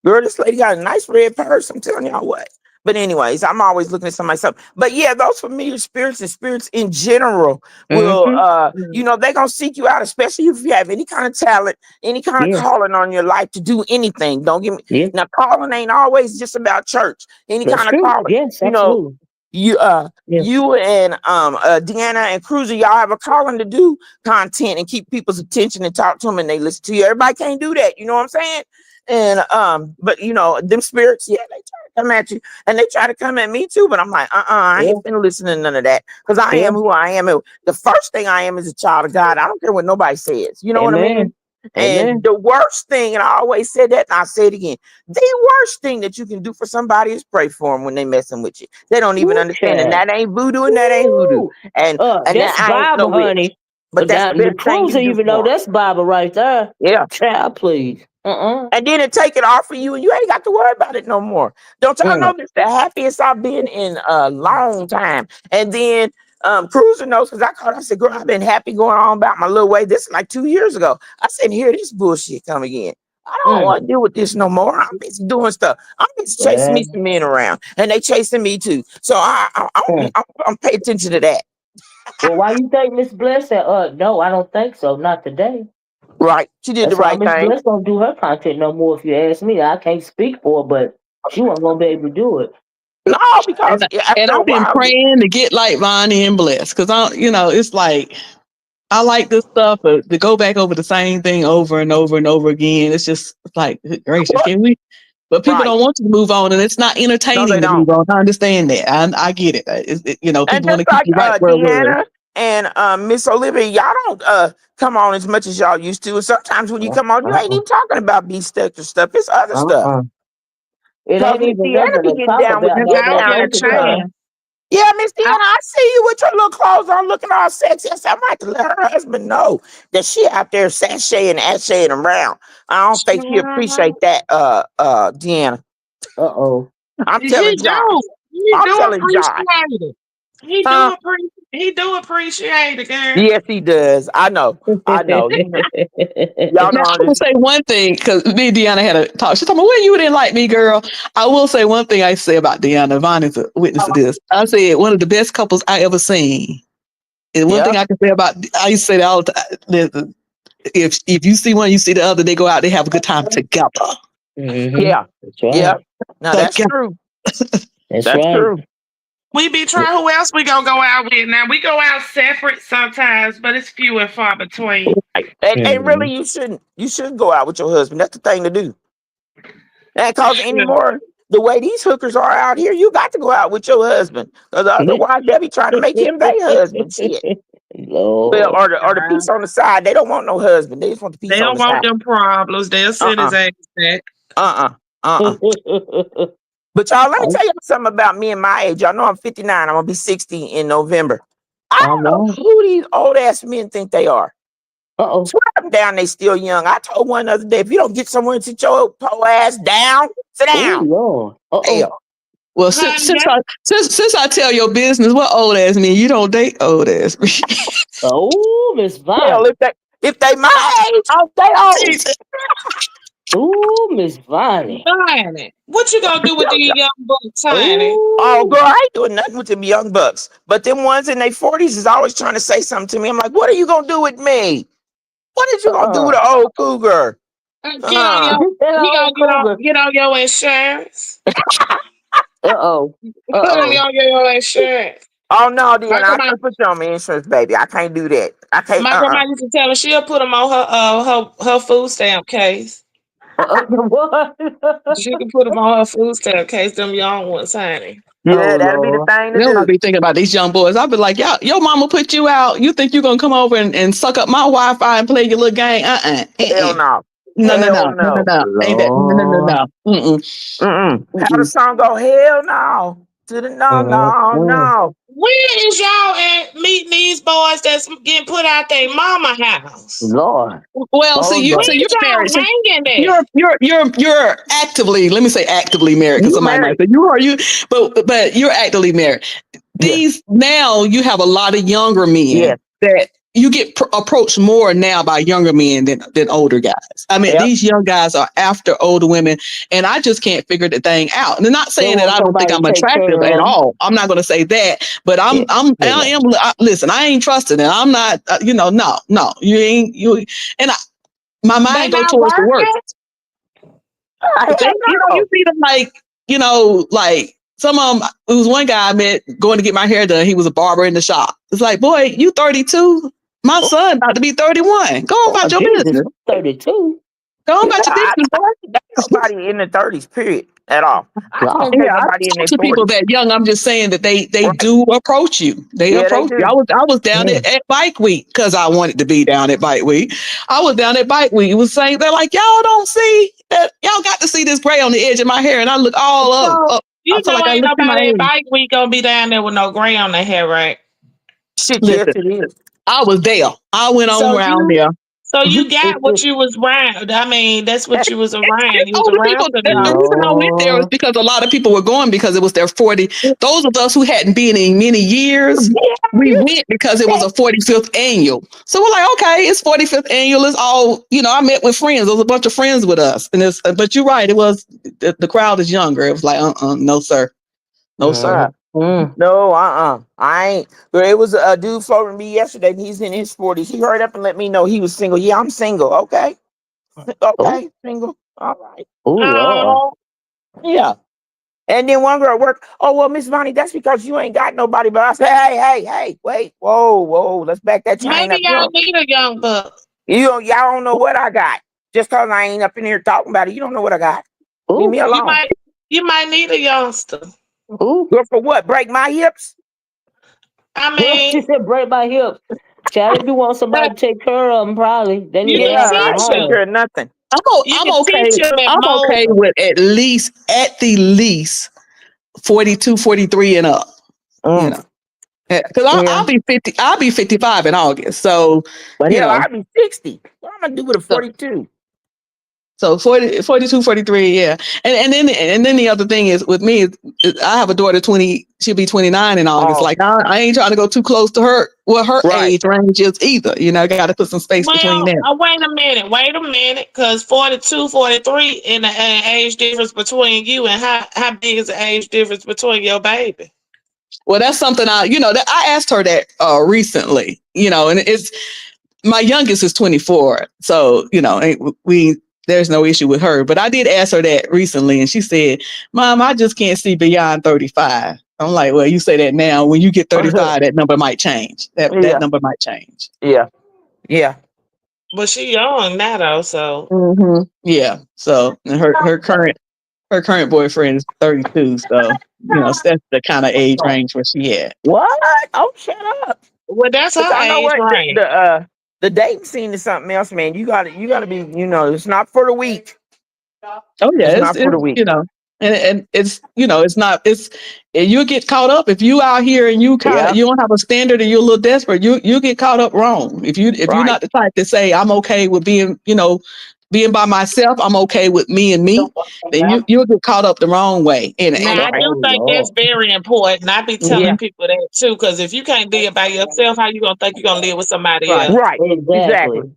Girl, this lady got a nice red purse. I'm telling y'all what. But anyways, I'm always looking at somebody something. But yeah, those familiar spirits and spirits in general will Mm-hmm. they're gonna seek you out, especially if you have any kind of talent, any kind of Yes. calling on your life to do anything. Don't get me Yeah. now, calling ain't always just about church, any That's kind of true. calling. Yes, You know, absolutely. you Yes. you and Deanna and Cruiser, y'all have a calling to do content and keep people's attention and talk to them and they listen to you. Everybody can't do that, you know what I'm saying? And but them spirits, yeah, they try to come at you and they try to come at me too. But I'm like, I Yeah. ain't finna listen to none of that. Because I Yeah. am who I am. And the first thing I am is a child of God. I don't care what nobody says. You know what I mean? Amen. And Amen. the worst thing, and I always said that, and I say it again, the worst thing that you can do for somebody is pray for them when they messing with you. They don't even Ooh, understand, and child. that ain't voodoo and that ain't hoodoo. Ooh. And That's that I ain't no Bible, witch. honey. But that's the the best thing you cruiser, can do even though for 'em. that's Baba right there. Yeah. Child, please. And then it take it off of you, and you ain't got to worry about it no more. Don't y'all know this? The happiest I've been in a long time. And then Cruiser knows, because I called. I said, "Girl, I've been happy going on about my little way." This is like 2 years ago. I said, "Here, this bullshit come again. I don't want to deal with this no more. I'm busy doing stuff. I'm busy chasing me some men around, and they chasing me too. So I'm paying attention to that." Well, why you think Miss Bless said, no, I don't think so. Not today. Right. She did the That's why right Miss thing. Bless don't do her content no more, if you ask me. I can't speak for her, but she wasn't going to be able to do it. No, because And after a I've been while, praying to get like Vonnie and Bless, because it's like I like this stuff, but to go back over the same thing over and over and over again, it's just like, good gracious, can we? But people right. don't want you to move on, and it's not No, entertaining they to don't. move on. I understand that. I get it. And People want just to keep like you right where it was. Deanna and Miss Olivia, y'all don't come on as much as y'all used to. And sometimes when you come on, you ain't even talking about beefsector stuff. It's other stuff. It Because ain't Miss even Deanna nothing be to getting talk down with about the Cause no get I more down kept most of the time. trying. Yeah, Miss Deanna, I see you with your little clothes on looking all sexy. I said, I might have to let her husband know that she out there sashaying around. I don't think she appreciate that, Deanna. I'm He telling Josh. do. He I'm do telling Josh. appreciate it. Huh? He do appreciate it, girl. Yes, he does. I know. I know. Y'all Now, know I will say one thing, because me and Deanna had a talk. She told me, well, you didn't like me, girl. I will say one thing I say about Deanna. Vaughn is a witness to this. I said, one of the best couples I ever seen. And one Yeah. thing I can say about, I used to say that all the time. Listen, if you see one, you see the other, they go out, they have a good time together. Yeah. That's right. Yeah. Now that's Together. true. That's That's right. true. We be trying. Who else we gonna go out with? Now we go out separate sometimes, but it's few and far between. And really, you shouldn't. You should go out with your husband. That's the thing to do. And cause anymore, the way these hookers are out here, you got to go out with your husband. Because otherwise, they'll be trying to make him their husband. Shit. Well, Lord. or the piece on the side. They don't want no husband. They just want the piece They on don't the want side. them problems. They'll send his ass back. But y'all, let me tell y'all something about me and my age. Y'all know I'm 59. I'm gonna be 60 in November. I don't know who these old ass men think they are. Swear them down, they still young. I told one the other day, if you don't get somewhere and sit your po ass down, sit down. Lord. Hell. Well, since I tell your business, what old ass mean? You don't date old ass me. Miss Hell, Vine. if they my age, they old. Miss Vine. Tiny. What you gonna do with these young bucks, Tiny? Oh, girl, I ain't doing nothing with them young bucks. But them ones in their 40s is always trying to say something to me. I'm like, what are you gonna do with me? What is you gonna do with an old cougar? Get on your, he gonna get on your insurance. Put him on your insurance. Oh no, Deanna, I can't put you on my insurance, baby. I can't do that. I can't. My grandma used to tell me she'll put them on her food stamp case. What? She can put them on her food stamp case. Them young ones, honey. Yeah, that'll be the thing to You know what I do. be thinking about these young boys. I'll be like, y'all, your mama put you out. You think you're gonna come over and suck up my Wi-Fi and play your little game? Hell no. No. Ain't that no. How the song go? Hell no. To the no. Where is y'all at meeting these boys that's getting put out their mama house? Lord. Well, so you're married. So you're actively, let me say actively married, because somebody might say but you're actively married. These now you have a lot of younger men that you get approached more now by younger men than older guys. I mean, these young guys are after older women, and I just can't figure the thing out. And I'm not saying that I don't think I'm attractive at all. I'm not going to say that, but I am. Listen, I ain't trusting it. I'm not. No, you ain't. And my mind go towards the work. You see them like some of them. It was one guy I met going to get my hair done. He was a barber in the shop. It's like, boy, you 32. My son about to be 31. Go on about your business. 32. Go on about your business, boy. Nobody in the 30s, period, at all. I don't think nobody in their 40s. People that young, I'm just saying that they do approach you. They approach you. I was down at Bike Week because I wanted to be down at Bike Week. I was down at Bike Week. It was saying they're like, y'all don't see that. Y'all got to see this gray on the edge of my hair, and I look all up. You know, like ain't nobody at Bike Week gonna be down there with no gray on their hair, right? Shit, yes, it is. I was there. I went on So around you there. so you got what you was around. I mean, that's what you was around. It's You was older around people. the The young. reason I went there is Lord. because a lot of people were going because it was their 40. Those of us who hadn't been in many years, we went because it was a 45th annual. So we're like, okay, it's 45th annual. It's all, I met with friends. There was a bunch of friends with us. But you're right. It was, the crowd is younger. It was like, no, sir. No, sir. Bruh. No, I ain't. But it was a dude floating me yesterday. He's in his 40s. He hurried up and let me know he was single. Yeah, I'm single. Okay. Oh, Okay, single. All right. oh Lord. Oh, Yeah. And then one girl at work, oh, well, Miss Bonnie, that's because you ain't got nobody. But I said, hey, wait, whoa, let's back that train maybe up. y'all need a young buck. Y'all don't know what I got. Just because I ain't up in here talking about it, you don't know what I got. Leave me Ooh, You alone. might need a youngster. ooh. Good for what? Break my hips? I She mean, said, break my hip. Child, if you want somebody to take care of them, probably they need you to can Yeah, have some I teach ain't taking them. care money. of nothing. You I'm can teach okay. them and I'm mold okay them. with at the least 42, 43 and up, you Mm, know. Because yeah. I'll be 50. I'll be 55 in August. So, But you Hell, know, I'll be 60. What am I gonna do with a so 42? so 40, 42, 43, yeah. And then the other thing is with me, I have a daughter 20. She'll be 29 in August. Oh, Like I ain't trying to go too close to her right. age range is either. I got to put some space between Well, them. wait a minute, because 42, 43 in the age difference between you and how big is the age difference between your baby? Well, that's something that I asked her that recently. And it's my youngest is 24, so we there's no issue with her. But I did ask her that recently, and she said, "Mom, I just can't see beyond 35." I'm like, "Well, you say that now. When you get 35, that number might change. That Yeah, number might change." yeah, yeah. But she young now though, so Yeah. So and her current boyfriend is 32, so that's the kind of age range where she at. What? Oh, shut up. well, that's But her y'all know age what? range. The dating scene is something else, man. You gotta be, it's not for the weak. Oh yeah, It's it's not for the it's weak. and it's not you get caught up if you out here and Yeah, you don't have a standard and you're a little desperate. You get caught up wrong if you're right. not the type to say I'm okay with being by myself. I'm okay with me and me. Then you'll get caught up the wrong way. And Now I Right. do Oh think that's Lord. very important. I be telling Yeah, people that too, because if you can't live by yourself, how you gonna think you're gonna live with somebody right, else? right. Exactly. Exactly.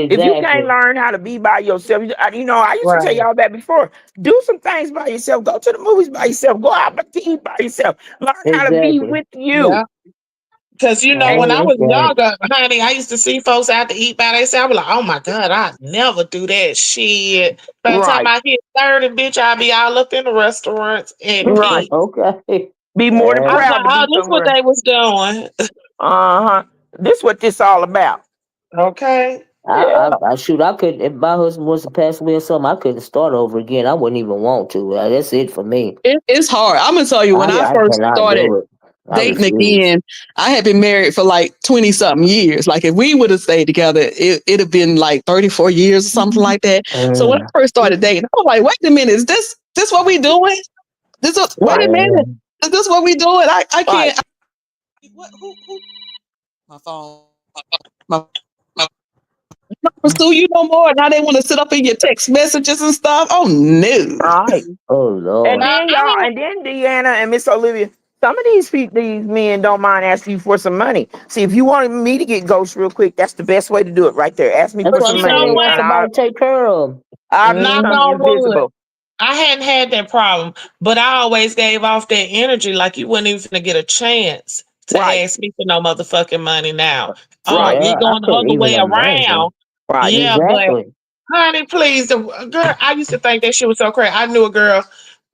If you can't Exactly. learn how to be by yourself, I used to tell Right. y'all that before. Do some things by yourself. Go to the movies by yourself. Go out to eat by yourself. Learn how to be Exactly. with you. Yeah. Because And when I Oh, was that's right. younger, honey, I used to see folks out to eat by themselves. I was like, oh my God, I'd never do that shit. By the time right, I hit 30, bitch, I'll be all up in the restaurants and right. eat. Okay. Be more than I was proud like, to oh, be this what somewhere. they was doing. Uh-huh. This what this all about. Okay. Yeah. I shoot. I could if my husband was to pass away or something. I couldn't start over again. I wouldn't even want to. That's it for me. it's hard. I'm gonna tell you when I I first cannot started do it. I dating refuse. again, I had been married for like 20 something years. Like if we would have stayed together, it'd have been like 34 years or something like that. So when I Mm, first started dating, I was like, wait a minute, is this what we doing? Wait Right. a minute. man. Is this what we doing? I Right. can't what who my phone my not pursue you no more. Now they want to sit up in your text messages and stuff. Oh no. Right. Oh And Lord. Now, then y'all, and then Deanna and Miss Olivia, some of these men don't mind asking you for some money. See, if you wanted me to get ghost real quick, that's the best way to do it right there. Ask me That's for but what I'm some you saying. know They money want what? and somebody to take care of 'em. I'll Knock become on wood. invisible. I hadn't had that problem, but I always gave off that energy like you wouldn't even finna get a chance to Right. ask me for no motherfucking money now. Oh, Right. we Yeah, I going the couldn't other even way imagine. around. Right. Yeah, but Exactly. honey, please, the girl, I used to think that shit was so crazy. I knew a girl,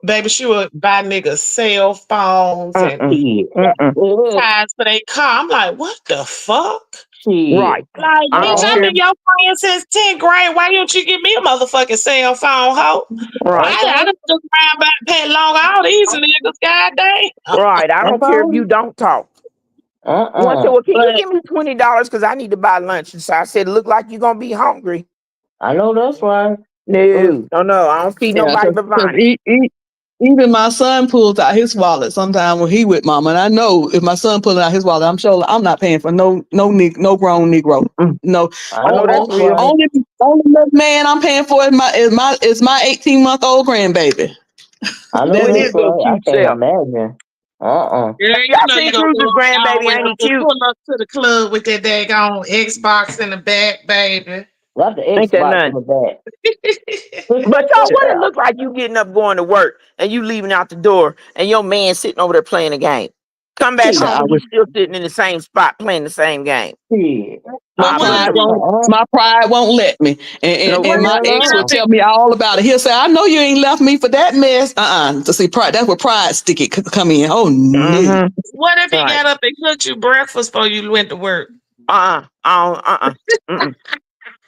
baby, she would buy niggas cell phones and Mm-mm. Shit. Mm-mm. ties for their car. I'm like, what the fuck? Shit. Right. Like, I bitch, don't I've care. been your friend since 10th grade. Why don't you give me a motherfucking cell phone, hoe? Right. I Okay. done took around back paying long all these niggas, goddamn. Right. I That's don't care if all. you don't talk. One said, Uh-uh. well, can you But give me $20? Because I need to buy lunch. And so I said, look like you're gonna be hungry. I know that's right. No, no, I don't feed Yeah, nobody but because Vonnie. Even my son pulls out his wallet sometime when he with mama, and I know if my son pulling out his wallet, I'm sure I'm not paying for no grown Negro. No, I I know know that's that's real. right. only little man I'm paying for is my 18-month-old grandbaby. I know With That's his that's it. little right. I cute can't self. imagine. Yeah, you Y'all know you seen gonna go Cruiser's over there grandbaby? with Ain't he the cute? pull up to the club with that daggone Xbox in the back, baby. Got the Ain't that Xbox in nothing? the back. But y'all, what it look like you getting up going to work and you leaving out the door and your man sitting over there playing a game. Come back Shit. home I and wish he's still sitting in the same spot playing the same game. Shit. But I what if believe it. he my pride won't let me, No, what and if my he ex get will up No. and tell me all about it. He'll say, "I know you ain't left me for that mess." To see pride, that's where pride sticky come in. Oh no. mm-hmm. what if he Right. got up and cooked you breakfast before you went to work? Mm-mm.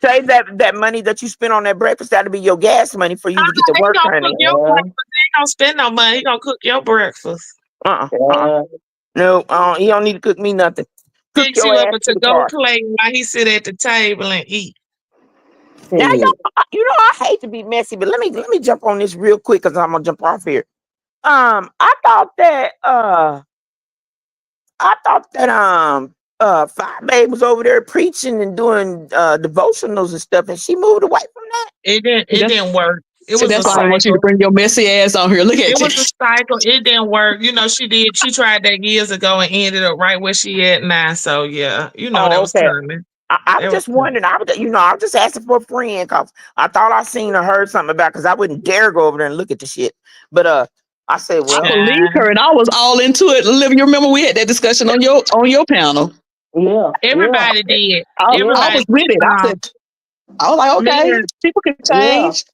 Save that money that you spent on that breakfast. That'll be your gas money for you to get to He work, gonna cook honey. your Yeah. breakfast. He ain't gonna spend no money. He gonna cook your breakfast. Uh-uh. Uh-uh. Yeah. No, he don't need to cook me nothing. Cook Fix your you up ass a to the to-go car. plate while he sit at the table and eat. Now, Shit. I hate to be messy, but let me jump on this real quick because I'm gonna jump off here. I thought that Five Babe was over there preaching and doing devotionals and stuff, and she moved away from that. It didn't work. It See, was a that's why I want you to cycle. bring your messy ass on here. Look It at you. was a cycle. It didn't work. You know, she tried that years ago and ended up right where she at now. So yeah, you know that Oh, was okay. coming. I was That was just coming. wondering. I was just asking for a friend because I thought I seen or heard something about. Because I wouldn't dare go over there and look at the shit. But I said, I well, believe Child. her, and I was all into it. Olivia, you remember we had that discussion on your panel. Yeah. Yeah. Everybody did. Yeah. I Everybody was with it. um I was like, me okay, and people can Yeah. change.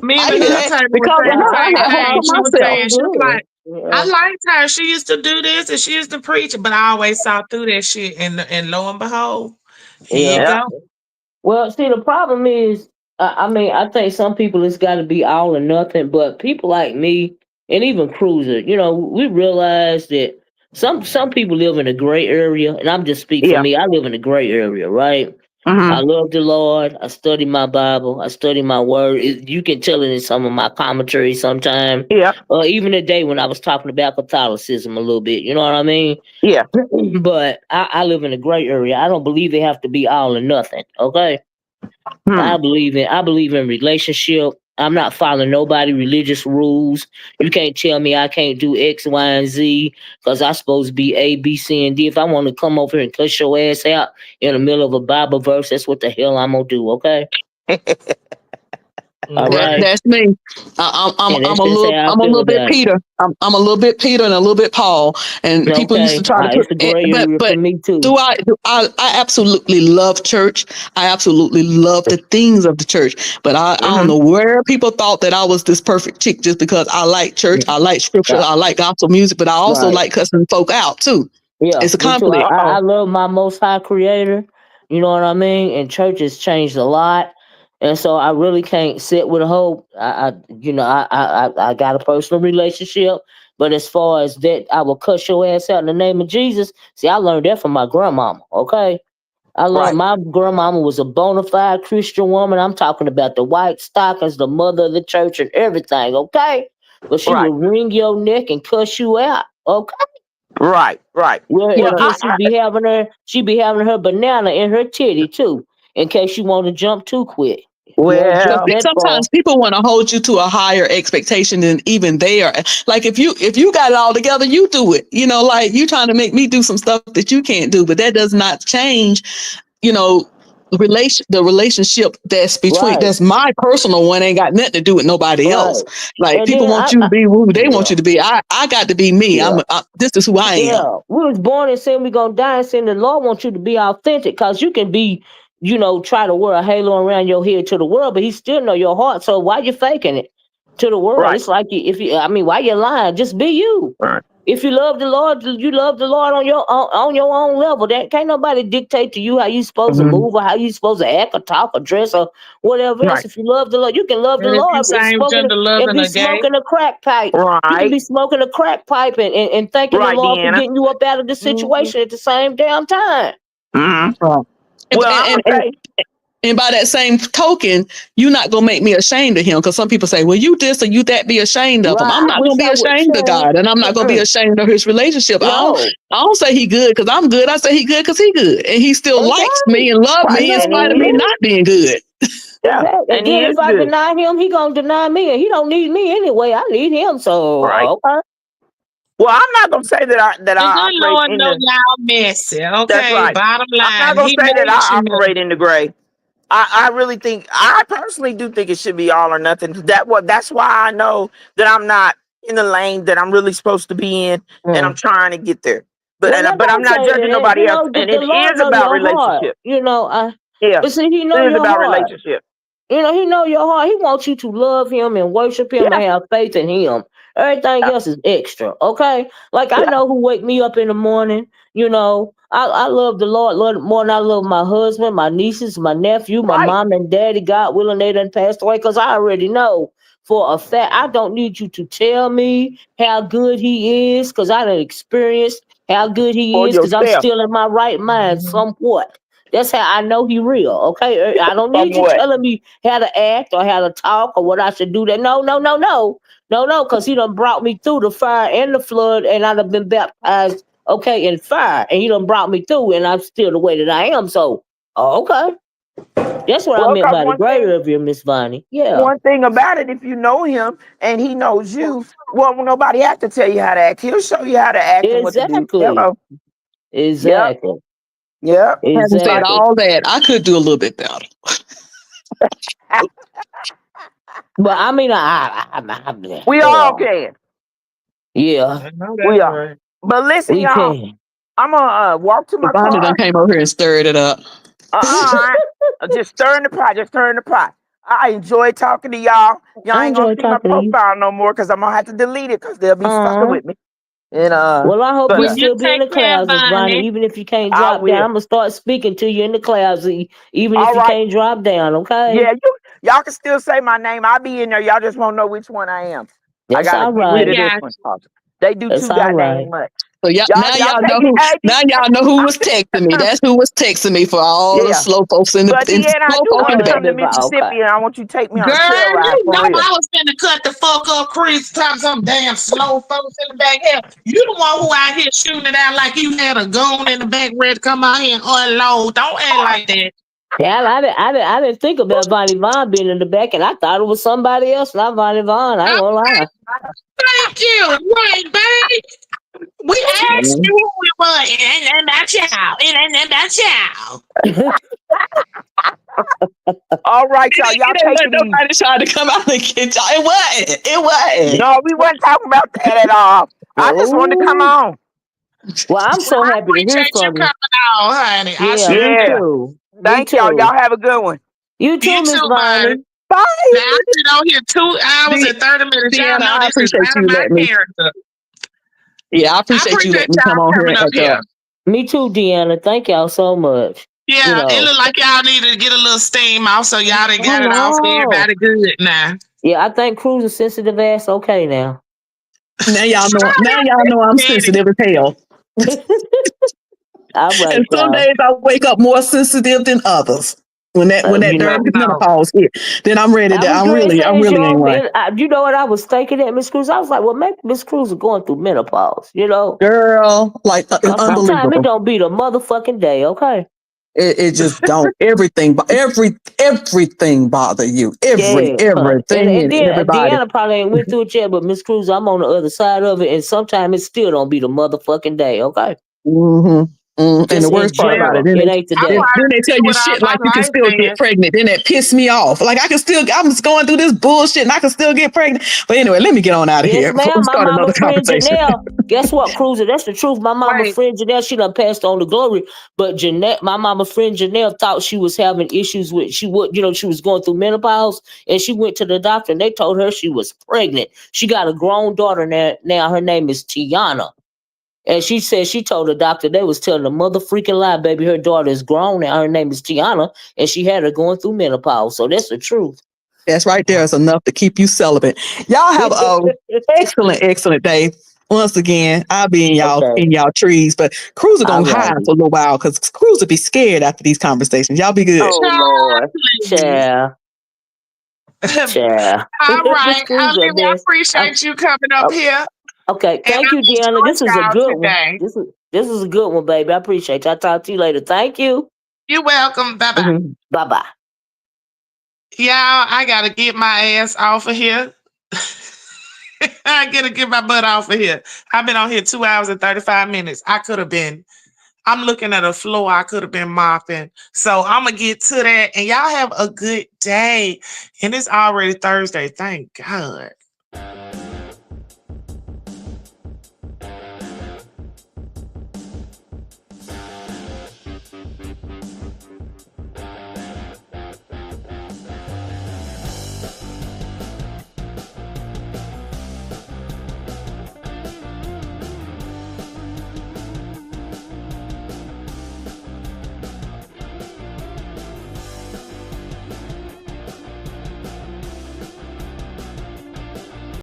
me and I the even little had table was because of saying the her, I same had hope thing. for She was myself. saying, she was Good. like, I Yeah. liked her. She used to do this and she used to preach, but I always saw through that shit. And lo and behold, here you Yeah. yeah, go. Well, see, the problem is, I mean, I think some people it's got to be all or nothing, but people like me and even Cruiser, we realize that some people live in a gray area, and I'm just speak for yeah, me. I live in a gray area, right? I mm-hmm, love the Lord. I study my Bible. I study my word. You can tell it in some of my commentary sometime, yeah, or even today when I was talking about Catholicism a little bit. You know what I mean? yeah. But I live in a gray area. I don't believe it have to be all or nothing. Okay. Hmm. I believe in relationship. I'm not following nobody religious rules. You can't tell me I can't do X, Y, and Z because I supposed to be A, B, C, and D. If I want to come over here and cuss your ass out in the middle of a Bible verse, that's what the hell I'm gonna do. Okay. All right. Okay. That's me. And I'm that's a just how I I'm a feel little bit about it. Peter. I'm a little bit Peter and a little bit Paul. And people used to Okay. try to put, It's a gray area for but me too. I absolutely love church. I absolutely love the things of the church. But I don't Mm-hmm. know where people thought that I was this perfect chick just because I like church, I like scripture, Yeah. I like gospel music, but I also Right. like cussing folk out too. Yeah, It's a me too. conflict. I Uh-oh. love my Most High Creator. You know what I mean? And church has changed a lot, and so I really can't sit with a hope. I got a personal relationship, but as far as that, I will cuss your ass out in the name of Jesus. See, I learned that from my grandmama. Okay, I learned Right, my grandmama was a bona fide Christian woman. I'm talking about the white stockings, the mother of the church, and everything. Okay, but she right, would wring your neck and cuss you out. Okay. right. Well, Well, and then she be having her banana in her titty too, in case you want to jump too quick. You won't But jump well, see, that far. sometimes people want to hold you to a higher expectation than even they are. Like if you got it all together, you do it. Like you trying to make me do some stuff that you can't do, but that does not change. You know, the relationship Right, that's my personal one ain't got nothing to do with nobody else. right. Like And people then want you to be who they want yeah, you to be. I got to be me. yeah. This is who I am. Yeah, we was born and saying we gonna die and saying the Lord wants you to be authentic because you can be, try to wear a halo around your head to the world, but He still know your heart. So why you faking it to the world? right, It's like I mean, why you lying? Just be you. right. If you love the Lord, you love the Lord on your own level. That can't nobody dictate to you how you supposed to Mm-hmm. move or how you supposed to act or talk or dress or whatever else. Right, If you love the Lord, you can love the And if you Lord same gender and loving be a gay, smoking a crack pipe. You can right, be smoking a crack pipe and thanking the right, Lord for Deanna. getting you up out of the mhm. situation at the same damn time. Mm-hmm. Right. And, Well, I'm and, gonna and say. And by that same token, you're not going to make me ashamed of him. Because some people say, well, you this or you that, be ashamed of him. Right. I'm not going to be ashamed of God. And I'm not going to be ashamed of his relationship. No. I don't say he good because I'm good. I say he good because he good. And he still likes me and loves Right. me in And spite of he me is. not being good. Yeah. Exactly. And And he then is if I good. deny him, he gonna deny me, and he don't need me anyway. I need him. So Right. okay. Well, I'm not gonna say that I The good operate Lord in know the. y'all messy. That's Okay, right. bottom I'm not line. gonna He say that made I you operate in the gray. I really think I personally do think it should be all or nothing. That's why I know that I'm not in the lane that I'm really supposed to be in, and I'm trying to get there. But Well, now but I'm don't not say judging that. nobody else, The, and the it Lord is know about your heart. relationship. Yeah, But see, he know it is your about heart. relationship. He know your heart. He wants you to love him and worship him and have faith in him. Everything else is extra, okay? Like I Yeah. know who wake me up in the morning. I love the Lord more than I love my husband, my nieces, my nephew, my Right. mom and daddy. God willing, they done passed away because I already know for a fact. I don't need you to tell me how good he is because I done experienced how good he For is because I'm yourself, still in my right mind somewhat. That's how I know he real. Okay, I don't need you somewhat. telling me how to act or how to talk or what I should do. That no, because he done brought me through the fire and the flood, and I'd have been baptized. Okay, in fire, and he done brought me through, and I'm still the way that I am. So, okay, that's what I Well, meant because by the greater of you, Miss Bonnie. Yeah, one thing about it, if you know him and he knows you, well, nobody has to tell you how to act. He'll show you how to act and what to do. exactly, Hello. Yep. exactly, Yep. Having said Right. exactly. all that, I could do a little bit better. But I mean, We all can. yeah, I know We that's are. right. But listen, we y'all, can. I'm gonna walk to my Bonnie done car. came over here and stirred it up. I just stirring the pot. Just stirring the pot. I enjoy talking to y'all. Y'all I ain't gonna enjoy see my talking to you. profile no more because I'm gonna have to delete it because they'll be fucking Uh-huh. with me. And Well, I hope but you Well, you still be in take the care, clouds, Miss Bonnie. Bonnie. Even if you can't I drop down, will. I'm gonna start speaking to you in the clouds, even if All you right. can't drop down. Okay, Yeah, y'all can still say my name. I'll be in there. Y'all just won't know which one I am. I that's gotta all get We rid right. of this got one. They do That's too all right. goddamn much. So Y'all take it, Aggie. now y'all know who was texting me. That's who was texting me for all the Yeah. slow folks But Deanna, I slow do folk want in to the back. come to Okay. Mississippi and I want you to take me on a trail Girl, ride you for know real. I was finna cut the fuck up, Chris. Talking some damn slow folks in the back. Hell, you the one who out here shooting it out like you had a gun in the back ready to come out here and unload. Don't act like that. Yeah, I didn't think about Vonnie Vaughn being in the back, and I thought it was somebody else, not Vonnie Vaughn. I ain't gonna lie. Thank you. Right, babe. We asked Mhm. you who it was. It ain't about y'all. It ain't about y'all. All right, y'all. Y'all It ain't take let it easy. nobody try to come out and get y'all. It wasn't. It wasn't. No, we wasn't talking about that at all. I just wanted to come Oh, on. well, I'm Well, so I happy to hear appreciate you from you. coming on, honey. I Yeah, sure me do. Yeah. too. Me Thank y'all. too. Y'all have a good one. You You too, Miss too, buddy. Bonnie. Bye. Now I've been on here 2 hours De- and 30 minutes. Y'all Deanna, know I this is appreciate out of you my letting me. character. Yeah, I I appreciate you appreciate letting me come y'all on here coming and up act here. up. Me too, Deanna. Thank y'all so much. Yeah, it look like y'all needed to get a little steam off, so y'all done I got it off. know. Everybody good now. Yeah, I think Cruz's sensitive ass okay now. Now y'all know. How Now y'all y'all know I'm said it? sensitive as hell. All right, And some y'all. days I wake up more sensitive than others. When that You I darn know. know. menopause hit, then I'm ready I to. was I'm going to really say, ain't right. you know what I was thinking at Miss Cruz? I was like, well, maybe Miss Cruz is going through menopause, Girl, like it's Because sometimes it unbelievable. don't be the motherfucking day, okay? It just don't everything bother you. Yes, honey. Everything And and then everybody. Deanna probably ain't went through it yet, but Miss Cruz, I'm on the other side of it, and sometimes it still don't be the motherfucking day, okay? Mm-hmm. And the Just in worst part Well, about it, general, it ain't the I then, day. probably then they tell do you it all shit like you my can life still get then. pregnant. Then that piss me off. Like I'm just going through this bullshit and I can still get pregnant. But anyway, let me get on out of Yes, here before we ma'am. My start mama another friend conversation. Janelle. Guess what, Cruiser? That's the truth. My mama Wait, friend Janelle, she done passed on to glory. But my mama friend Janelle thought she was having issues with she was going through menopause, and she went to the doctor and they told her she was pregnant. She got a grown daughter now. Her name is Tiana. And she said she told the doctor they was telling a mother freaking lie, baby. Her daughter is grown now. Her name is Tiana, and she had her going through menopause. So that's the truth. That's right there is enough to keep you celibate. Y'all have a excellent day. Once again, I'll be in Okay. y'all trees, but Cruiser All gonna hide righty. for a little while because Cruiser be scared after these conversations. Y'all be good. Oh Lord, Please. child, child. All This right, cruise a Olivia, I mess. appreciate you coming up Oh, here, okay, and thank you, I Deanna. This enjoyed is a y'all good one. today. This is a good one, baby. I appreciate you. I'll talk to you later. Thank you. You're welcome. Bye bye. Bye bye. Y'all, I gotta get my ass off of here. I gotta get my butt off of here. I've been on here 2 hours and 35 minutes. I'm looking at a floor I could have been mopping. So I'm gonna get to that. And y'all have a good day. And it's already Thursday. Thank God.